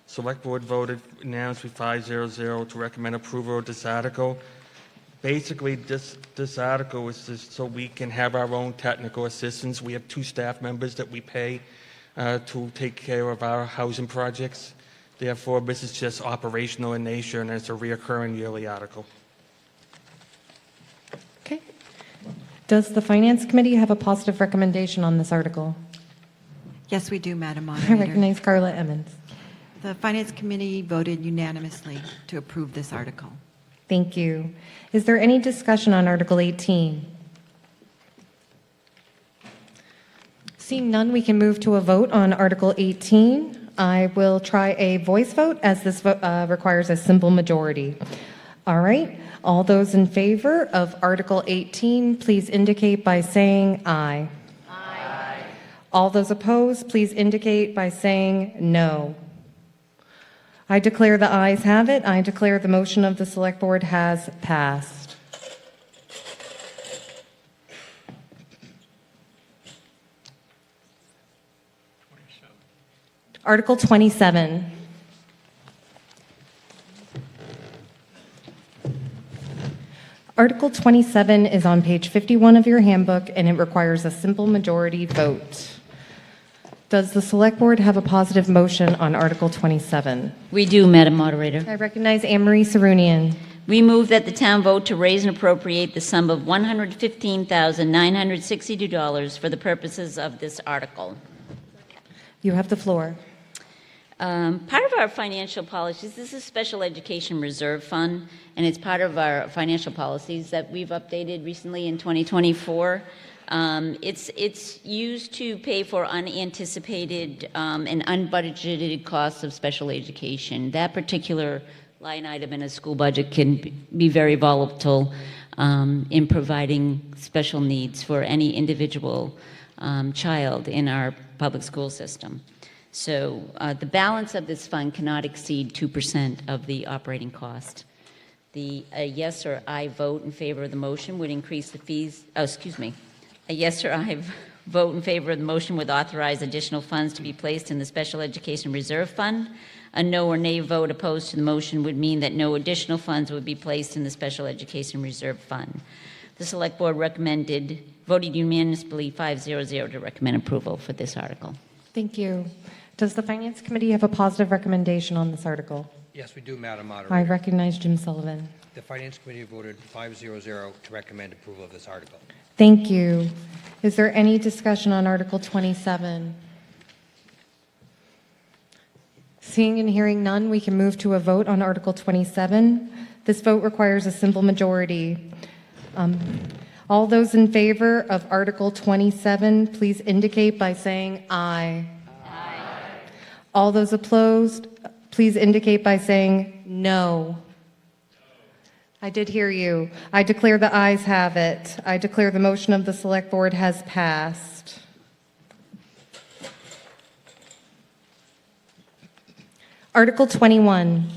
Select Board voted unanimously 5-0-0 to recommend approval of this article. Basically, this article is just so we can have our own technical assistance. We have 2 staff members that we pay to take care of our housing projects. Therefore, this is just operational in nature, and it's a reoccurring yearly article. Okay. Does the Finance Committee have a positive recommendation on this article? Yes, we do, Madam I Moderator. recognize Carla Emmons. The Finance Committee voted unanimously to approve this article. Thank you. Is there any discussion on Article 18? Seeing none, we can move to a vote on Article 18. I will try a voice vote as this vote requires a simple majority. All right. All those in favor of Article 18, please indicate by saying aye. Aye. All those opposed, please indicate by saying no. I declare the ayes have it. I declare the motion of the Select Board has passed. Article 27. Article 27 is on page 51 of your handbook, and it requires a simple majority vote. Does the Select Board have a positive motion on Article 27? We do, Madam Moderator. I recognize Anne-Marie Sarunian. We move that the town vote to raise and appropriate the sum of $115,962 for the purposes of this article. You have the floor. Part of our financial policies, this is Special Education Reserve Fund, and it's part of our financial policies that we've updated recently in 2024. It's used to pay for unanticipated and unbudgeted costs of special education. That particular line item in a school budget can be very volatile in providing special needs for any individual child in our public school system. So the balance of this fund cannot exceed 2% of the operating cost. A yes or aye vote in favor of the motion would increase the fees, a yes or aye vote in favor of the motion would authorize additional funds to be placed in the Special Education Reserve Fund. A no or nay vote opposed to the motion would mean that no additional funds would be placed in the Special Education Reserve Fund. The Select Board voted unanimously 5-0-0 to recommend approval for this article. Thank you. Does the Finance Committee have a positive recommendation on this article? Yes, we do, Madam Moderator. I recognize Jim Sullivan. The Finance Committee voted 5-0-0 to recommend approval of this article. Thank you. Is there any discussion on Article 27? Seeing and hearing none, we can move to a vote on Article 27. This vote requires a simple majority. All those in favor of Article 27, please indicate by saying aye. Aye. All those opposed, please indicate by saying no. I did hear you. I declare the ayes have it. I declare the motion of the Select Board has passed. Article 21.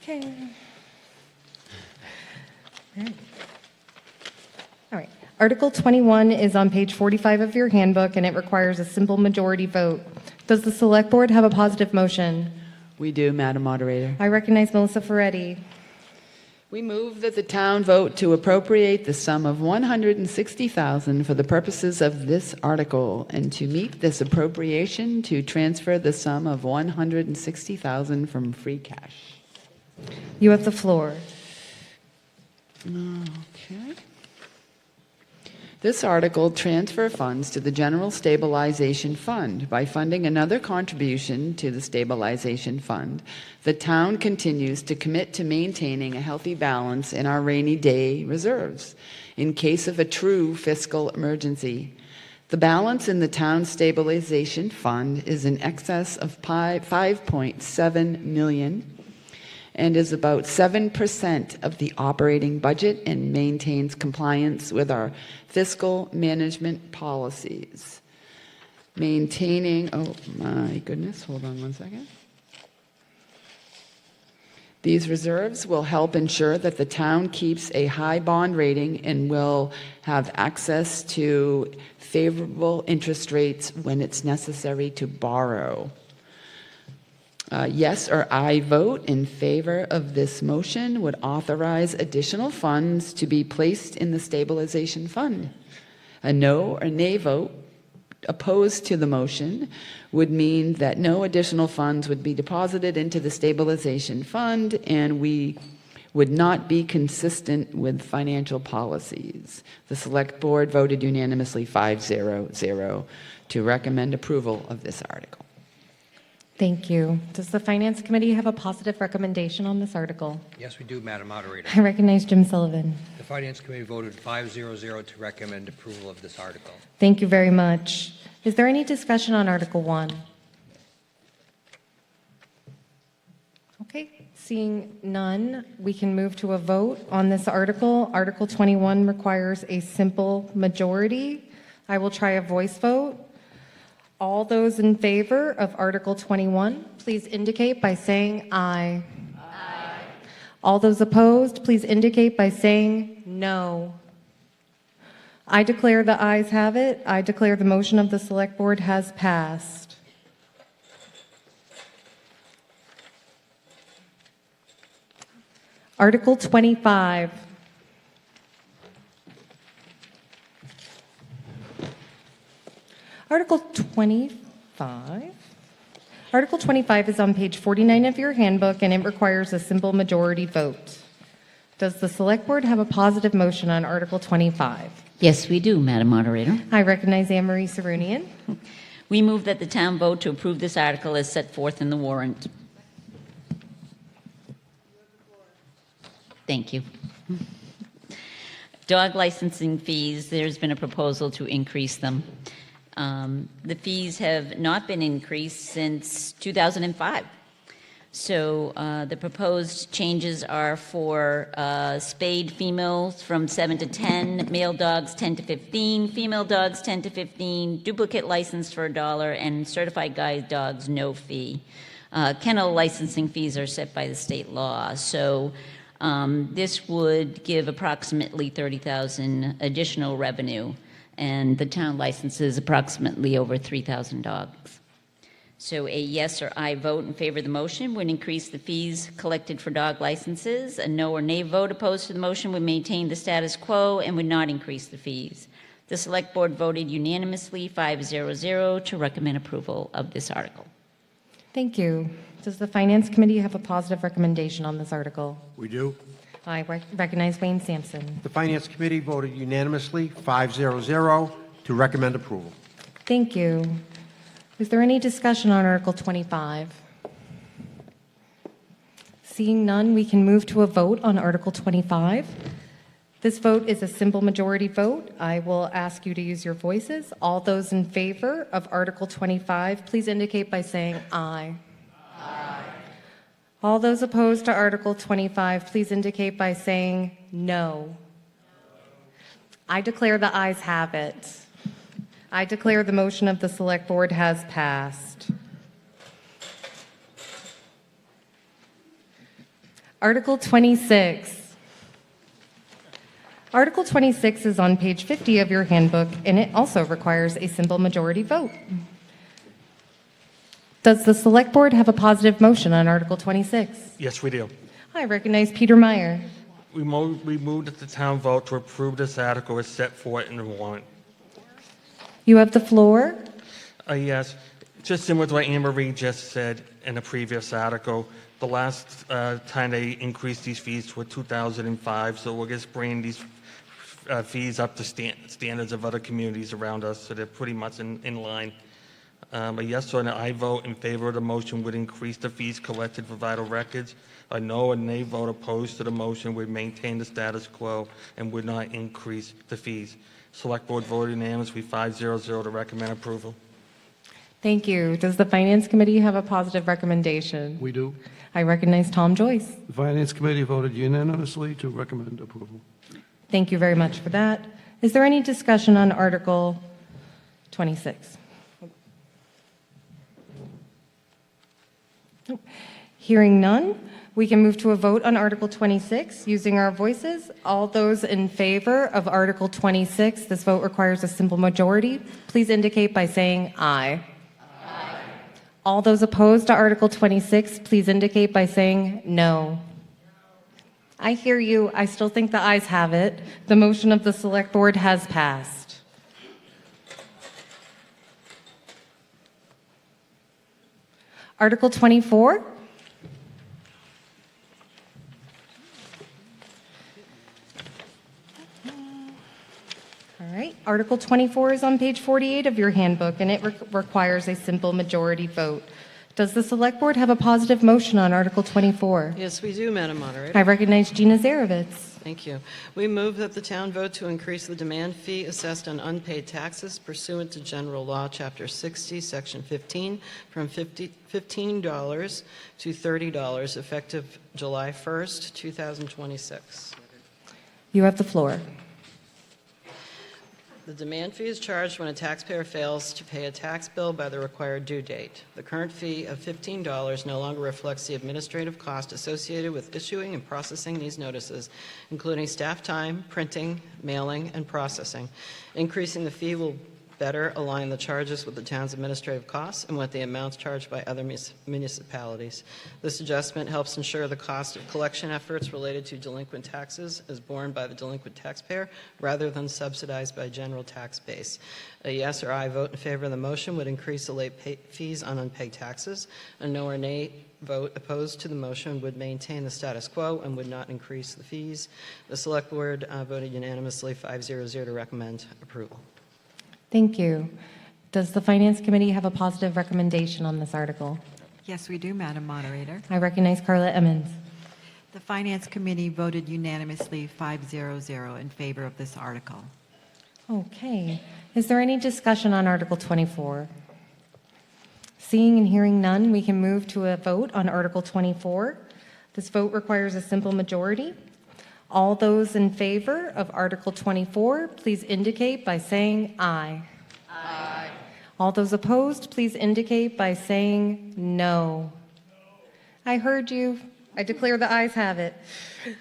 Okay. All right. Article 21 is on page 45 of your handbook, and it requires a simple majority vote. Does the Select Board have a positive motion? We do, Madam Moderator. I recognize Melissa Ferretti. We move that the town vote to appropriate the sum of $160,000 for the purposes of this article, and to meet this appropriation, to transfer the sum of $160,000 from free cash. You have the floor. Okay. This article transfer funds to the General Stabilization Fund. By funding another contribution to the Stabilization Fund, the town continues to commit to maintaining a healthy balance in our rainy day reserves in case of a true fiscal emergency. The balance in the town stabilization fund is in excess of $5.7 million and is about 7% of the operating budget and maintains compliance with our fiscal management policies. Maintaining, oh my goodness, hold on one second. These reserves will help ensure that the town keeps a high bond rating and will have access to favorable interest rates when it's necessary to borrow. Yes or I vote in favor of this motion would authorize additional funds to be placed in the stabilization fund. A no or nay vote opposed to the motion would mean that no additional funds would be deposited into the stabilization fund, and we would not be consistent with financial policies. The select board voted unanimously 5-0-0 to recommend approval of this article. Thank you. Does the Finance Committee have a positive recommendation on this article? Yes, we do, Madam Moderator. I recognize Jim Sullivan. The Finance Committee voted 5-0-0 to recommend approval of this article. Thank you very much. Is there any discussion on Article 1? Okay, seeing none, we can move to a vote on this article. Article 21 requires a simple majority. I will try a voice vote. All those in favor of Article 21, please indicate by saying aye. Aye. All those opposed, please indicate by saying no. I declare the ayes have it. I declare the motion of the Select Board has passed. Article 25. Article 25. Article 25 is on page 49 of your handbook, and it requires a simple majority vote. Does the Select Board have a positive motion on Article 25? Yes, we do, Madam Moderator. I recognize Anne Marie Sarunian. We move that the town vote to approve this article as set forth in the warrant. Thank you. Dog licensing fees, there's been a proposal to increase them. The fees have not been increased since 2005. So the proposed changes are for spayed females from 7 to 10, male dogs 10 to 15, female dogs 10 to 15, duplicate license for $1, and certified guide dogs no fee. Kennel licensing fees are set by the state law. So this would give approximately $30,000 additional revenue, and the town licenses approximately over 3,000 dogs. So a yes or aye vote in favor of the motion would increase the fees collected for dog licenses. A no or nay vote opposed to the motion would maintain the status quo and would not increase the fees. The Select Board voted unanimously 5-0-0 to recommend approval of this article. Thank you. Does the Finance Committee have a positive recommendation on this article? We do. I recognize Wayne Sampson. The Finance Committee voted unanimously 5-0-0 to recommend approval. Thank you. Is there any discussion on Article 25? Seeing none, we can move to a vote on Article 25. This vote is a simple majority vote. I will ask you to use your voices. All those in favor of Article 25, please indicate by saying aye. Aye. All those opposed to Article 25, please indicate by saying no. I declare the ayes have it. I declare the motion of the Select Board has passed. Article 26. Article 26 is on page 50 of your handbook, and it also requires a simple majority vote. Does the Select Board have a positive motion on Article 26? Yes, we do. I recognize Peter Meyer. We move that the town vote to approve this article as set forth in the warrant. You have the floor. Yes, just similar to what Anne Marie just said in the previous article, the last time they increased these fees were 2005, so we're just bringing these fees up to standards of other communities around us, so they're pretty much in line. A yes or an aye vote in favor of the motion would increase the fees collected for vital records. A no or nay vote opposed to the motion would maintain the status quo and would not increase the fees. Select Board voted unanimously 5-0-0 to recommend approval. Thank you. Does the Finance Committee have a positive recommendation? We do. I recognize Tom Joyce. The Finance Committee voted unanimously to recommend approval. Thank you very much for that. Is there any discussion on Article 26? Hearing none, we can move to a vote on Article 26 using our voices. All those in favor of Article 26, this vote requires a simple majority. Please indicate by saying aye. Aye. All those opposed to Article 26, please indicate by saying no. I hear you. I still think the ayes have it. The motion of the Select Board has passed. Article 24. All right. Article 24 is on page 48 of your handbook, and it requires a simple majority vote. Does the Select Board have a positive motion on Article 24? Yes, we do, Madam Moderator. I recognize Gina Zarovitz. Thank you. We move that the town vote to increase the demand fee assessed on unpaid taxes pursuant to General Law, Chapter 60, Section 15, from $15 to $30, effective July 1st, 2026. You have the floor. The demand fee is charged when a taxpayer fails to pay a tax bill by the required due date. The current fee of $15 no longer reflects the administrative cost associated with issuing and processing these notices, including staff time, printing, mailing, and processing. Increasing the fee will better align the charges with the town's administrative costs and with the amounts charged by other municipalities. This adjustment helps ensure the cost of collection efforts related to delinquent taxes is borne by the delinquent taxpayer rather than subsidized by general tax base. A yes or aye vote in favor of the motion would increase the late fees on unpaid taxes. A no or nay vote opposed to the motion would maintain the status quo and would not increase the fees. The Select Board voted unanimously 5-0-0 to recommend approval. Thank you. Does the Finance Committee have a positive recommendation on this article? Yes, we do, Madam Moderator. I recognize Carla Emmons. The Finance Committee voted unanimously 5-0-0 in favor of this article. Okay. Is there any discussion on Article 24? Seeing and hearing none, we can move to a vote on Article 24. This vote requires a simple majority. All those in favor of Article 24, please indicate by saying aye. Aye. All those opposed, please indicate by saying no. I heard you. I declare the ayes have it.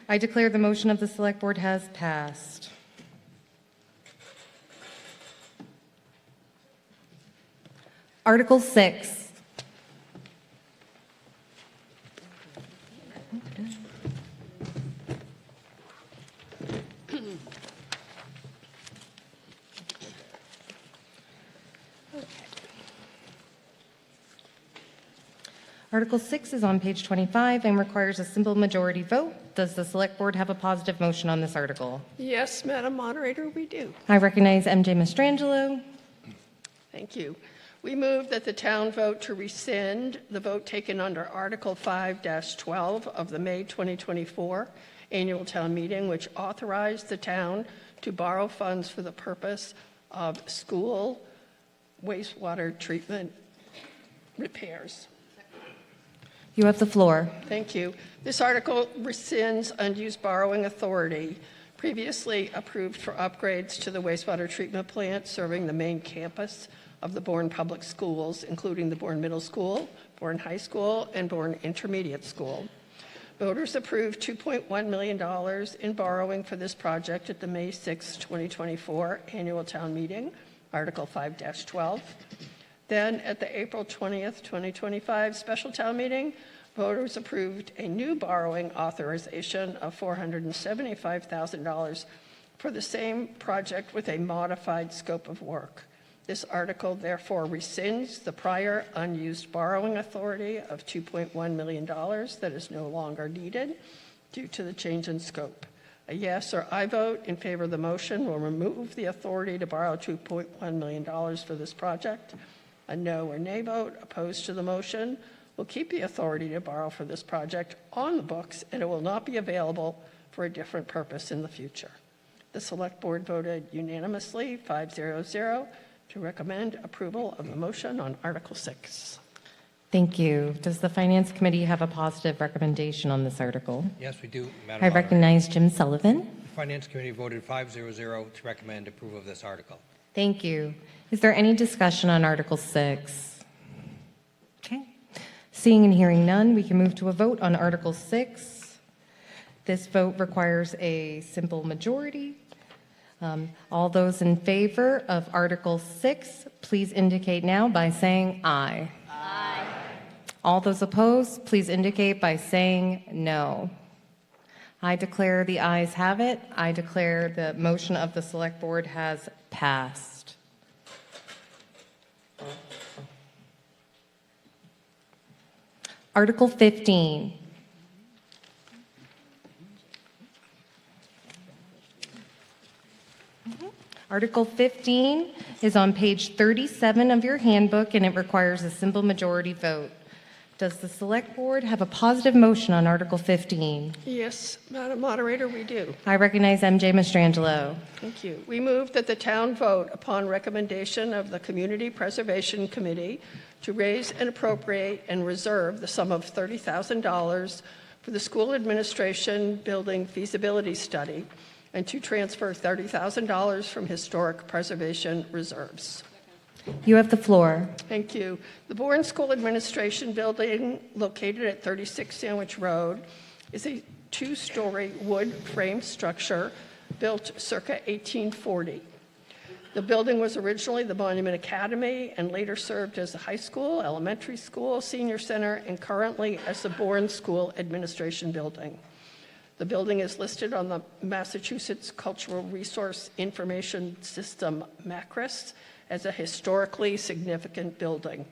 I declare the motion of the Select Board has passed. Article 6. Article 6 is on page 25 and requires a simple majority vote. Does the Select Board have a positive motion on this article? Yes, Madam Moderator, we do. I recognize MJ Mastrangelo. Thank you. We move that the town vote to rescind the vote taken under Article 5-12 of the May 2024 annual town meeting, which authorized the town to borrow funds for the purpose of school wastewater treatment repairs. You have the floor. Thank you. This article rescinds unused borrowing authority previously approved for upgrades to the wastewater treatment plant serving the main campus of the Bourne Public Schools, including the Bourne Middle School, Bourne High School, and Bourne Intermediate School. Voters approved $2.1 million in borrowing for this project at the May 6, 2024 annual town meeting, Article 5-12. Then, at the April 20th, 2025 special town meeting, voters approved a new borrowing authorization of $475,000 for the same project with a modified scope of work. This article therefore rescinds the prior unused borrowing authority of $2.1 million that is no longer needed due to the change in scope. A yes or aye vote in favor of the motion will remove the authority to borrow $2.1 million for this project. A no or nay vote opposed to the motion will keep the authority to borrow for this project on the books, and it will not be available for a different purpose in the future. The Select Board voted unanimously 5-0-0 to recommend approval of the motion on Article 6. Thank you. Does the Finance Committee have a positive recommendation on this article? Yes, we do, Madam I Moderator. recognize Jim Sullivan. The Finance Committee voted 5-0-0 to recommend approval of this article. Thank you. Is there any discussion on Article 6? Okay. Seeing and hearing none, we can move to a vote on Article 6. This vote requires a simple majority. All those in favor of Article 6, please indicate now by saying aye. Aye. All those opposed, please indicate by saying no. I declare the ayes have it. I declare the motion of the Select Board has passed. Article 15. Article 15 is on page 37 of your handbook, and it requires a simple majority vote. Does the Select Board have a positive motion on Article 15? Yes, Madam Moderator, we do. I recognize MJ Mastrangelo. Thank you. We move that the town vote upon recommendation of the Community Preservation Committee to raise and appropriate and reserve the sum of $30,000 for the school administration building feasibility study and to transfer $30,000 from historic preservation reserves. You have the floor. Thank you. The Bourne School Administration Building, located at 36 Sandwich Road, is a two-story wood frame structure built circa 1840. The building was originally the Monument Academy and later served as a high school, elementary school, senior center, and currently as the Bourne School Administration Building. The building is listed on the Massachusetts Cultural Resource Information System, MACRIS, as a historically significant building.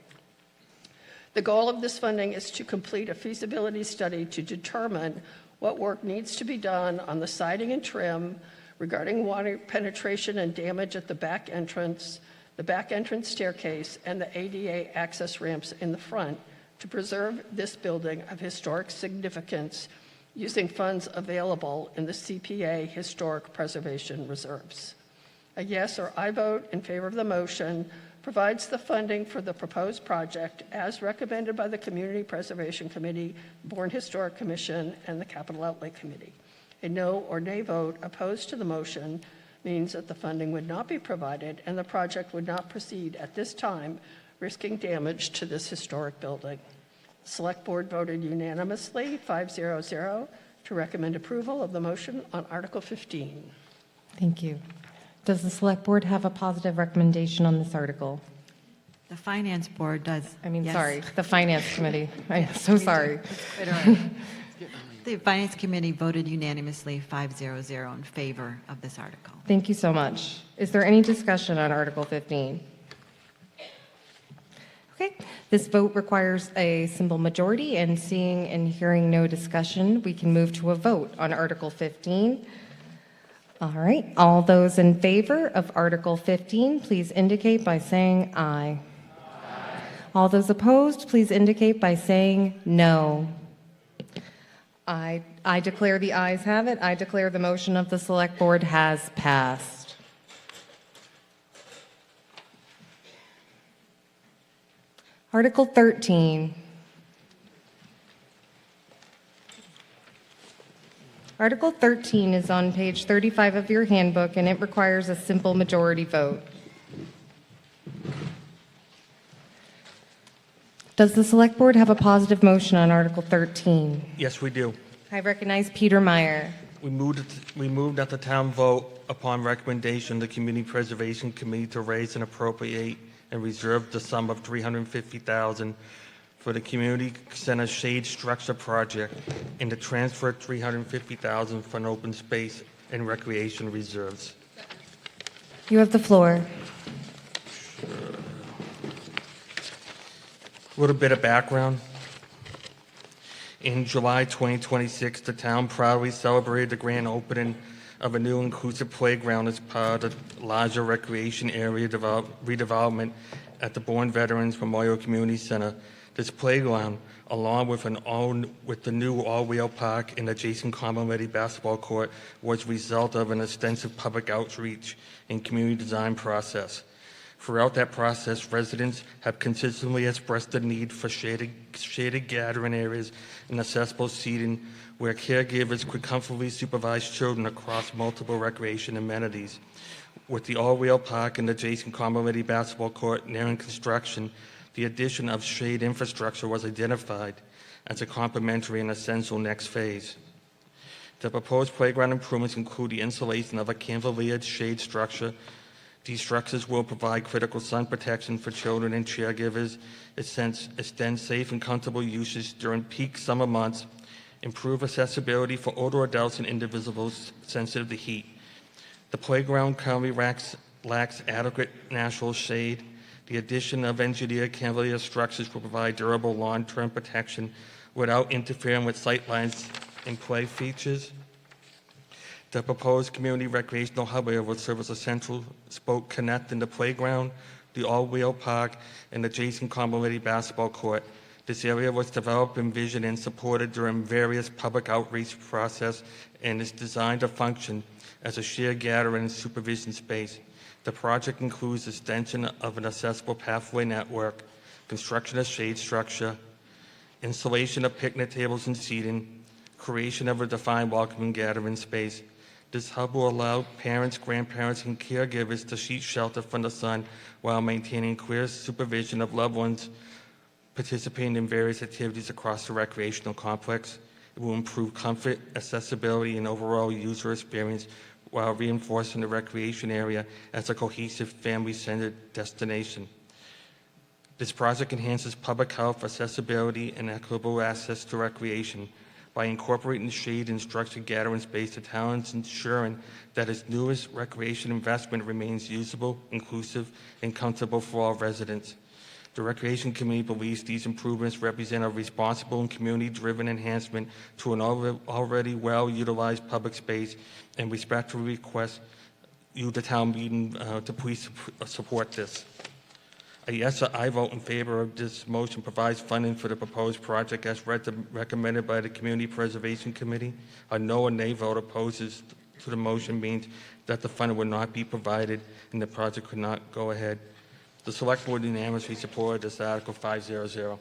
The goal of this funding is to complete a feasibility study to determine what work needs to be done on the siding and trim regarding water penetration and damage at the back entrance staircase, and the ADA access ramps in the front to preserve this building of historic significance using funds available in the CPA Historic Preservation Reserves. A yes or I vote in favor of the motion provides the funding for the proposed project as recommended by the Community Preservation Committee, Bourne Historic Commission, and the Capital Outlay Committee. A no or nay vote opposed to the motion means that the funding would not be provided and the project would not proceed at this time, risking damage to this historic building. The Select Board voted unanimously, 5-0-0, to recommend approval of the motion on Article 15. Thank you. Does the Select Board have a positive recommendation on this article? The Finance Board does. Yes. Sorry, the Finance Committee. I'm so sorry. The Finance Committee voted unanimously 5-0-0 in favor of this article. Thank you so much. Is there any discussion on Article 15? Okay, this vote requires a simple majority, and seeing and hearing no discussion, we can move to a vote on Article 15. All right, all those in favor of Article 15, please indicate by saying aye. Aye. All those opposed, please indicate by saying no. I declare the ayes have it. I declare the motion of the Select Board has passed. Article 13. Article 13 is on page 35 of your handbook, and it requires a simple majority vote. Does the Select Board have a positive motion on Article 13? Yes, we do. I recognize Peter Meyer. We moved that the town vote upon recommendation of the Community Preservation Committee to raise and appropriate and reserve the sum of $350,000 for the Community Center Shade Structure Project and to transfer $350,000 from open space and recreation reserves. You have the floor. A little bit of background. In July 2026, the town proudly celebrated the grand opening of a new inclusive playground as part of the larger recreation area redevelopment at the Bourne Veterans Memorial Community Center. This playground, along with the new all-wheel park and adjacent complimentary basketball court, was the result of an extensive public outreach and community design process. Throughout that process, residents have consistently expressed the need for shaded gathering areas and accessible seating where caregivers could comfortably supervise children across multiple recreation amenities. With the all-wheel park and adjacent complimentary basketball court nearing construction, The addition of shade infrastructure was identified as a complementary and essential next phase. The proposed playground improvements include the installation of a cantilevered shade structure. These structures will provide critical sun protection for children and caregivers, extend safe and comfortable usage during peak summer months, improve accessibility for older adults and individuals sensitive to heat. The playground currently lacks adequate natural shade. The addition of engineered cantilever structures will provide durable long-term protection without interfering with sightlines and play features. The proposed community recreational hub area will serve as a central spoke connecting the playground, the all-wheel park, and adjacent complementary basketball court. This area was developed, envisioned, and supported during various public outreach process and is designed to function as a shared gathering and supervision space. The project includes extension of an accessible pathway network, construction of shade structure, installation of picnic tables and seating, creation of a defined welcoming gathering space. This hub will allow parents, grandparents, and caregivers to seek shelter from the sun while maintaining clear supervision of loved ones participating in various activities across the recreational complex. It will improve comfort, accessibility, and overall user experience while reinforcing the recreation area as a cohesive, family-centered destination. This project enhances public health, accessibility, and equitable access to recreation. By incorporating shade and structured gathering space, the town is ensuring that its newest recreation investment remains usable, inclusive, and comfortable for all residents. The Recreation Committee believes these improvements represent a responsible and community-driven enhancement to an already well-utilized public space, and respectfully request you, the town meeting, to please support this. A yes or I vote in favor of this motion provides funding for the proposed project as recommended by the Community Preservation Committee. A no or nay vote opposes to the motion means that the funding will not be provided and the project could not go ahead. The Select Board unanimously supported this Article 500.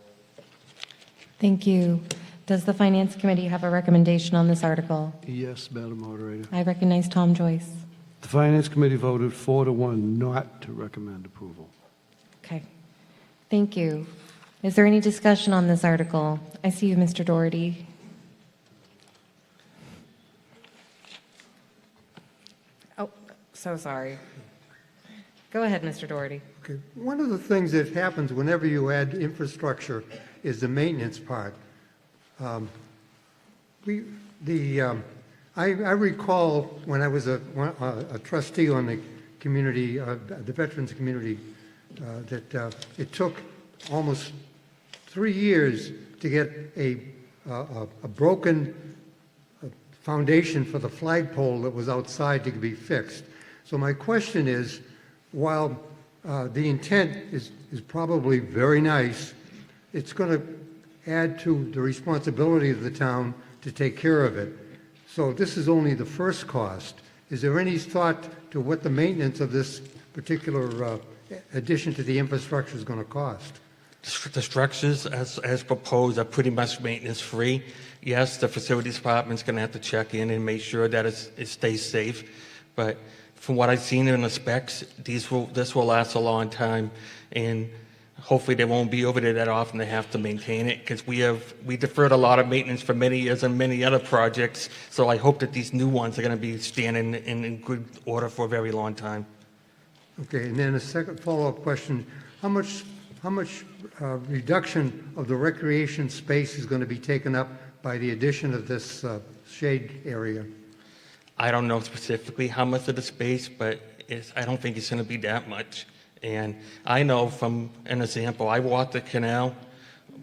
Thank you. Does the Finance Committee have a recommendation on this article? Yes, Madam Moderator. I recognize Tom Joyce. The Finance Committee voted 4-1 not to recommend approval. Okay. Thank you. Is there any discussion on this article? I see you, Mr. Doherty. Oh, so sorry. Go ahead, Mr. Doherty. Okay. One of the things that happens whenever you add infrastructure is the maintenance part. I recall when I was a trustee on the community, the Veterans Community, that it took almost 3 years to get a broken foundation for the flagpole that was outside to be fixed. So my question is, while the intent is probably very nice, it's going to add to the responsibility of the town to take care of it. So this is only the first cost. Is there any thought to what the maintenance of this particular addition to the infrastructure is going to cost? The structures, as proposed, are pretty much maintenance-free. Yes, the facilities department's going to have to check in and make sure that it stays safe. But from what I've seen in the specs, this will last a long time, and hopefully they won't be over there that often to have to maintain it, because we deferred a lot of maintenance for many years on many other projects. So I hope that these new ones are going to be standing in good order for a very long time. Okay, and then a second follow-up question: how much reduction of the recreation space is going to be taken up by the addition of this shade area? I don't know specifically how much of the space, but I don't think it's going to be that much. And I know from an example, I walk the canal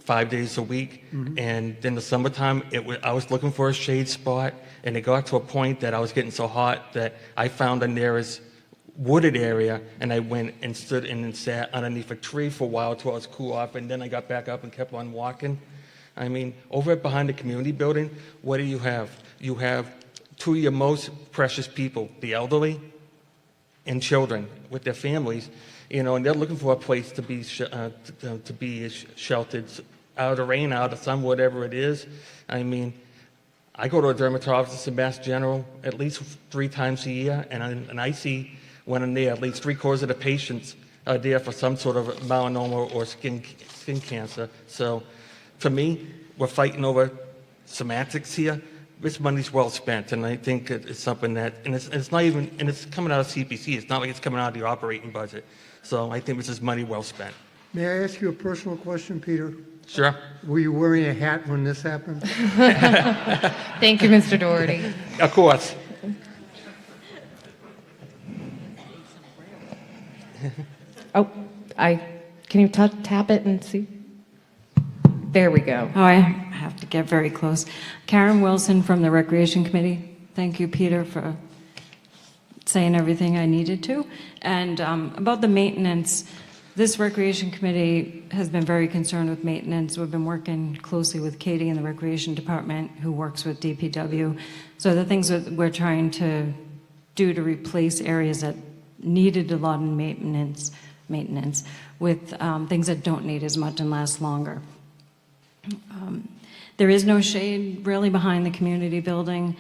5 days a week, and in the summertime, I was looking for a shade spot, and it got to a point that I was getting so hot that I found the nearest wooded area, and I went and stood and sat underneath a tree for a while till I was cool off, and then I got back up and kept on walking. I mean, over behind the community building, what do you have? You have two of your most precious people, the elderly and children with their families, and they're looking for a place to be sheltered out of the rain, out of the sun, whatever it is. I mean, I go to a dermatologist in Mass General at least 3 times a year, and I see when I'm there, at least 3/4 of the patients are there for some sort of melanoma or skin cancer. So for me, we're fighting over semantics here. This money's well spent, and I think it's something that, and it's not even, and it's coming out of CPC. It's not like it's coming out of the operating budget. So I think this is money well spent. May I ask you a personal question, Peter? Sure. Were you wearing a hat when this happened? Thank you, Mr. Doherty. Of course. Oh, can you tap it and see? There we go. Oh, I have to get very close. Karen Wilson from the Recreation Committee. Thank you, Peter, for saying everything I needed to. And about the maintenance, this Recreation Committee has been very concerned with maintenance. We've been working closely with Katie in the Recreation Department, who works with DPW. So the things that we're trying to do to replace areas that needed a lot of maintenance with things that don't need as much and last longer. There is no shade really behind the community building.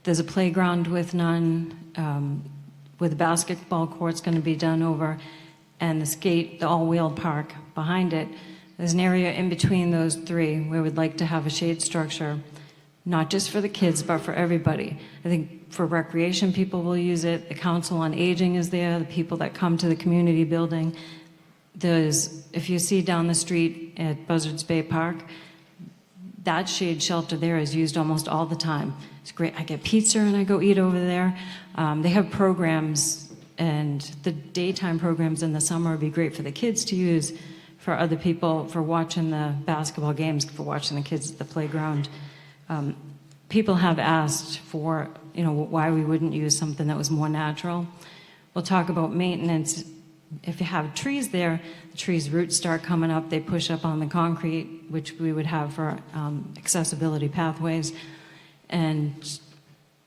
There's a playground with none, with the basketball court's going to be done over, and the all-wheel park behind it. There's an area in between those three where we'd like to have a shade structure, not just for the kids, but for everybody. I think for recreation, people will use it. The Council on Aging is there, the people that come to the community building. If you see down the street at Buzzards Bay Park, that shade shelter there is used almost all the time. It's great. I get pizza and I go eat over there. They have programs, and the daytime programs in the summer would be great for the kids to use, for other people, for watching the basketball games, for watching the kids at the playground. People have asked for, why we wouldn't use something that was more natural. We'll talk about maintenance. If you have trees there, the trees' roots start coming up, they push up on the concrete, which we would have for accessibility pathways, and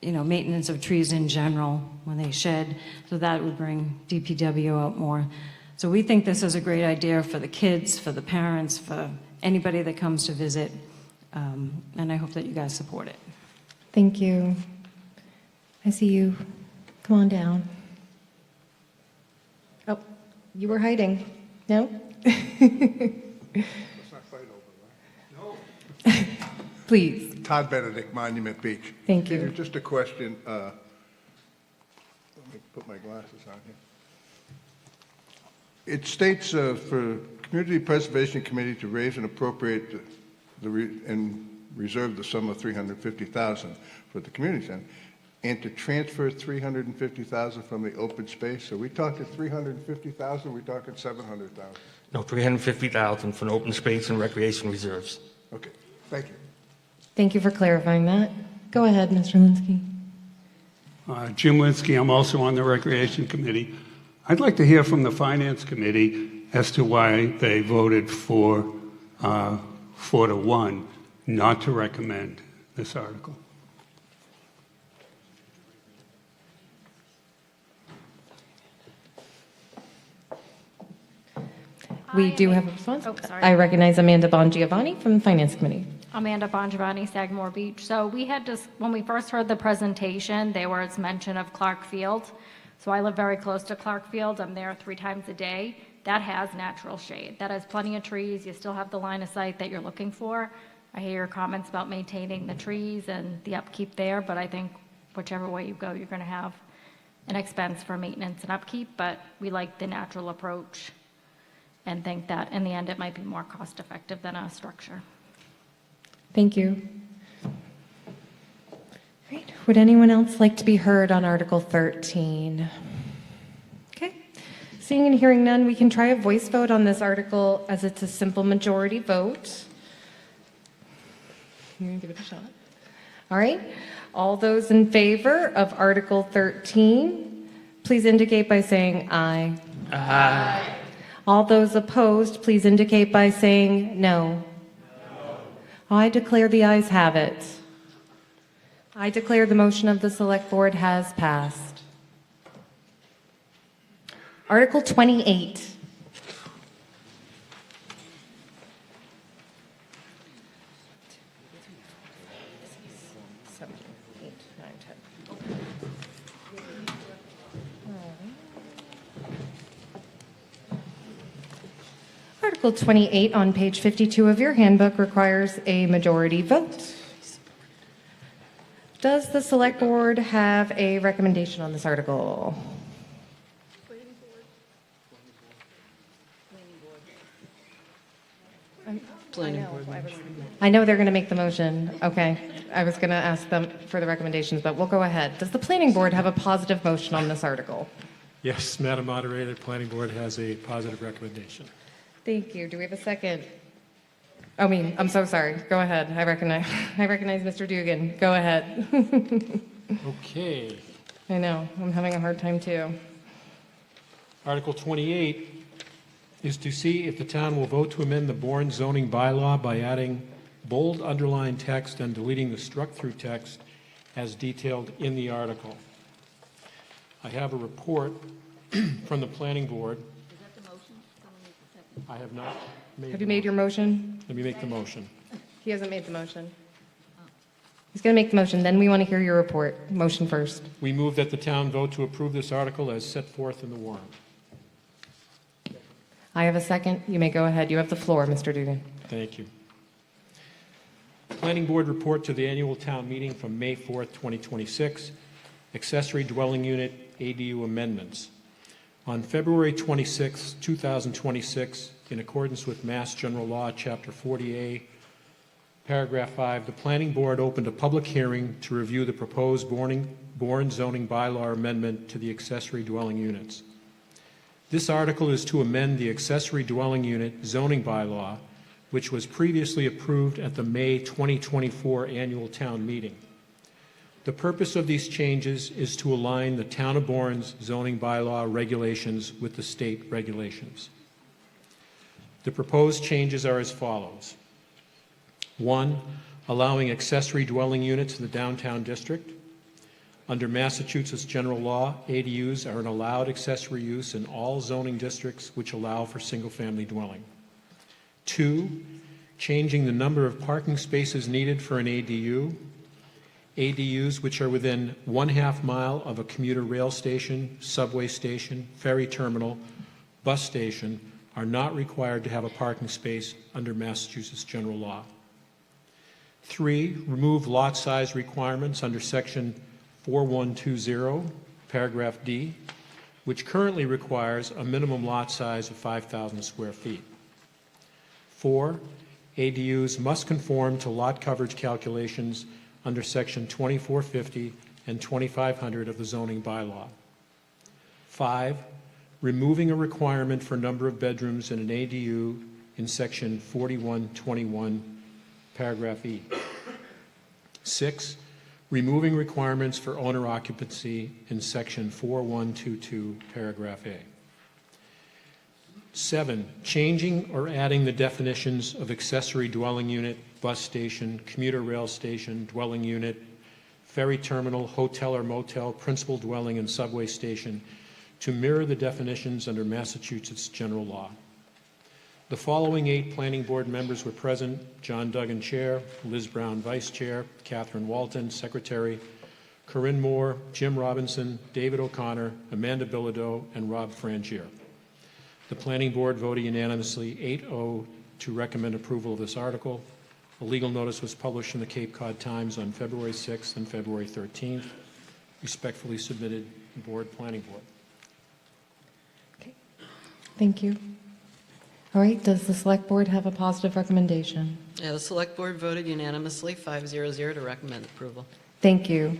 maintenance of trees in general when they shed, so that would bring DPW out more. So we think this is a great idea for the kids, for the parents, for anybody that comes to visit, and I hope that you guys support it. Thank you. I see you. Come on down. Oh, you were hiding. No? Let's not fight over that. No. Please. Todd Benedict, Monument Beach. Thank you. Peter, just a question. Let me put my glasses on here. It states for Community Preservation Committee to raise and appropriate and reserve the sum of $350,000 for the community center, and to transfer $350,000 from the open space. Are we talking $350,000? Are we talking $700,000? No, $350,000 for open space and recreation reserves. Okay, thank you. Thank you for clarifying that. Go ahead, Mr. Linsky. Jim Linsky, I'm also on the Recreation Committee. I'd like to hear from the Finance Committee as to why they voted 4-1 not to recommend this article. We do have a response. Oh, sorry. I recognize Amanda Bongiovanni from the Finance Committee. Amanda Bongiovanni, Sagamore Beach. So we had just, when we first heard the presentation, there was mention of Clark Field. So I live very close to Clark Field. I'm there 3 times a day. That has natural shade. That has plenty of trees. You still have the line of sight that you're looking for. I hear your comments about maintaining the trees and the upkeep there, but I think whichever way you go, you're going to have an expense for maintenance and upkeep, but we like the natural approach and think that in the end it might be more cost effective than a structure. Thank you. Great. Would anyone else like to be heard on Article 13? Okay. Seeing and hearing none, we can try a voice vote on this article as it's a simple majority vote. I'm going to give it a shot. All right. All those in favor of Article 13, please indicate by saying aye. Aye. All those opposed, please indicate by saying no. I declare the ayes have it. I declare the motion of the Select Board has passed. Article 28. Article 28 on page 52 of your handbook requires a majority vote. Does the Select Board have a recommendation on this article? Planning board. I know they're going to make the motion. Okay. I was going to ask them for the recommendations, but we'll go ahead. Does the Planning Board have a positive motion on this article? Yes, Madam Moderator, the Planning Board has a positive recommendation. Thank you. Do we have a second? I'm so sorry. Go ahead. I recognize Mr. Dugan. Go ahead. Okay. I know. I'm having a hard time too. Article 28 is to see if the town will vote to amend the Bourne zoning bylaw by adding bold underlined text and deleting the struck-through text as detailed in the article. I have a report from the Planning Board. Is that the motion? Someone needs a second. I have not made. Have you made your motion? Let me make the motion. He hasn't made the motion. He's going to make the motion. Then we want to hear your report. Motion first. We move that the town vote to approve this article as set forth in the warrant. I have a second. You may go ahead. You have the floor, Mr. Dugan. Thank you. Planning Board report to the annual town meeting from May 4th, 2026. Accessory dwelling unit ADU amendments. On February 26, 2026, in accordance with Mass General Law, Chapter 40A, Paragraph 5, the Planning Board opened a public hearing to review the proposed Bourne zoning bylaw amendment to the accessory dwelling units. This article is to amend the accessory dwelling unit zoning bylaw, which was previously approved at the May 2024 annual town meeting. The purpose of these changes is to align the Town of Bourne's zoning bylaw regulations with the state regulations. The proposed changes are as follows. 1, allowing accessory dwelling units in the downtown district. Under Massachusetts general law, ADUs are an allowed accessory use in all zoning districts which allow for single-family dwelling. 2, changing the number of parking spaces needed for an ADU. ADUs which are within 1/2 mile of a commuter rail station, subway station, ferry terminal, bus station are not required to have a parking space under Massachusetts general law. 3, remove lot size requirements under section 4120, paragraph D, which currently requires a minimum lot size of 5,000 square feet. 4, ADUs must conform to lot coverage calculations under section 2450 and 2500 of the zoning bylaw. 5, removing a requirement for number of bedrooms in an ADU in section 4121, paragraph E. 6, removing requirements for owner occupancy in section 4122, paragraph A. 7, changing or adding the definitions of accessory dwelling unit, bus station, commuter rail station, dwelling unit, ferry terminal, hotel or motel, principal dwelling, and subway station to mirror the definitions under Massachusetts general law. The following 8 Planning Board members were present: John Duggan, Chair; Liz Brown, Vice Chair; Catherine Walton, Secretary; Corinne Moore, Jim Robinson, David O'Connor, Amanda Bilodeau, and Rob Frangier. The Planning Board voted unanimously 8-0 to recommend approval of this article. A legal notice was published in the Cape Cod Times on February 6th and February 13th. Respectfully submitted, Planning Board. Okay. Thank you. All right, does the Select Board have a positive recommendation? Yeah, the Select Board voted unanimously 5-0 to recommend approval. Thank you.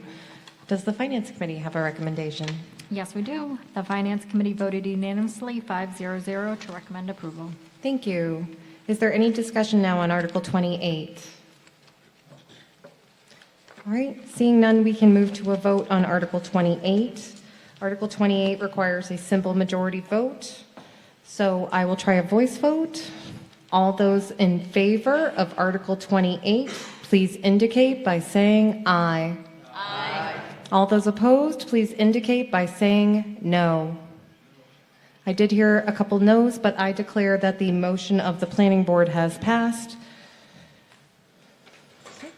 Does the Finance Committee have a recommendation? Yes, we do. The Finance Committee voted unanimously 5-0 to recommend approval. Thank you. Is there any discussion now on Article 28? All right, seeing none, we can move to a vote on Article 28. Article 28 requires a simple majority vote. So I will try a voice vote. All those in favor of Article 28, please indicate by saying aye. Aye. All those opposed, please indicate by saying no. I did hear a couple no's, but I declare that the motion of the Planning Board has passed. Okay.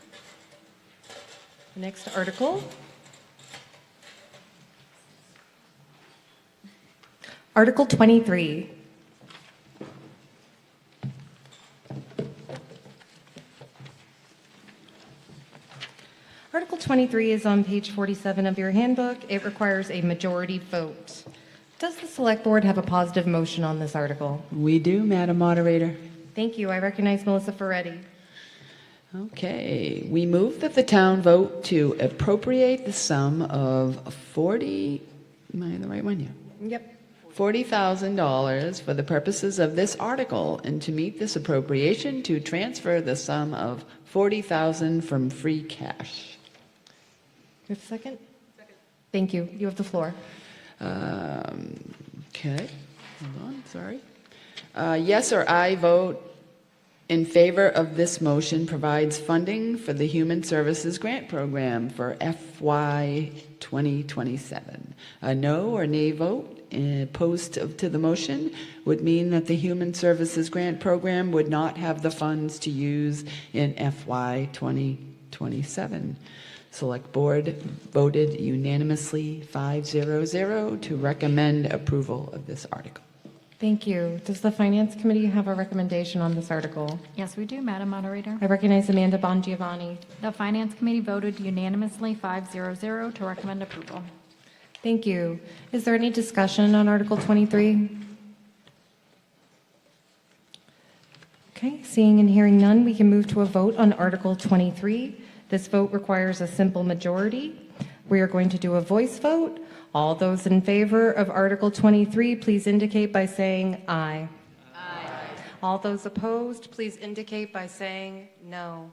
The next article. Article 23. 23 is on page 47 of your handbook. It requires a majority vote. Does the Select Board have a positive motion on this article? We do, Madam Moderator. Thank you. I recognize Melissa Ferretti. Okay, we move that the town vote to appropriate the sum of 40, am I the right one here? Yep. $40,000 for the purposes of this article, and to meet this appropriation, to transfer the sum of $40,000 from free cash. You have a second? Second. Thank you. You have the floor. Okay, hold on, sorry. Yes or I vote in favor of this motion provides funding for the Human Services Grant Program for FY 2027. A no or nay vote opposed to the motion would mean that the Human Services Grant Program would not have the funds to use in FY 2027. Select Board voted unanimously 5-0-0 to recommend approval of this article. Thank you. Does the Finance Committee have a recommendation on this article? Yes, we do, Madam Moderator. I recognize Amanda Bongiovanni. The Finance Committee voted unanimously 5-0-0 to recommend approval. Thank you. Is there any discussion on Article 23? Okay, seeing and hearing none, we can move to a vote on Article 23. This vote requires a simple majority. We are going to do a voice vote. All those in favor of Article 23, please indicate by saying aye. Aye. All those opposed, please indicate by saying no.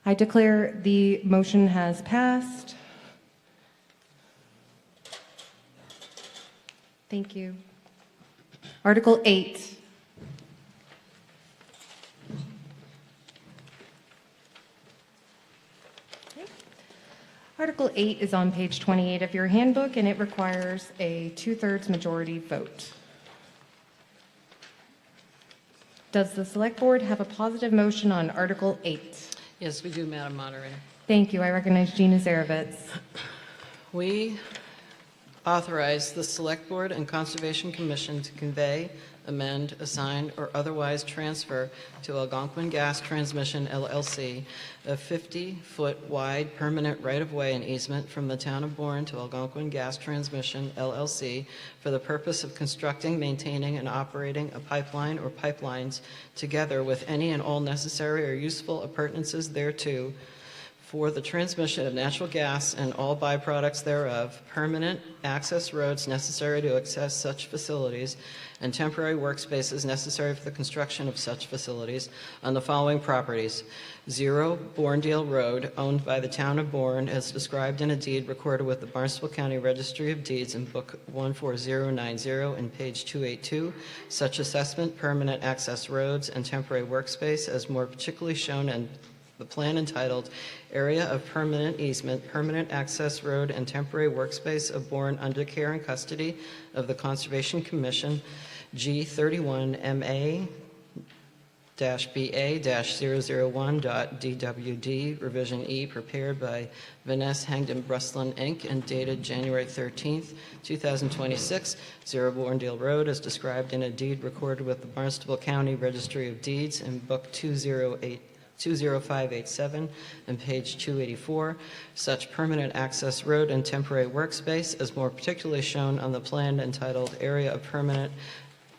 I declare the motion has passed. Thank you. Article 8. Article 8 is on page 28 of your handbook, and it requires a 2/3 majority vote. Does the Select Board have a positive motion on Article 8? Yes, we do, Madam Moderator. Thank you. I recognize Gina Zarovitz. We authorize the Select Board and Conservation Commission to convey, amend, assign, or otherwise transfer to Algonquin Gas Transmission, LLC, a 50-foot wide permanent right-of-way and easement from the town of Bourne to Algonquin Gas Transmission, LLC, for the purpose of constructing, maintaining, and operating a pipeline or pipelines, together with any and all necessary or useful appurtenances thereto, for the transmission of natural gas and all byproducts thereof, permanent access roads necessary to access such facilities, and temporary workspaces necessary for the construction of such facilities on the following properties: 0 Bournedale Road, owned by the town of Bourne, as described in a deed recorded with the Barnstable County Registry of Deeds in Book 14090 and page 282. Such assessment, permanent access roads, and temporary workspace as more particularly shown in the plan entitled Area of Permanent Easement, Permanent Access Road, and Temporary Workspace of Bourne under care and custody of the Conservation Commission, G31MA-BA-001.DWD, Revision E, prepared by Vanessa Hangden Breslin, Inc., and dated January 13th, 2026, 0 Bournedale Road, as described in a deed recorded with the Barnstable County Registry of Deeds in Book 20587 and page 284, such permanent access road and temporary workspace as more particularly shown on the plan entitled Area of Permanent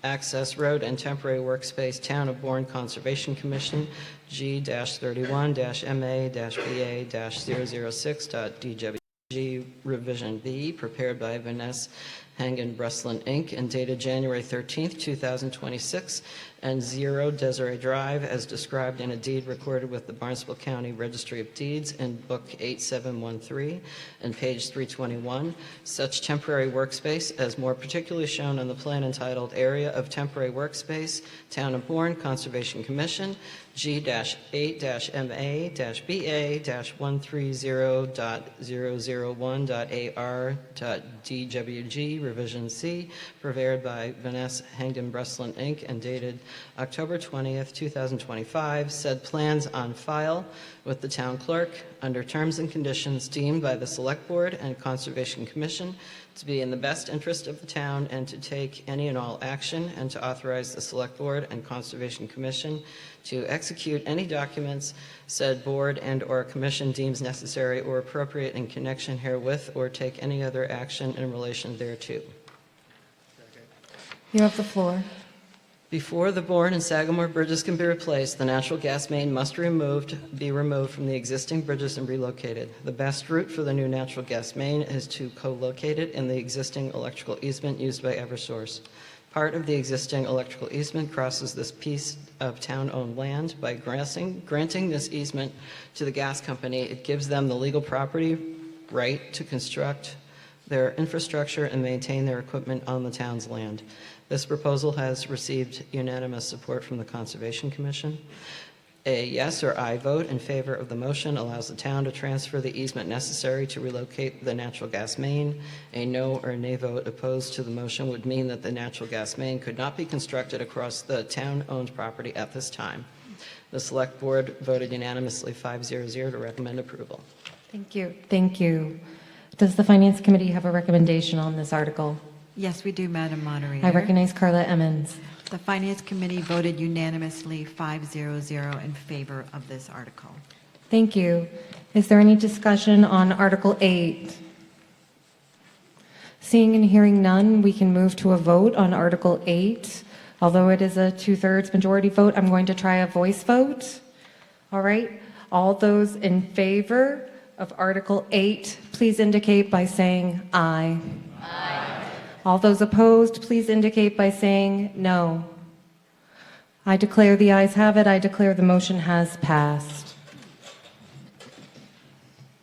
Access Road and Temporary Workspace, Town of Bourne Conservation Commission, G-31-MA-BA-006.DWG, Revision B, prepared by Vanessa Hangden Breslin, Inc., and dated January 13th, 2026, and 0 Desiree Drive, as described in a deed recorded with the Barnstable County Registry of Deeds in Book 8713 and page 321, such temporary workspace as more particularly shown on the plan entitled Area of Temporary Workspace, Town of Bourne Conservation Commission, G-8-MA-BA-130.001.AR.DWG, Revision C, prepared by Vanessa Hangden Breslin, Inc., and dated October 20th, 2025. Said plans on file with the town clerk under terms and conditions deemed by the Select Board and Conservation Commission to be in the best interest of the town and to take any and all action, and to authorize the Select Board and Conservation Commission to execute any documents said board and/or commission deems necessary or appropriate in connection herewith, or take any other action in relation thereto. You have the floor. Before the Bourne and Sagamore bridges can be replaced, the natural gas main must be removed from the existing bridges and relocated. The best route for the new natural gas main is to co-locate it in the existing electrical easement used by Eversource. Part of the existing electrical easement crosses this piece of town-owned land. By granting this easement to the gas company, it gives them the legal property right to construct their infrastructure and maintain their equipment on the town's land. This proposal has received unanimous support from the Conservation Commission. A yes or aye vote in favor of the motion allows the town to transfer the easement necessary to relocate the natural gas main. A no or nay vote opposed to the motion would mean that the natural gas main could not be constructed across the town-owned property at this time. The Select Board voted unanimously 5-0-0 to recommend approval. Thank you. Thank you. Does the Finance Committee have a recommendation on this article? Yes, we do, Madam Moderator. I recognize Carla Emmons. The Finance Committee voted unanimously 5-0-0 in favor of this article. Thank you. Is there any discussion on Article 8? Seeing and hearing none, we can move to a vote on Article 8. Although it is a 2/3 majority vote, I'm going to try a voice vote. All right. All those in favor of Article 8, please indicate by saying aye. Aye. All those opposed, please indicate by saying no. I declare the ayes have it. I declare the motion has passed.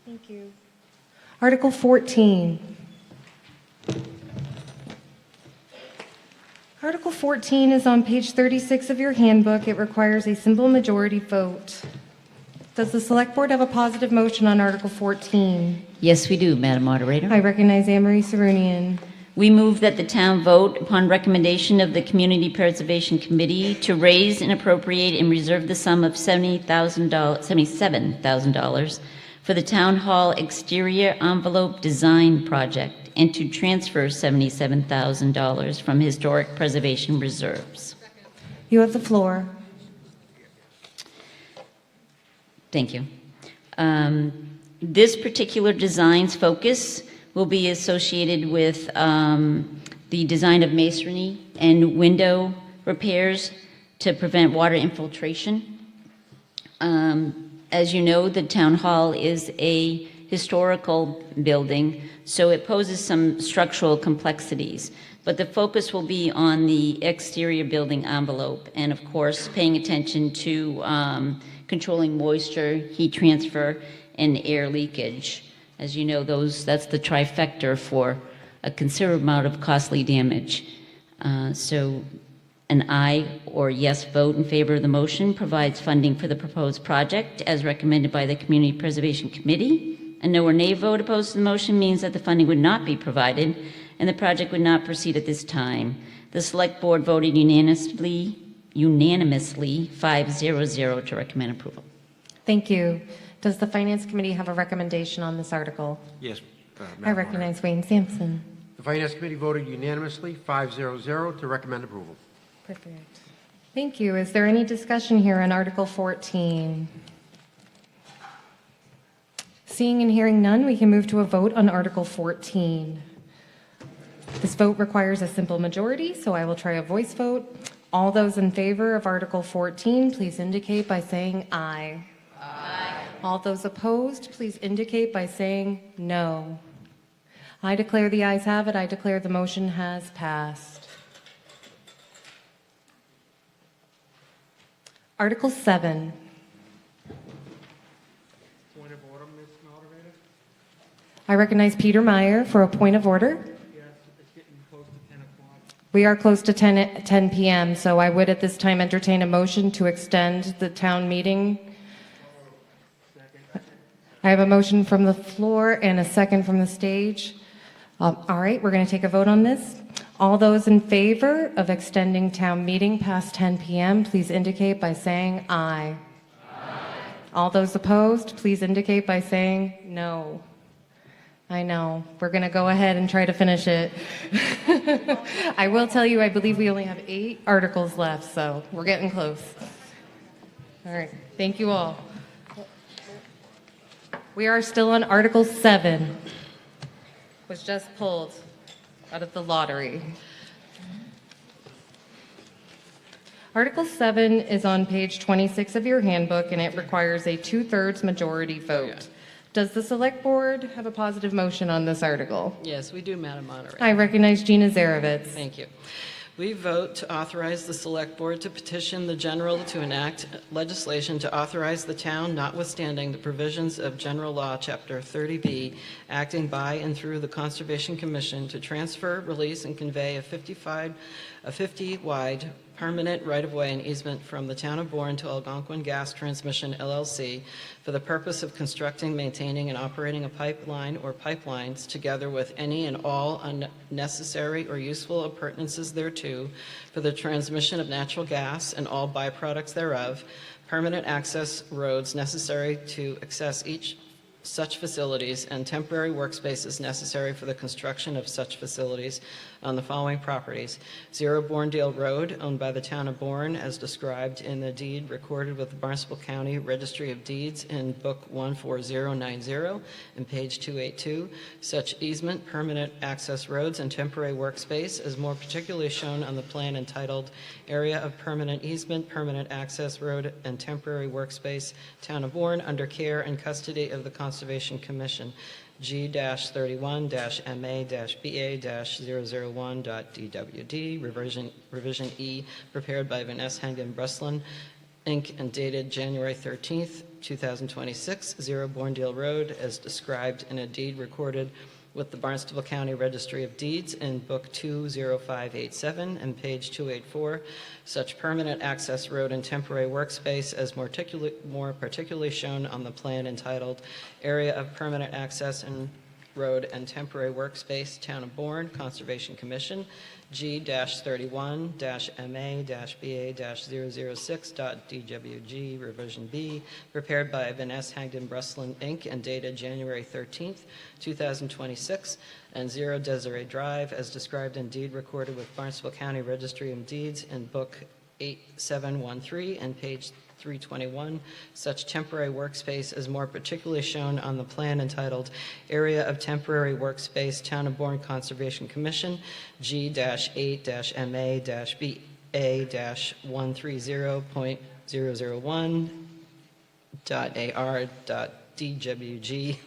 Thank you. Article 14. Article 14 is on page 36 of your handbook. It requires a simple majority vote. Does the Select Board have a positive motion on Article 14? Yes, we do, Madam Moderator. I recognize Anne-Marie Sarunian. We move that the town vote upon recommendation of the Community Preservation Committee to raise and appropriate and reserve the sum of $77,000 for the Town Hall exterior envelope design project, and to transfer $77,000 from historic preservation reserves. You have the floor. Thank you. This particular design's focus will be associated with the design of masonry and window repairs to prevent water infiltration. As you know, the town hall is a historical building, so it poses some structural complexities. But the focus will be on the exterior building envelope, and of course, paying attention to controlling moisture, heat transfer, and air leakage. As you know, that's the trifecta for a considerable amount of costly damage. So an aye or yes vote in favor of the motion provides funding for the proposed project as recommended by the Community Preservation Committee. A no or nay vote opposed to the motion means that the funding would not be provided and the project would not proceed at this time. The Select Board voted unanimously 5-0-0 to recommend approval. Thank you. Does the Finance Committee have a recommendation on this article? Yes. I recognize Wayne Sampson. The Finance Committee voted unanimously 5-0-0 to recommend approval. Perfect. Thank you. Is there any discussion here on Article 14? Seeing and hearing none, we can move to a vote on Article 14. This vote requires a simple majority, so I will try a voice vote. All those in favor of Article 14, please indicate by saying aye. Aye. All those opposed, please indicate by saying no. I declare the ayes have it. I declare the motion has passed. Article 7. Point of order, Ms. Moderator? I recognize Peter Meyer for a point of order. Yes, it's getting close to 10 o'clock. We are close to 10 p.m., so I would at this time entertain a motion to extend the town meeting. I have a motion from the floor and a second from the stage. All right, we're going to take a vote on this. All those in favor of extending town meeting past 10 p.m., please indicate by saying aye. Aye. All those opposed, please indicate by saying no. I know. We're going to go ahead and try to finish it. I will tell you, I believe we only have 8 articles left, so we're getting close. All right. Thank you all. We are still on Article 7. Was just pulled out of the lottery. Article 7 is on page 26 of your handbook, and it requires a 2/3 majority vote. Does the Select Board have a positive motion on this article? Yes, we do, Madam Moderator. I recognize Gina Zarovitz. Thank you. We vote to authorize the Select Board to petition the General to enact legislation to authorize the town, notwithstanding the provisions of General Law, Chapter 30B, acting by and through the Conservation Commission, to transfer, release, and convey a 50-wide permanent right-of-way and easement from the town of Bourne to Algonquin Gas Transmission, LLC, for the purpose of constructing, maintaining, and operating a pipeline or pipelines, together with any and all unnecessary or useful appurtenances thereto, for the transmission of natural gas and all byproducts thereof, permanent access roads necessary to access each such facilities, and temporary workspaces necessary for the construction of such facilities on the following properties: 0 Bournedale Road, owned by the town of Bourne, as described in the deed recorded with the Barnstable County Registry of Deeds in Book 14090 and page 282. Such easement, permanent access roads, and temporary workspace, as more particularly shown on the plan entitled Area of Permanent Easement, Permanent Access Road, and Temporary Workspace, Town of Bourne, under care and custody of the Conservation Commission. G-31-MA-BA-001.DWD, revision E, prepared by Vanessa Hangen Breslin, Inc., and dated January 13th, 2026, 0 Bournedale Road, as described in a deed recorded with the Barnstable County Registry of Deeds in Book 20587 and page 284, such permanent access road and temporary workspace as more particularly shown on the plan entitled Area of Permanent Access and Road and Temporary Workspace, Town of Bourne, Conservation Commission, G-31-MA-BA-006.DWG, revision B, prepared by Vanessa Hagden Breslin, Inc., and dated January 13th, 2026, and 0 Desiree Drive, as described in deed recorded with Barnstable County Registry of Deeds in Book 8713 and page 321, such temporary workspace as more particularly shown on the plan entitled Area of Temporary Workspace, Town of Bourne Conservation Commission, G-8-MA-BA-130.001.AR.DWG,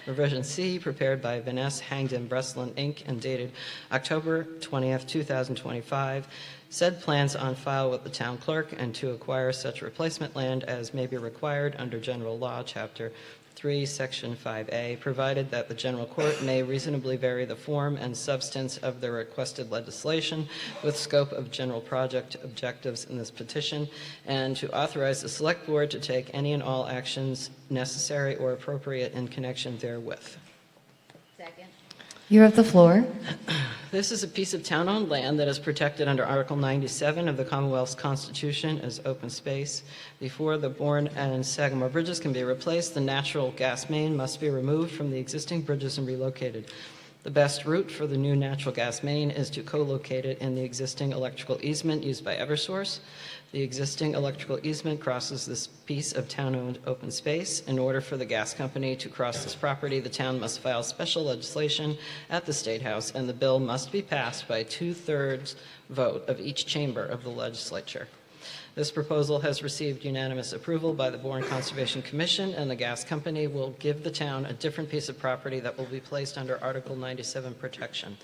revision C, prepared by Vanessa Hagden Breslin, Inc., and dated October 20th, 2025. Said plans on file with the town clerk, and to acquire such replacement land as may be required under General Law, Chapter 3, Section 5A, provided that the General Court may reasonably vary the form and substance of the requested legislation with scope of general project objectives in this petition, and to authorize the Select Board to take any and all actions necessary or appropriate in connection therewith. Second. You have the floor. This is a piece of town-owned land that is protected under Article 97 of the Commonwealth's Constitution as open space. Before the Bourne and Sagamore bridges can be replaced, the natural gas main must be removed from the existing bridges and relocated. The best route for the new natural gas main is to co-locate it in the existing electrical easement used by Eversource. The existing electrical easement crosses this piece of town-owned open space. In order for the gas company to cross this property, the town must file special legislation at the State House, and the bill must be passed by a 2/3 vote of each chamber of the legislature. This proposal has received unanimous approval by the Bourne Conservation Commission, and the gas company will give the town a different piece of property that will be placed under Article 97 protection.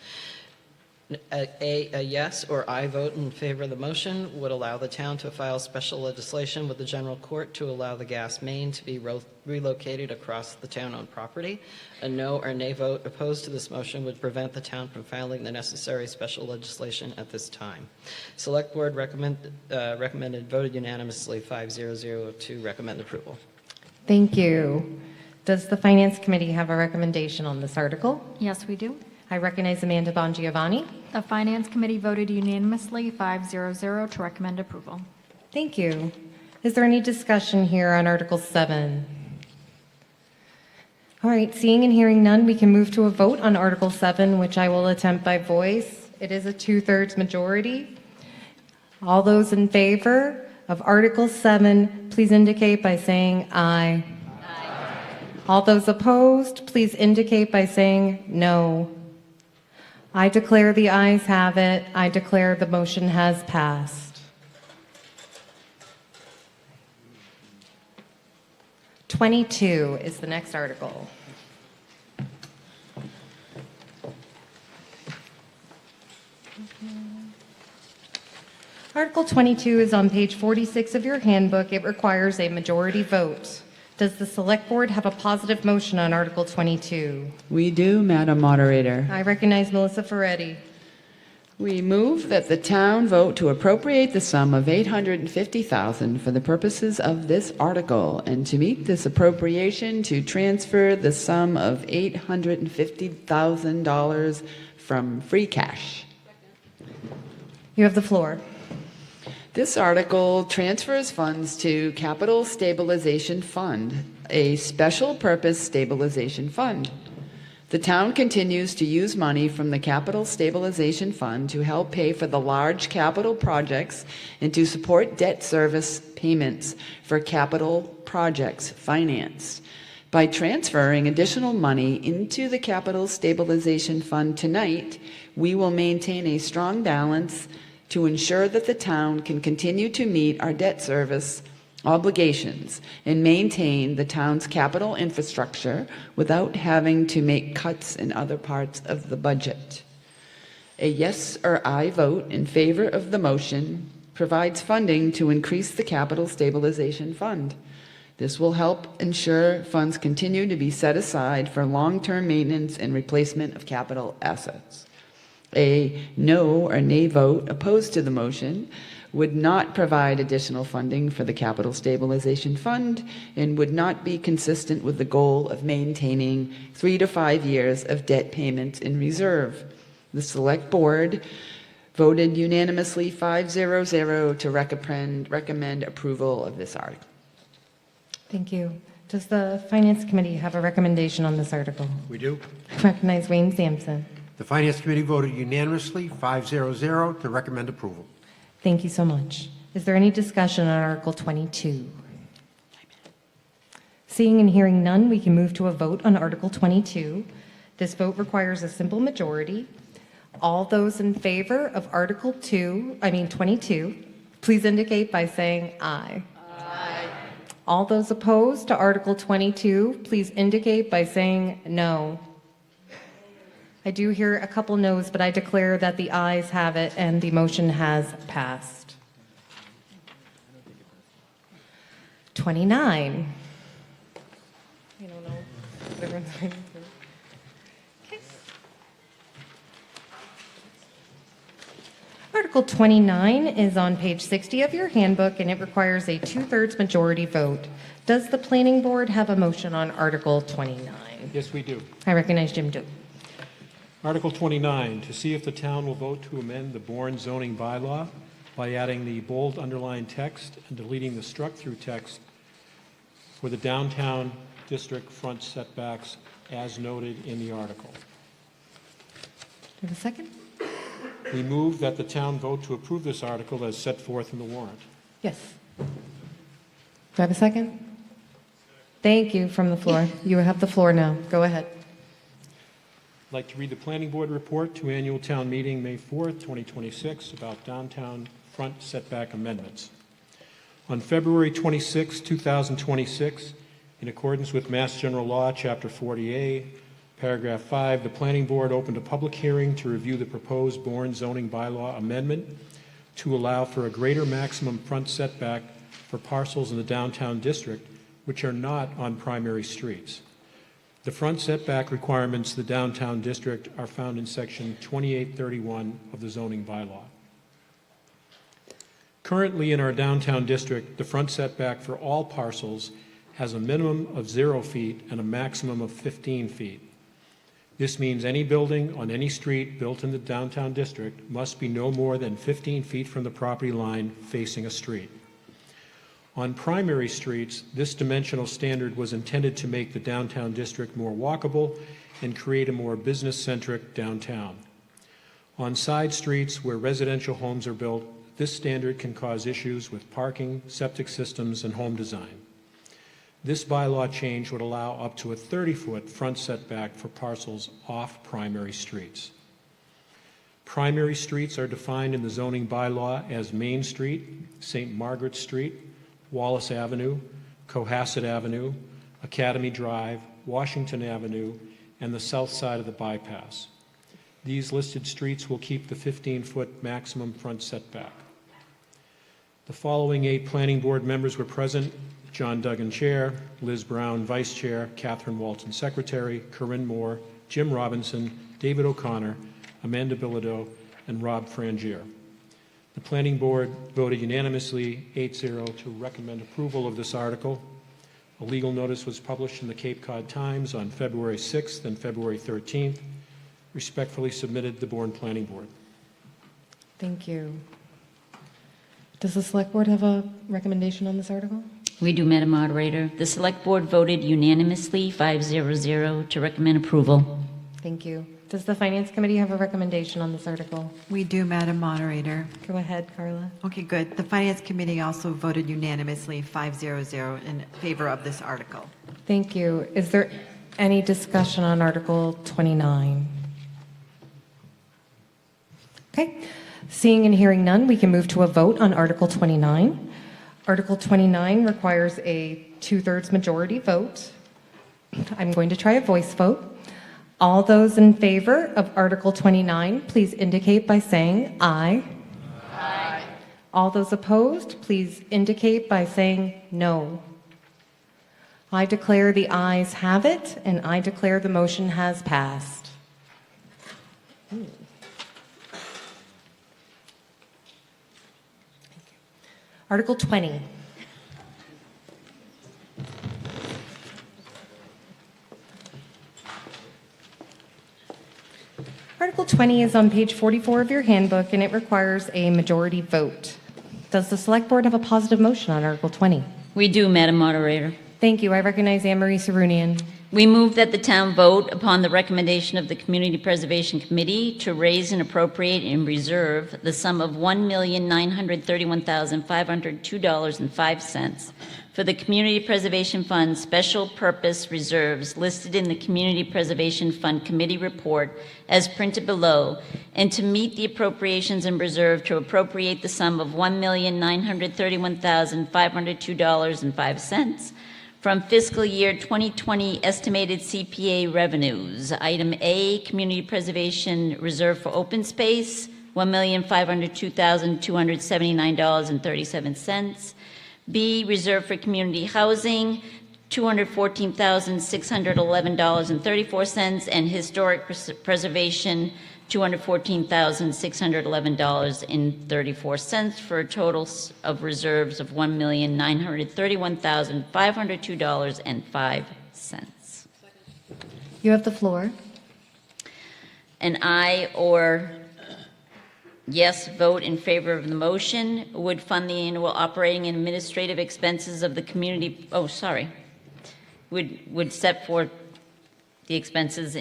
A yes or aye vote in favor of the motion would allow the town to file special legislation with the general court to allow the gas main to be relocated across the town-owned property. A no or nay vote opposed to this motion would prevent the town from filing the necessary special legislation at this time. Select Board recommended voted unanimously 5-0-0 to recommend approval. Thank you. Does the Finance Committee have a recommendation on this article? Yes, we do. I recognize Amanda Bongiovanni. The Finance Committee voted unanimously 5-0-0 to recommend approval. Thank you. Is there any discussion here on Article 7? All right, seeing and hearing none, we can move to a vote on Article 7, which I will attempt by voice. It is a 2/3 majority. All those in favor of Article 7, please indicate by saying aye. Aye. All those opposed, please indicate by saying no. I declare the ayes have it. I declare the motion has passed. 22 is the next article. Article 22 is on page 46 of your handbook. It requires a majority vote. Does the Select Board have a positive motion on Article 22? We do, Madam Moderator. I recognize Melissa Ferretti. We move that the town vote to appropriate the sum of $850,000 for the purposes of this article, and to meet this appropriation to transfer the sum of $850,000 from free cash. You have the floor. This article transfers funds to Capital Stabilization Fund, a special purpose stabilization fund. The town continues to use money from the Capital Stabilization Fund to help pay for the large capital projects and to support debt service payments for capital projects financed. By transferring additional money into the Capital Stabilization Fund tonight, we will maintain a strong balance to ensure that the town can continue to meet our debt service obligations and maintain the town's capital infrastructure without having to make cuts in other parts of the budget. A yes or aye vote in favor of the motion provides funding to increase the Capital Stabilization Fund. This will help ensure funds continue to be set aside for long-term maintenance and replacement of capital assets. A no or nay vote opposed to the motion would not provide additional funding for the Capital Stabilization Fund and would not be consistent with the goal of maintaining 3 to 5 years of debt payments in reserve. The Select Board voted unanimously 5-0-0 to recommend approval of this article. Thank you. Does the Finance Committee have a recommendation on this article? We do. I recognize Wayne Sampson. The Finance Committee voted unanimously 5-0-0 to recommend approval. Thank you so much. Is there any discussion on Article 22? Seeing and hearing none, we can move to a vote on Article 22. This vote requires a simple majority. All those in favor of Article 22, please indicate by saying aye. Aye. All those opposed to Article 22, please indicate by saying no. I do hear a couple no's, but I declare that the ayes have it and the motion has passed. 29. I don't know what everyone's waiting for. Okay. Article 29 is on page 60 of your handbook, and it requires a 2/3 majority vote. Does the Planning Board have a motion on Article 29? Yes, we do. I recognize Jim Duke. Article 29, to see if the town will vote to amend the Bourne zoning bylaw by adding the bold underlined text and deleting the struck-through text for the downtown district front setbacks as noted in the article. Do you have a second? We move that the town vote to approve this article as set forth in the warrant. Yes. Do I have a second? Thank you from the floor. You have the floor now. Go ahead. I'd like to read the Planning Board report to Annual Town Meeting, May 4th, 2026, about downtown front setback amendments. On February 26, 2026, in accordance with Mass General Law, Chapter 40A, Paragraph 5, the Planning Board opened a public hearing to review the proposed Bourne zoning bylaw amendment to allow for a greater maximum front setback for parcels in the downtown district which are not on primary streets. The front setback requirements of the downtown district are found in Section 2831 of the zoning bylaw. Currently in our downtown district, the front setback for all parcels has a minimum of 0 feet and a maximum of 15 feet. This means any building on any street built in the downtown district must be no more than 15 feet from the property line facing a street. On primary streets, this dimensional standard was intended to make the downtown district more walkable and create a more business-centric downtown. On side streets where residential homes are built, this standard can cause issues with parking, septic systems, and home design. This bylaw change would allow up to a 30-foot front setback for parcels off primary streets. Primary streets are defined in the zoning bylaw as Main Street, St. Margaret Street, Wallace Avenue, Cohasset Avenue, Academy Drive, Washington Avenue, and the south side of the bypass. These listed streets will keep the 15-foot maximum front setback. The following 8 planning board members were present: John Duggan, Chair; Liz Brown, Vice Chair; Catherine Walton, Secretary; Corinne Moore; Jim Robinson; David O'Connor; Amanda Bilodeau, and Rob Frangier. The Planning Board voted unanimously 8-0 to recommend approval of this article. A legal notice was published in the Cape Cod Times on February 6th and February 13th. Respectfully submitted, the Bourne Planning Board. Thank you. Does the Select Board have a recommendation on this article? We do, Madam Moderator. The Select Board voted unanimously 5-0 to recommend approval. Thank you. Does the Finance Committee have a recommendation on this article? We do, Madam Moderator. Go ahead, Carla. Okay, good. The Finance Committee also voted unanimously 5-0 in favor of this article. Thank you. Is there any discussion on Article 29? Okay. Seeing and hearing none, we can move to a vote on Article 29. Article 29 requires a 2/3 majority vote. I'm going to try a voice vote. All those in favor of Article 29, please indicate by saying aye. Aye. All those opposed, please indicate by saying no. I declare the ayes have it, and I declare the motion has passed. Article 20. Article 20 is on page 44 of your handbook, and it requires a majority vote. Does the Select Board have a positive motion on Article 20? We do, Madam Moderator. Thank you. I recognize Anne-Marie Sarunian. We move that the town vote upon the recommendation of the Community Preservation Committee to raise and appropriate and reserve the sum of $1,931,502.05 for the Community Preservation Fund Special Purpose Reserves listed in the Community Preservation Fund Committee report as printed below, and to meet the appropriations in reserve to appropriate the sum of $1,931,502.05 from fiscal year 2020 estimated CPA revenues. Item A, Community Preservation Reserve for Open Space, $1,502,279.37. B, Reserve for Community Housing, $214,611.34, and Historic Preservation, $214,611.34, for a total of reserves of $1,931,502.05. You have the floor. An aye or yes vote in favor of the motion would fund the annual operating and administrative expenses of the community. Would set forth the expenses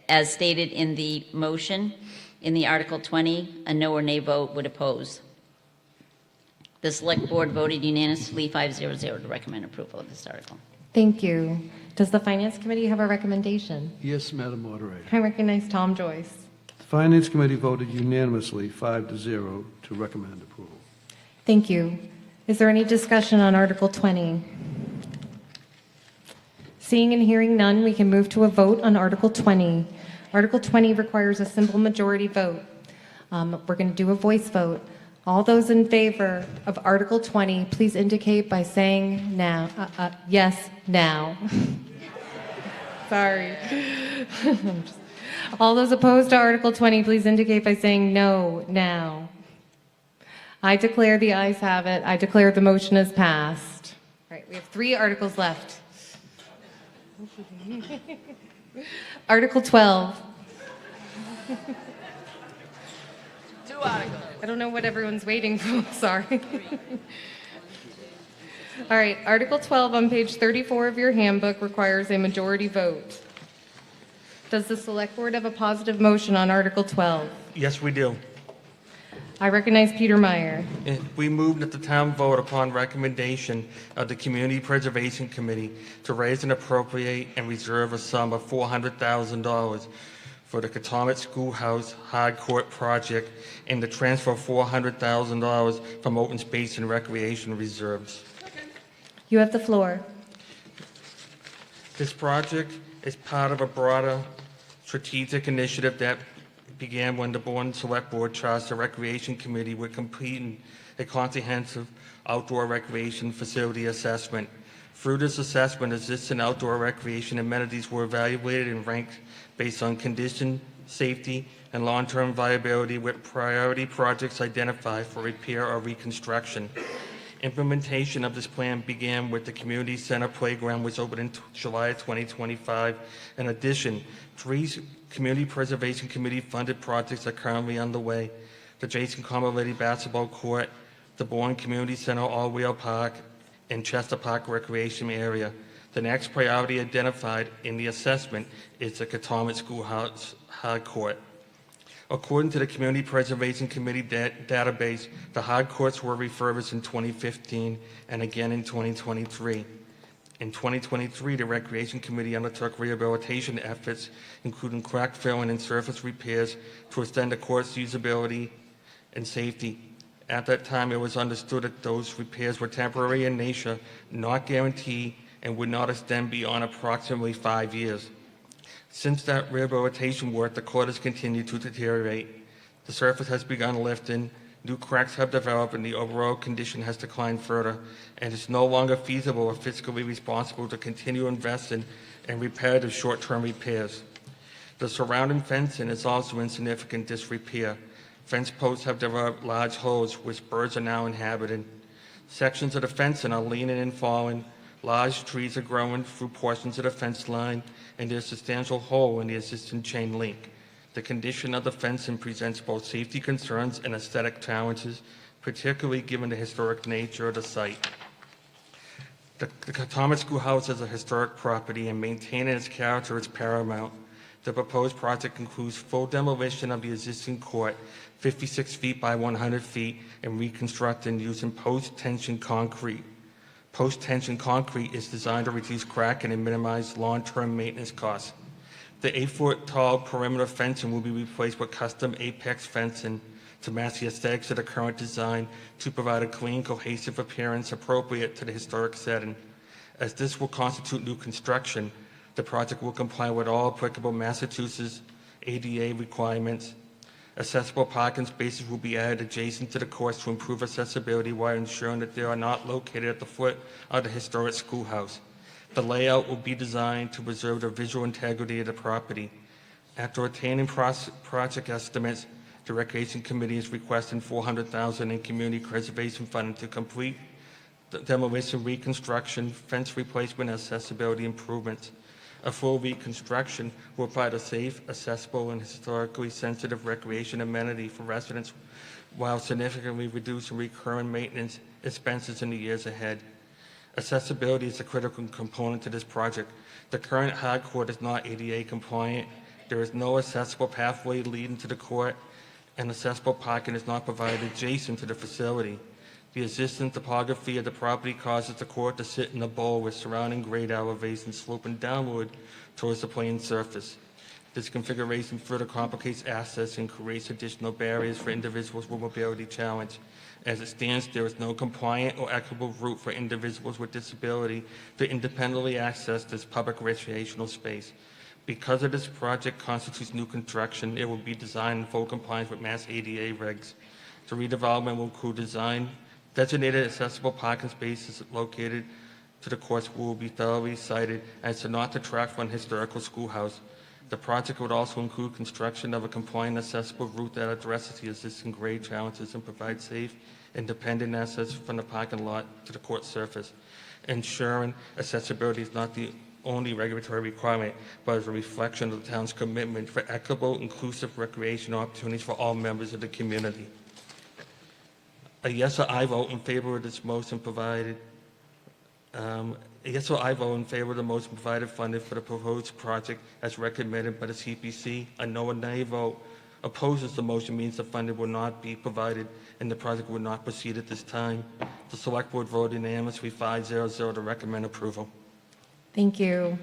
as stated in the motion in the Article 20. A no or nay vote would oppose. The Select Board voted unanimously 5-0 to recommend approval of this article. Thank you. Does the Finance Committee have a recommendation? Yes, Madam Moderator. I recognize Tom Joyce. The Finance Committee voted unanimously 5-0 to recommend approval. Thank you. Is there any discussion on Article 20? Seeing and hearing none, we can move to a vote on Article 20. Article 20 requires a simple majority vote. We're going to do a voice vote. All those in favor of Article 20, please indicate by saying now. Yes, now. Sorry. All those opposed to Article 20, please indicate by saying no, now. I declare the ayes have it. I declare the motion is passed. All right, we have 3 articles left. Article 12. 2 articles. I don't know what everyone's waiting for. Sorry. All right, Article 12 on page 34 of your handbook requires a majority vote. Does the Select Board have a positive motion on Article 12? Yes, we do. I recognize Peter Meyer. We move that the town vote upon recommendation of the Community Preservation Committee to raise and appropriate and reserve a sum of $400,000 for the Catomet Schoolhouse Hard Court project and to transfer $400,000 from open space and recreation reserves. You have the floor. This project is part of a broader strategic initiative that began when the Bourne Select Board charged the Recreation Committee with completing a comprehensive outdoor recreation facility assessment. Through this assessment, existing outdoor recreation amenities were evaluated and ranked based on condition, safety, and long-term viability, with priority projects identified for repair or reconstruction. Implementation of this plan began with the Community Center Playground, which opened in July 2025. In addition, 3 Community Preservation Committee funded projects are currently underway: the Jason Comoletti Basketball Court, the Bourne Community Center All-Wheel Park, and Chester Park Recreation Area. The next priority identified in the assessment is the Catomet Schoolhouse Hard Court. According to the Community Preservation Committee database, the hard courts were refurbished in 2015 and again in 2023. In 2023, the Recreation Committee undertook rehabilitation efforts, including crack filling and surface repairs, to extend the court's usability and safety. At that time, it was understood that those repairs were temporary in nature, not guaranteed, and would not extend beyond approximately 5 years. Since that rehabilitation work, the court has continued to deteriorate. The surface has begun lifting, new cracks have developed, and the overall condition has declined further, and it's no longer feasible or fiscally responsible to continue investing in repetitive short-term repairs. The surrounding fencing is also in significant disrepair. Fence posts have developed large holes which birds are now inhabiting. Sections of the fencing are leaning and falling. Large trees are growing through portions of the fence line, and there's a substantial hole in the existing chain link. The condition of the fencing presents both safety concerns and aesthetic challenges, particularly given the historic nature of the site. The Catomet Schoolhouse is a historic property, and maintaining its character is paramount. The proposed project includes full demolition of the existing court, 56 feet by 100 feet, and reconstructing using post-tension concrete. Post-tension concrete is designed to reduce cracking and minimize long-term maintenance costs. The 8-foot-tall perimeter fencing will be replaced with custom apex fencing to match the aesthetics of the current design to provide a clean, cohesive appearance appropriate to the historic setting. As this will constitute new construction, the project will comply with all applicable Massachusetts ADA requirements. Accessible parking spaces will be added adjacent to the courts to improve accessibility while ensuring that they are not located at the foot of the historic schoolhouse. The layout will be designed to preserve the visual integrity of the property. After obtaining project estimates, the Recreation Committee is requesting $400,000 in community preservation funding to complete the demolition, reconstruction, fence replacement, and accessibility improvements. A full reconstruction will provide a safe, accessible, and historically sensitive recreation amenity for residents while significantly reducing recurring maintenance expenses in the years ahead. Accessibility is a critical component to this project. The current hard court is not ADA compliant. There is no accessible pathway leading to the court, and accessible parking is not provided adjacent to the facility. The existing topography of the property causes the court to sit in a bowl with surrounding grade elevation sloping downward towards the plane surface. This configuration further complicates access and creates additional barriers for individuals with mobility challenge. As it stands, there is no compliant or equitable route for individuals with disability to independently access this public recreational space. Because of this project constitutes new construction, it will be designed in full compliance with Mass ADA regs. The redevelopment will include designated accessible parking spaces located to the courts will be thoroughly cited as to not detract from historical schoolhouse. The project would also include construction of a compliant accessible route that addresses the existing grade challenges and provides safe, independent access from the parking lot to the court surface. Ensuring accessibility is not the only regulatory requirement, but is a reflection of the town's commitment for equitable, inclusive recreation opportunities for all members of the community. A yes or aye vote in favor of this motion provided Yes, so I vote in favor of the motion provided funded for the proposed project as recommended by the CPC. A no or nay vote opposes the motion means the funding will not be provided and the project will not proceed at this time. The Select Board voted unanimously 5-0-0 to recommend approval. Thank you.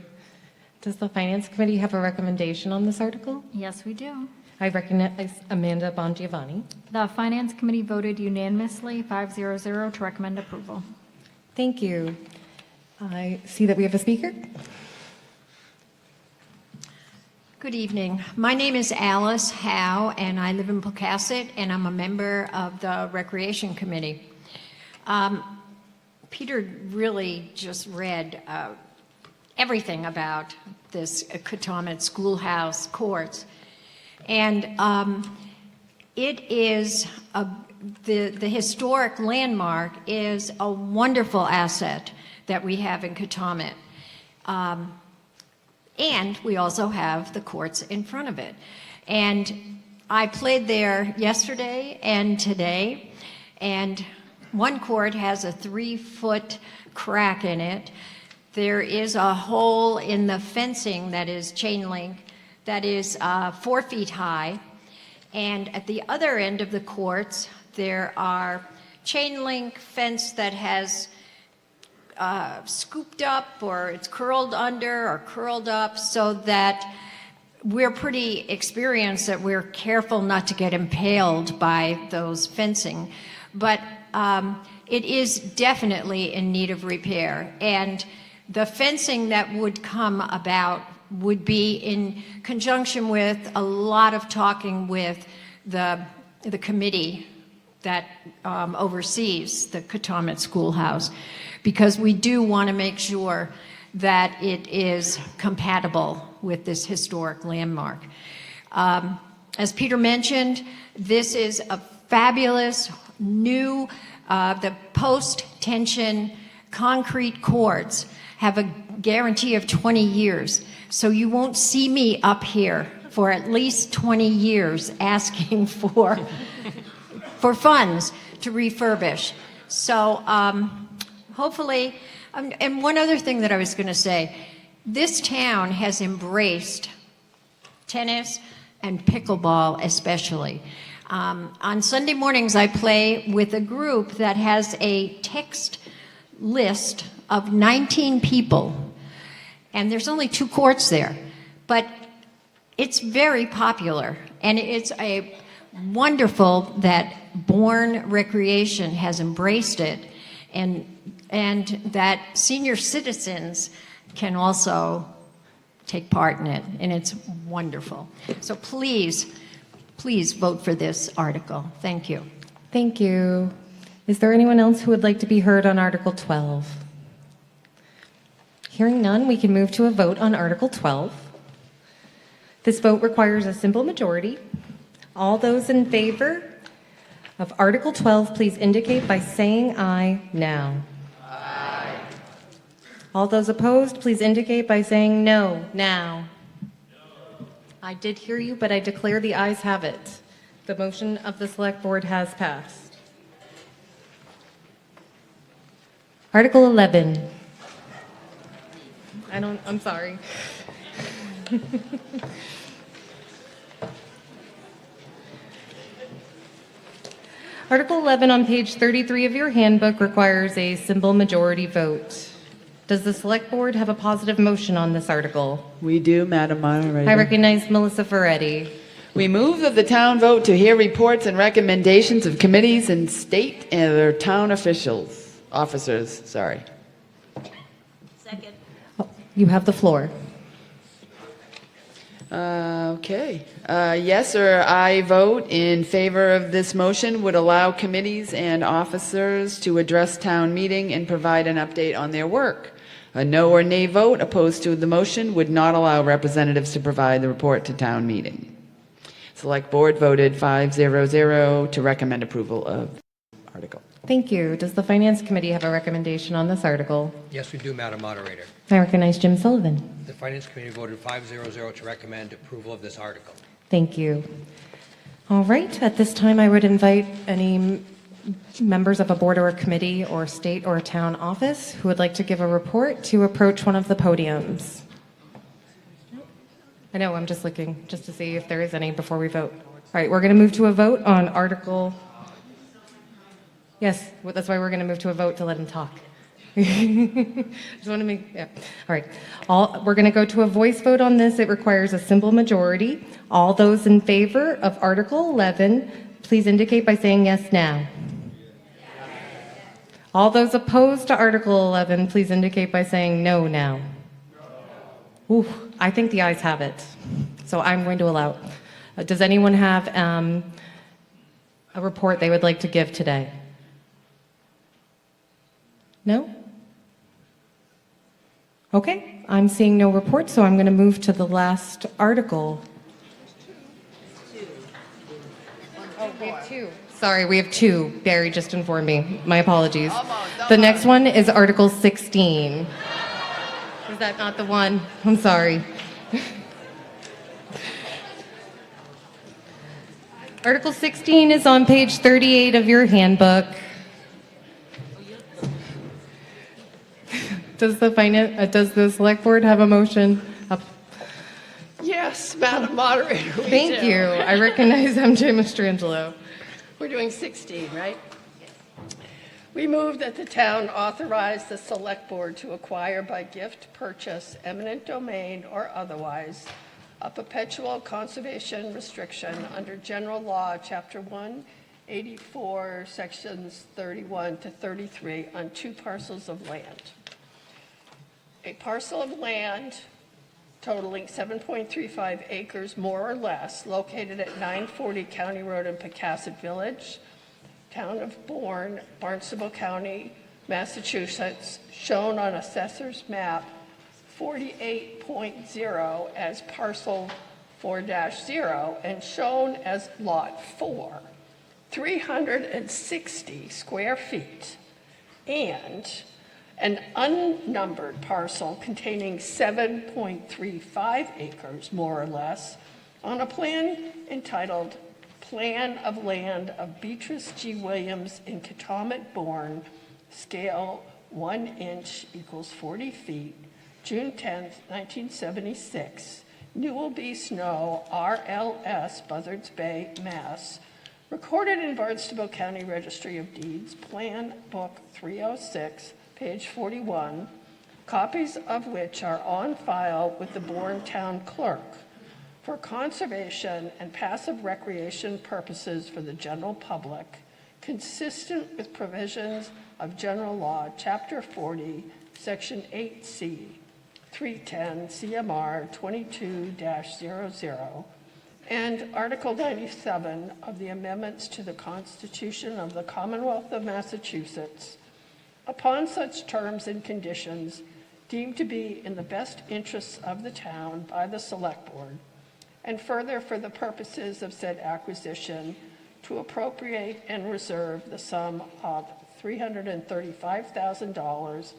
Does the Finance Committee have a recommendation on this article? Yes, we do. I recognize Amanda Bongiovanni. The Finance Committee voted unanimously 5-0-0 to recommend approval. Thank you. I see that we have a speaker. Good evening. My name is Alice Howe, and I live in Pocasset, and I'm a member of the Recreation Committee. Peter really just read everything about this Katomet Schoolhouse courts, and it is the historic landmark is a wonderful asset that we have in Katomet. And we also have the courts in front of it. And I played there yesterday and today, and one court has a 3-foot crack in it. There is a hole in the fencing that is chain link that is 4 feet high. And at the other end of the courts, there are chain link fence that has scooped up, or it's curled under or curled up, so that we're pretty experienced that we're careful not to get impaled by those fencing. But it is definitely in need of repair. And the fencing that would come about would be in conjunction with a lot of talking with the committee that oversees the Katomet Schoolhouse, because we do want to make sure that it is compatible with this historic landmark. As Peter mentioned, this is a fabulous new, the post-tension concrete courts have a guarantee of 20 years. So you won't see me up here for at least 20 years asking for funds to refurbish. So hopefully, and one other thing that I was going to say, this town has embraced tennis and pickleball especially. On Sunday mornings, I play with a group that has a text list of 19 people, and there's only 2 courts there, but it's very popular, and it's a wonderful that Bourne Recreation has embraced it, and that senior citizens can also take part in it, and it's wonderful. So please vote for this article. Thank you. Thank you. Is there anyone else who would like to be heard on Article 12? Hearing none, we can move to a vote on Article 12. This vote requires a simple majority. All those in favor of Article 12, please indicate by saying aye now. Aye. All those opposed, please indicate by saying no now. No. I did hear you, but I declare the ayes have it. The motion of the Select Board has passed. Article 11. I'm sorry. Article 11 on page 33 of your handbook requires a simple majority vote. Does the Select Board have a positive motion on this article? We do, Madam Moderator. I recognize Melissa Ferretti. We move that the town vote to hear reports and recommendations of committees and state and their town officers. Second. You have the floor. Okay. Yes or I vote in favor of this motion would allow committees and officers to address town meeting and provide an update on their work. A no or nay vote opposed to the motion would not allow representatives to provide the report to town meeting. Select Board voted 5-0-0 to recommend approval of the article. Thank you. Does the Finance Committee have a recommendation on this article? Yes, we do, Madam Moderator. I recognize Jim Sullivan. The Finance Committee voted 5-0-0 to recommend approval of this article. Thank you. All right. At this time, I would invite any members of a board or a committee or state or town office who would like to give a report to approach one of the podiums? I know, I'm just looking just to see if there is any before we vote. All right, we're going to move to a vote on Article. Yes, well, that's why we're going to move to a vote to let him talk. Just want to make, yeah. All right. We're going to go to a voice vote on this. It requires a simple majority. All those in favor of Article 11, please indicate by saying yes now. All those opposed to Article 11, please indicate by saying no now. Ooh, I think the ayes have it. So I'm going to allow. Does anyone have a report they would like to give today? No? Okay, I'm seeing no report, so I'm going to move to the last article. Oh, we have two. Sorry, we have two. Barry just informed me. My apologies. The next one is Article 16. Is that not the one? I'm sorry. Article 16 is on page 38 of your handbook. Does the select board have a motion? Yes, Madam Moderator, we Thank do. you. I recognize MJ Mastrangelo. We're doing 16, right? We move that the town authorize the select board to acquire by gift, purchase, eminent domain, or otherwise, a perpetual conservation restriction under General Law, Chapter 184, Sections 31 to 33 on 2 parcels of land. A parcel of land totaling 7.35 acres more or less, located at 940 County Road in Pecasset Village, Town of Bourne, Barnstable County, Massachusetts, shown on Assessor's Map 48.0 as Parcel 4-0 and shown as Lot 4, 360 square feet, and an unnumbered parcel containing 7.35 acres, more or less, on a plan entitled Plan of Land of Beatrice G. Williams in Catawmet, Bourne, scale 1 inch equals 40 feet, June 10th, 1976, Newell B. Snow, RLS, Buzzards Bay, Mass., recorded in Barnstable County Registry of Deeds, Plan Book 306, page 41, copies of which are on file with the Bourne Town Clerk for conservation and passive recreation purposes for the general public, consistent with provisions of General Law, Chapter 40, Section 8C, 310 CMR 22-00, and Article 97 of the Amendments to the Constitution of the Commonwealth of Massachusetts, upon such terms and conditions deemed to be in the best interests of the town by the Select Board, and further for the purposes of said acquisition, to appropriate and reserve the sum of $335,000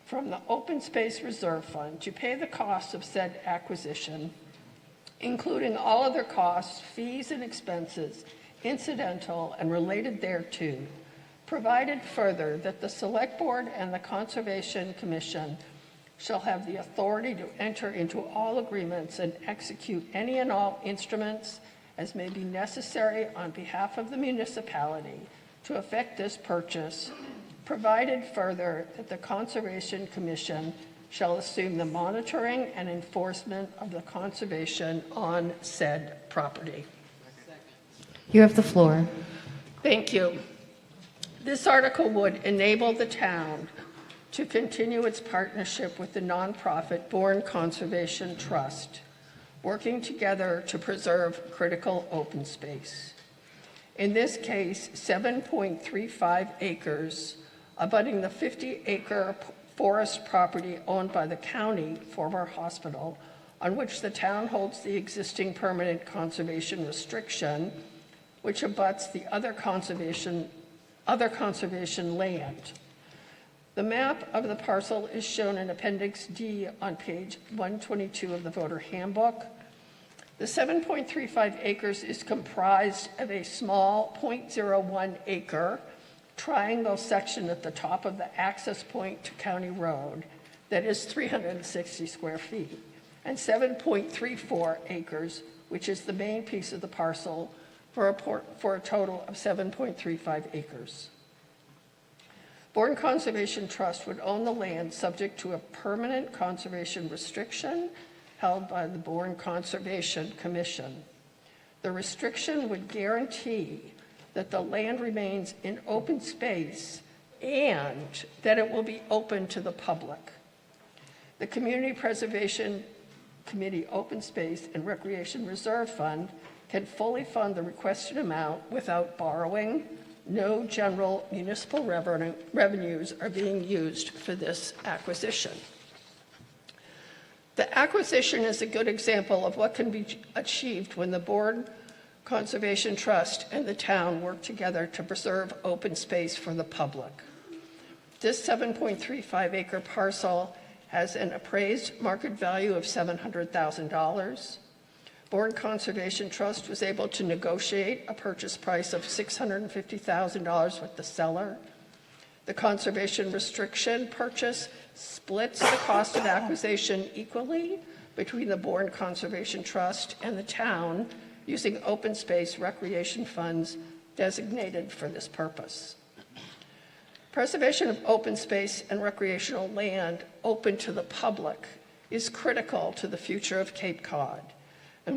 from the Open Space Reserve Fund to pay the costs of said acquisition, including all other costs, fees, and expenses incidental and related thereto, provided further that the Select Board and the Conservation Commission shall have the authority to enter into all agreements and execute any and all instruments as may be necessary on behalf of the municipality to effect this purchase, provided further that the Conservation Commission shall assume the monitoring and enforcement of the conservation on said property. You have the floor. Thank you. This article would enable the town to continue its partnership with the nonprofit Bourne Conservation Trust, working together to preserve critical open space. In this case, 7.35 acres abutting the 50-acre forest property owned by the county, former hospital, on which the town holds the existing permanent conservation restriction, which abuts the other conservation land. The map of the parcel is shown in Appendix D on page 122 of the voter handbook. The 7.35 acres is comprised of a small .01 acre triangle section at the top of the access point to County Road that is 360 square feet, and 7.34 acres, which is the main piece of the parcel, for a total of 7.35 acres. Bourne Conservation Trust would own the land subject to a permanent conservation restriction held by the Bourne Conservation Commission. The restriction would guarantee that the land remains in open space and that it will be open to the public. The Community Preservation Committee Open Space and Recreation Reserve Fund can fully fund the requested amount without borrowing. No general municipal revenues are being used for this acquisition. The acquisition is a good example of what can be achieved when the Bourne Conservation Trust and the town work together to preserve open space for the public. This 7.35 acre parcel has an appraised market value of $700,000. Bourne Conservation Trust was able to negotiate a purchase price of $650,000 with the seller. The conservation restriction purchase splits the cost of acquisition equally between the Bourne Conservation Trust and the town using open space recreation funds designated for this purpose. Preservation of open space and recreational land open to the public is critical to the future of Cape Cod, and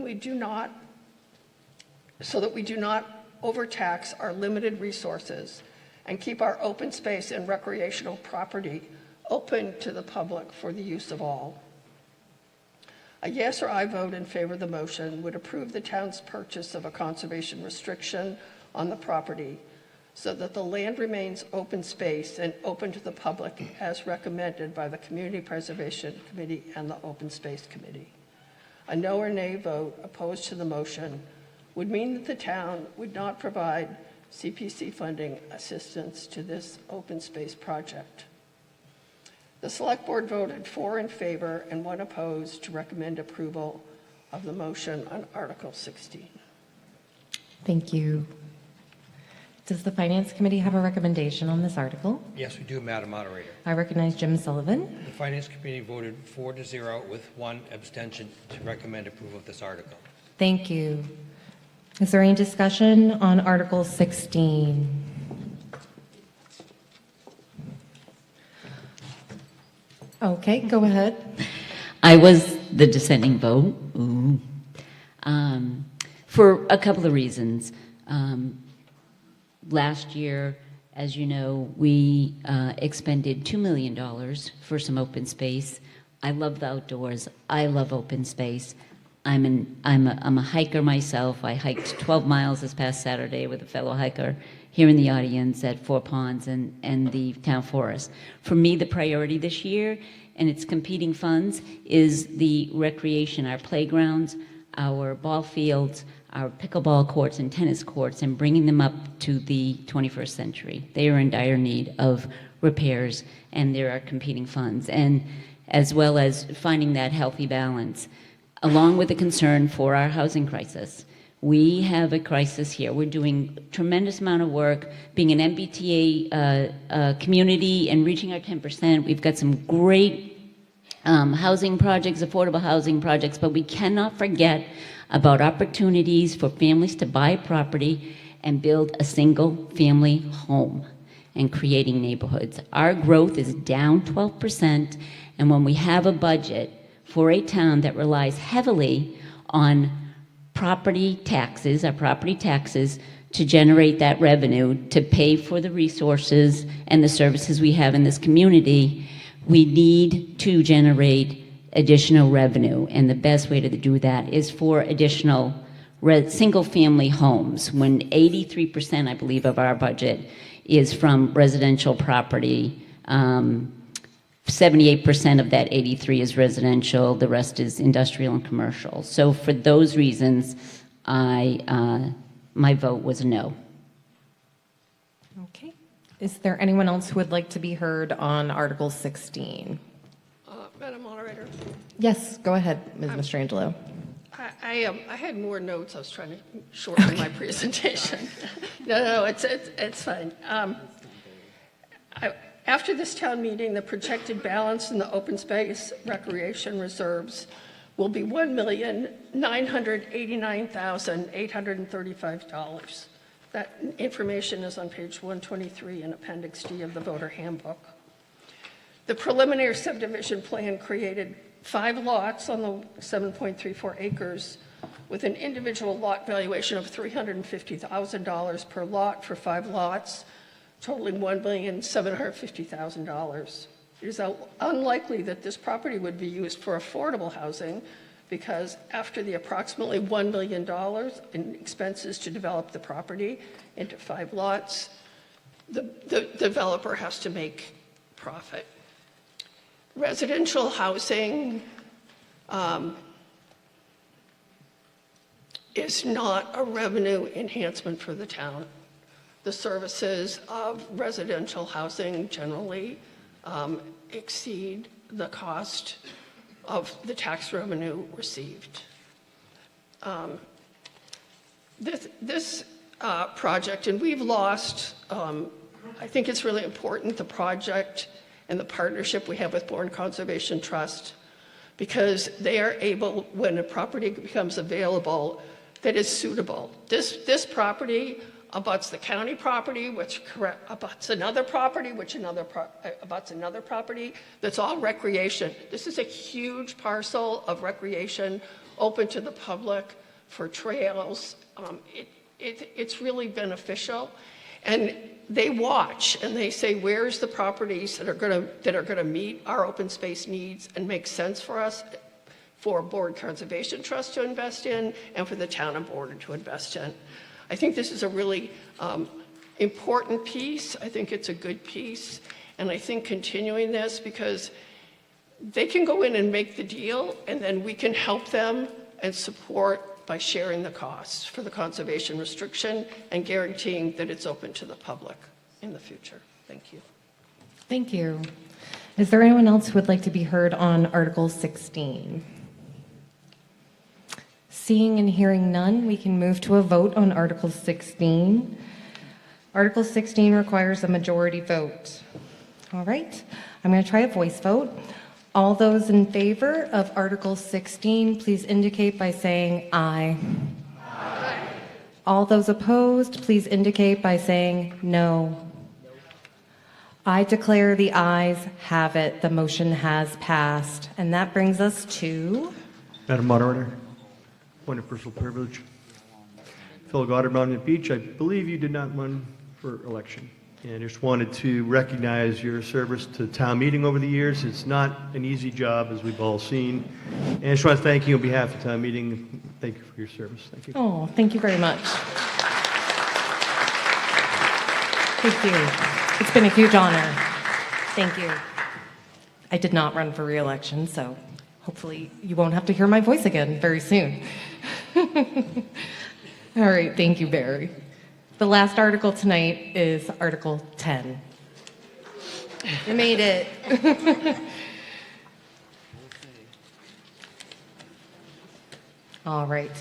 so that we do not overtax our limited resources and keep our open space and recreational property open to the public for the use of all. A yes or aye vote in favor of the motion would approve the town's purchase of a conservation restriction on the property so that the land remains open space and open to the public as recommended by the Community Preservation Committee and the Open Space Committee. A no or nay vote opposed to the motion would mean that the town would not provide CPC funding assistance to this open space project. The Select Board voted 4 in favor and 1 opposed to recommend approval of the motion on Article 16. Thank you. Does the Finance Committee have a recommendation on this article? Yes, we do, Madam Moderator. I recognize Jim Sullivan. The Finance Committee voted 4-0 with 1 abstention to recommend approval of this article. Thank you. Is there any discussion on Article 16? Okay, go ahead. I was the dissenting vote. Ooh. For a couple of reasons. Last year, as you know, we expended $2 million for some open space. I love the outdoors. I love open space. I'm a hiker myself. I hiked 12 miles this past Saturday with a fellow hiker here in the audience at Four Ponds and the town forest. For me, the priority this year and its competing funds is the recreation, our playgrounds, our ball fields, our pickleball courts and tennis courts, and bringing them up to the 21st century. They are in dire need of repairs, and there are competing funds, and as well as finding that healthy balance, along with the concern for our housing crisis. We have a crisis here. We're doing a tremendous amount of work, being an MBTA community and reaching our 10%. We've got some great housing projects, affordable housing projects, but we cannot forget about opportunities for families to buy property and build a single-family home and creating neighborhoods. Our growth is down 12%, and when we have a budget for a town that relies heavily on property taxes, our property taxes, to generate that revenue, to pay for the resources and the services we have in this community, we need to generate additional revenue. And the best way to do that is for additional single-family homes, when 83%, I believe, of our budget is from residential property. 78% of that 83 is residential, the rest is industrial and commercial. So for those reasons, my vote was no. Okay. Is there anyone else who would like to be heard on Article 16? Madam Moderator, Yes, go ahead, Ms. Mastrangelo. I had more notes. I was trying to shorten my presentation. No, it's fine. After this town meeting, the projected balance in the open space recreation reserves will be $1,989,835. That information is on page 123 in Appendix D of the voter handbook. The preliminary subdivision plan created 5 lots on the 7.34 acres with an individual lot valuation of $350,000 per lot for 5 lots, totaling $1,750,000. It is unlikely that this property would be used for affordable housing because after the approximately $1 million in expenses to develop the property into 5 lots, the developer has to make profit. Residential housing is not a revenue enhancement for the town. The services of residential housing generally exceed the cost of the tax revenue received. This project, and we've lost, I think it's really important, the project and the partnership we have with Bourne Conservation Trust, because they are able, when a property becomes available that is suitable. This property abuts the county property, which abuts another property, which abuts another property. That's all recreation. This is a huge parcel of recreation open to the public for trails. It's really beneficial. And they watch and they say, where's the properties that are going to meet our open space needs and make sense for us, for Bourne Conservation Trust to invest in, and for the town of Bourne to invest in. I think this is a really important piece. I think it's a good piece. And I think continuing this, because they can go in and make the deal, and then we can help them and support by sharing the costs for the conservation restriction and guaranteeing that it's open to the public in the future. Thank you. Thank you. Is there anyone else who would like to be heard on Article 16? Seeing and hearing none, we can move to a vote on Article 16. Article 16 requires a majority vote. All right, I'm going to try a voice vote. All those in favor of Article 16, please indicate by saying aye. Aye. All those opposed, please indicate by saying no. I declare the ayes have it. The motion has passed. And that brings us to... Madam Moderator, point of personal privilege. Phil Goddard, Monument Beach, I believe you did not run for election. And I just wanted to recognize your service to town meeting over the years. It's not an easy job, as we've all seen. And I just want to thank you on behalf of town meeting. Thank you for your service. Thank you. Oh, thank you very much. Thank you. It's been a huge honor. Thank you. I did not run for re-election, so hopefully you won't have to hear my voice again very soon. All right, thank you, Barry. The last article tonight is Article 10. You made it. All right.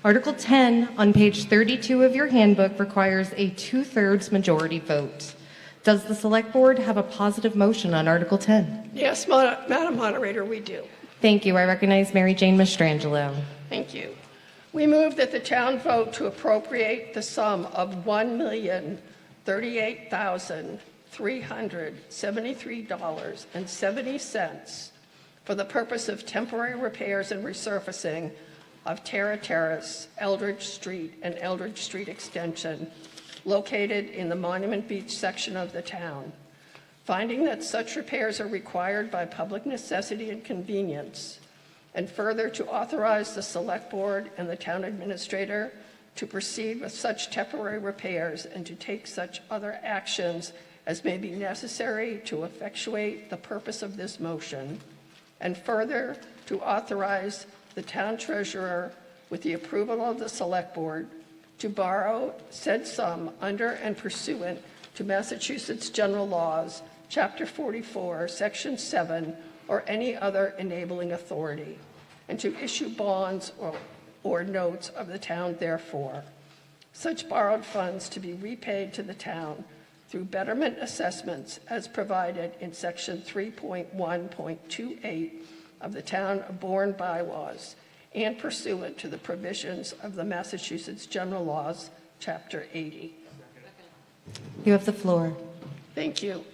Article 10 on page 32 of your handbook requires a 2/3 majority vote. Does the Select Board have a positive motion on Article 10? Yes, Madam Moderator, we do. Thank you. I recognize Mary Jane Mastrangelo. Thank you. We move that the town vote to appropriate the sum of $1,038,373.70 for the purpose of temporary repairs and resurfacing of Terra Terrace, Eldridge Street, and Eldridge Street Extension, located in the Monument Beach section of the town, finding that such repairs are required by public necessity and convenience, and further to authorize the Select Board and the town administrator to proceed with such temporary repairs and to take such other actions as may be necessary to effectuate the purpose of this motion, and further to authorize the town treasurer, with the approval of the Select Board, to borrow said sum under and pursuant to Massachusetts General Laws, Chapter 44, Section 7, or any other enabling authority, and to issue bonds or or notes of the town therefore. Such borrowed funds to be repaid to the town through betterment assessments as provided in section 3.1.28 of the town of Bourne bylaws and pursuant to the provisions of the Massachusetts General Laws, Chapter 80. You have the floor. Thank you.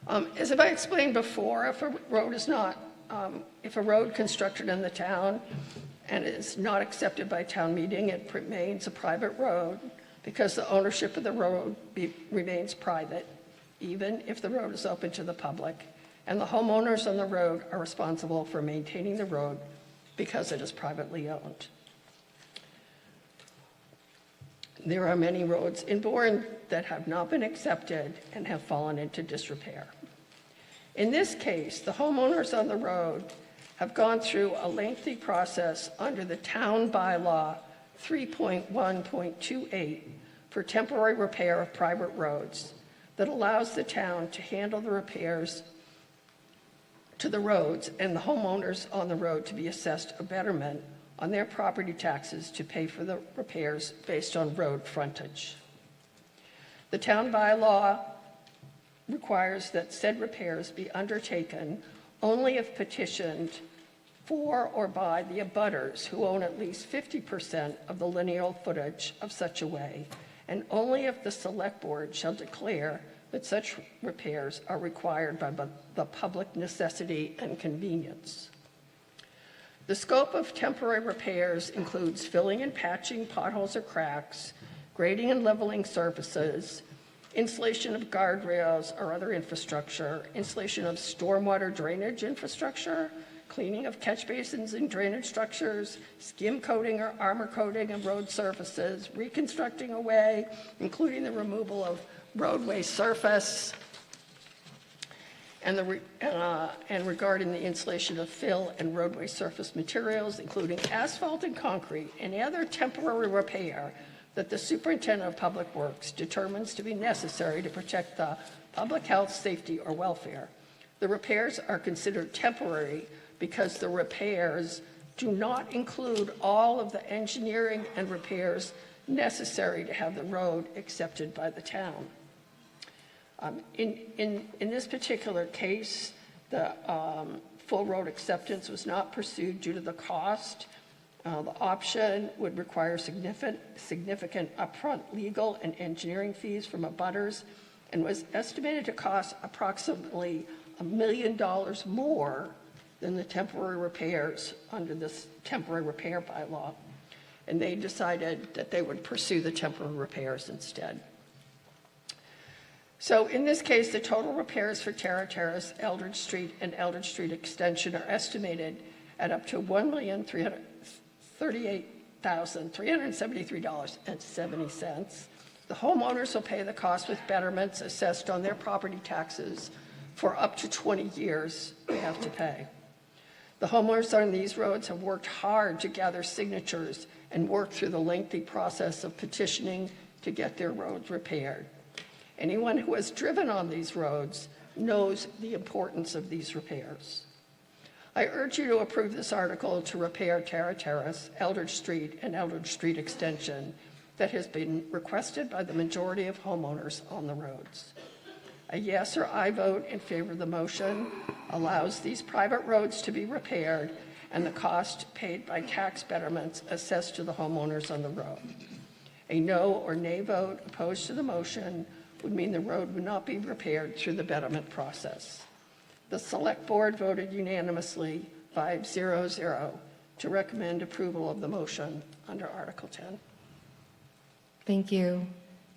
As I explained before, if a road constructed in the town and is not accepted by town meeting, it remains a private road because the ownership of the road remains private, even if the road is open to the public, and the homeowners on the road are responsible for maintaining the road because it is privately owned. There are many roads in Bourne that have not been accepted and have fallen into disrepair. In this case, the homeowners on the road have gone through a lengthy process under the town bylaw 3.1.28 for temporary repair of private roads that allows the town to handle the repairs to the roads and the homeowners on the road to be assessed a betterment on their property taxes to pay for the repairs based on road frontage. The town bylaw requires that said repairs be undertaken only if petitioned for or by the abutters who own at least 50% of the lineal footage of such a way, and only if the select board shall declare that such repairs are required by the public necessity and convenience. The scope of temporary repairs includes filling and patching potholes or cracks, grading and leveling surfaces, installation of guardrails or other infrastructure, installation of stormwater drainage infrastructure, cleaning of catch basins and drainage structures, skim coating or armor coating of road surfaces, reconstructing a way, including the removal of roadway surface, and regarding the installation of fill and roadway surface materials, including asphalt and concrete, and other temporary repair that the superintendent of public works determines to be necessary to protect the public health, safety, or welfare. The repairs are considered temporary because the repairs do not include all of the engineering and repairs necessary to have the road accepted by the town. In this particular case, the full road acceptance was not pursued due to the cost. The option would require significant upfront legal and engineering fees from abutters and was estimated to cost approximately $1 million more than the temporary repairs under this temporary repair bylaw. And they decided that they would pursue the temporary repairs instead. So in this case, the total repairs for Terra Terrace, Eldridge Street, and Eldridge Street Extension are estimated at up to $1,338,373.70. The homeowners will pay the cost with betterments assessed on their property taxes for up to 20 years they have to pay. The homeowners on these roads have worked hard to gather signatures and work through the lengthy process of petitioning to get their roads repaired. Anyone who has driven on these roads knows the importance of these repairs. I urge you to approve this article to repair Terra Terrace, Eldridge Street, and Eldridge Street Extension that has been requested by the majority of homeowners on the roads. A yes or aye vote in favor of the motion allows these private roads to be repaired and the cost paid by tax betterments assessed to the homeowners on the road. A no or nay vote opposed to the motion would mean the road would not be repaired through the betterment process. The Select Board voted unanimously 5-0-0 to recommend approval of the motion under Article 10. Thank you.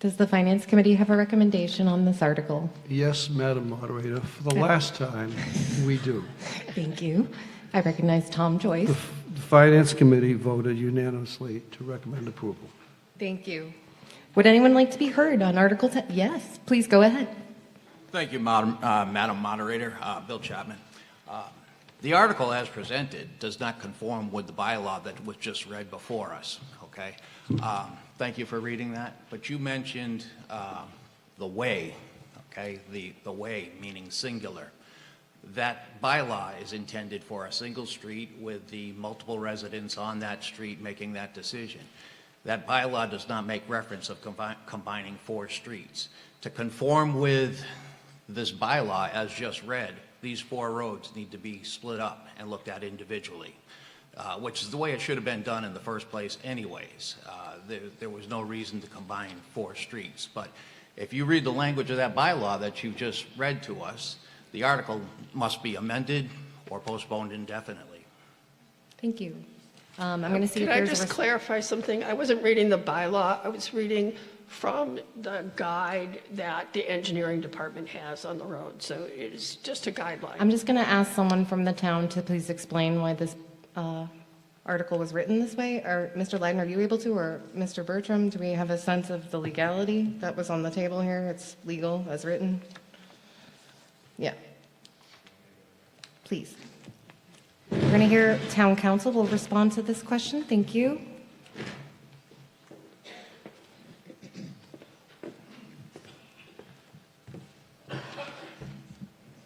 Does the Finance Committee have a recommendation on this article? Yes, Madam Moderator. For the last time, we do. Thank you. I recognize Tom Joyce. The Finance Committee voted unanimously to recommend approval. Thank you. Would anyone like to be heard on Article 10? Yes, please go ahead. Thank you, Madam Moderator. Bill Chapman. The article as presented does not conform with the bylaw that was just read before us, okay? Thank you for reading that. But you mentioned the way, okay? The way, meaning singular. That bylaw is intended for a single street with the multiple residents on that street making that decision. That bylaw does not make reference of combining 4 streets. To conform with this bylaw as just read, these 4 roads need to be split up and looked at individually, which is the way it should have been done in the first place anyways. There was no reason to combine 4 streets. But if you read the language of that bylaw that you just read to us, the article must be amended or postponed indefinitely. Thank you. I'm going to see if Can I there's just clarify something? I wasn't reading the bylaw. I was reading from the guide that the engineering department has on the road. So it is just a guideline. I'm just going to ask someone from the town to please explain why this article was written this way. Or Mr. Leiden, are you able to, or Mr. Bertram, do we have a sense of the legality that was on the table here? It's legal as written? Yeah. Please. We're going to hear town council will respond to this question. Thank you.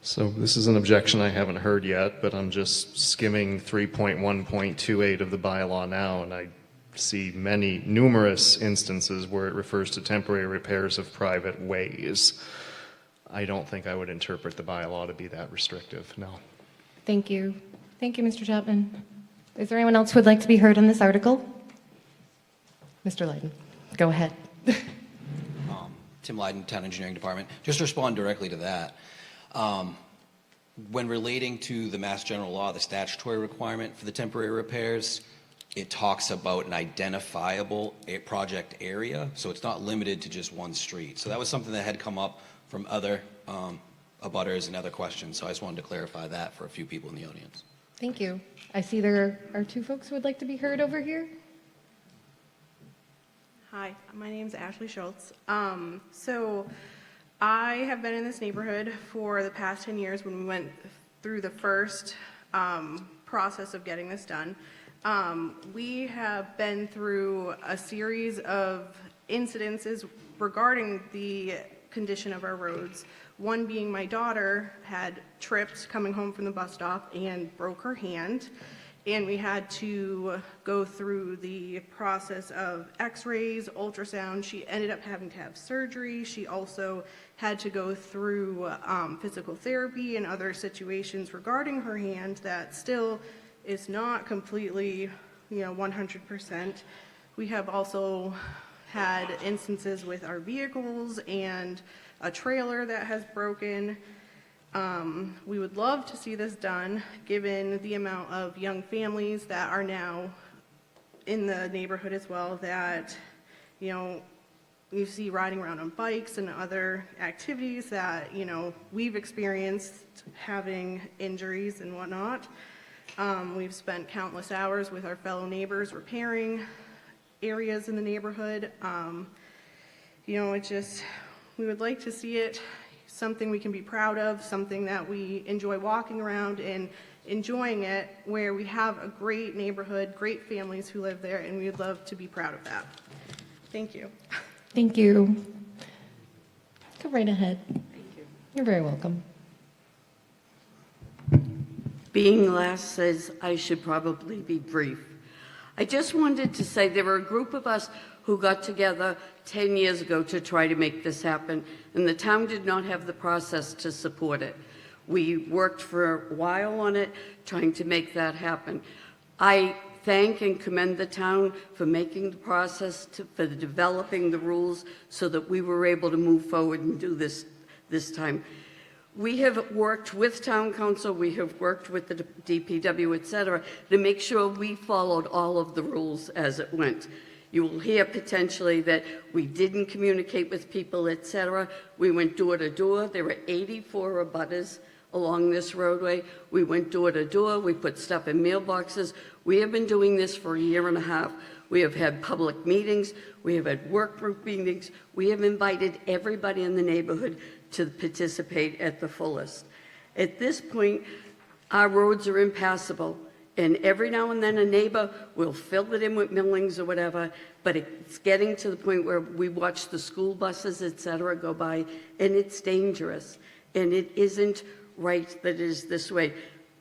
So this is an objection I haven't heard yet, but I'm just skimming 3.1.28 of the bylaw now, and I see numerous instances where it refers to temporary repairs of private ways. I don't think I would interpret the bylaw to be that restrictive, no. Thank you. Thank you, Mr. Chapman. Is there anyone else who would like to be heard on this article? Mr. Leiden, go ahead. Tim Leiden, Town Engineering Department. Just to respond directly to that. When relating to the Mass General Law, the statutory requirement for the temporary repairs, it talks about an identifiable project area, so it's not limited to just one street. So that was something that had come up from other abutters and other questions, so I just wanted to clarify that for a few people in the audience. Thank you. I see there are 2 folks who would like to be heard over here. Hi, my name is Ashley Schultz. So I have been in this neighborhood for the past 10 years when we went through the first process of getting this done. We have been through a series of incidences regarding the condition of our roads. One being my daughter had tripped coming home from the bus stop and broke her hand. And we had to go through the process of x-rays, ultrasound. She ended up having to have surgery. She also had to go through physical therapy and other situations regarding her hand that still is not completely, 100%. We have also had instances with our vehicles and a trailer that has broken. We would love to see this done, given the amount of young families that are now in the neighborhood as well that, you see riding around on bikes and other activities that, we've experienced having injuries and whatnot. We've spent countless hours with our fellow neighbors repairing areas in the neighborhood. We would like to see it something we can be proud of, something that we enjoy walking around and enjoying it, where we have a great neighborhood, great families who live there, and we'd love to be proud of that. Thank you. Thank you. Go right ahead. Thank you. You're very welcome. Being last says I should probably be brief. I just wanted to say there were a group of us who got together 10 years ago to try to make this happen, and the town did not have the process to support it. We worked for a while on it, trying to make that happen. I thank and commend the town for making the process, for developing the rules so that we were able to move forward and do this time. We have worked with town council, we have worked with the DPW, et cetera, to make sure we followed all of the rules as it went. You will hear potentially that we didn't communicate with people, et cetera. We went door to door. There were 84 abutters along this roadway. We went door to door. We put stuff in mailboxes. We have been doing this for a year and a half. We have had public meetings. We have had work group meetings. We have invited everybody in the neighborhood to participate at the fullest. At this point, our roads are impassable. And every now and then a neighbor will fill it in with millings or whatever, but it's getting to the point where we watch the school buses, et cetera, go by, and it's dangerous. And it isn't right that it is this way.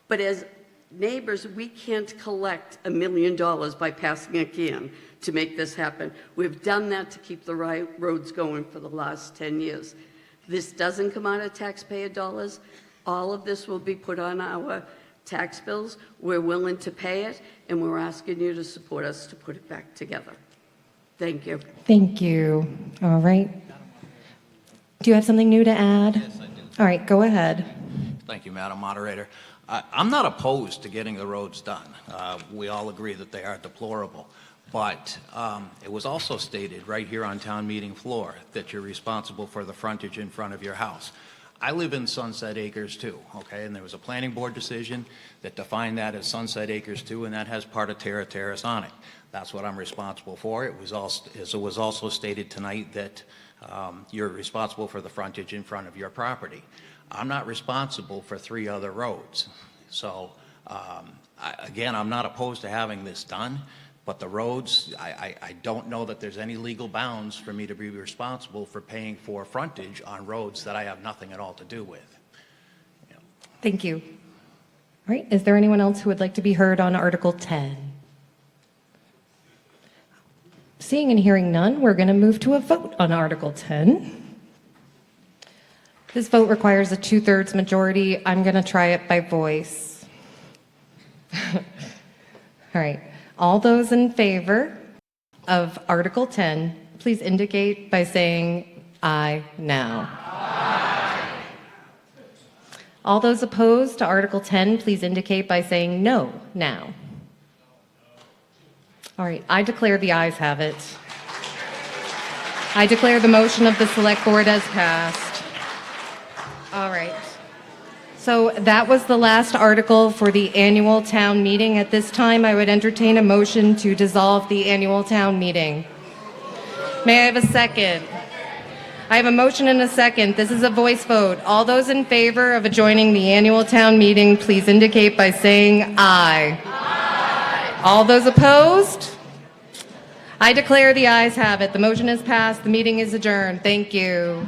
But as neighbors, we can't collect $1 million by passing a can to make this happen. We've done that to keep the roads going for the last 10 years. This doesn't come out of taxpayer dollars. All of this will be put on our tax bills. We're willing to pay it, and we're asking you to support us to put it back together. Thank you. Thank you. All right. Do you have something new to add? Yes, I do. All right, go ahead. Thank you, Madam Moderator. I'm not opposed to getting the roads done. We all agree that they are deplorable. But it was also stated right here on town meeting floor that you're responsible for the frontage in front of your house. I live in Sunset Acres too, okay? And there was a planning board decision that defined that as Sunset Acres too, and that has part of Terra Terrace on it. That's what I'm responsible for. It was also stated tonight that you're responsible for the frontage in front of your property. I'm not responsible for 3 other roads. So again, I'm not opposed to having this done. But the roads, I don't know that there's any legal bounds for me to be responsible for paying for frontage on roads that I have nothing at all to do with. Thank you. All right, is there anyone else who would like to be heard on Article 10? Seeing and hearing none, we're going to move to a vote on Article 10. This vote requires a 2/3 majority. I'm going to try it by voice. All right. All those in favor of Article 10, please indicate by saying aye now. Aye. All those opposed to Article 10, please indicate by saying no now. All right, I declare the ayes have it. I declare the motion of the Select Board as passed. All right. So that was the last article for the annual town meeting. At this time, I would entertain a motion to dissolve the annual town meeting. May I have a second? I have a motion and a second. This is a voice vote. All those in favor of adjourning the annual town meeting, please indicate by saying aye. Aye. All those opposed? I declare the ayes have it. The motion is passed. The meeting is adjourned. Thank you.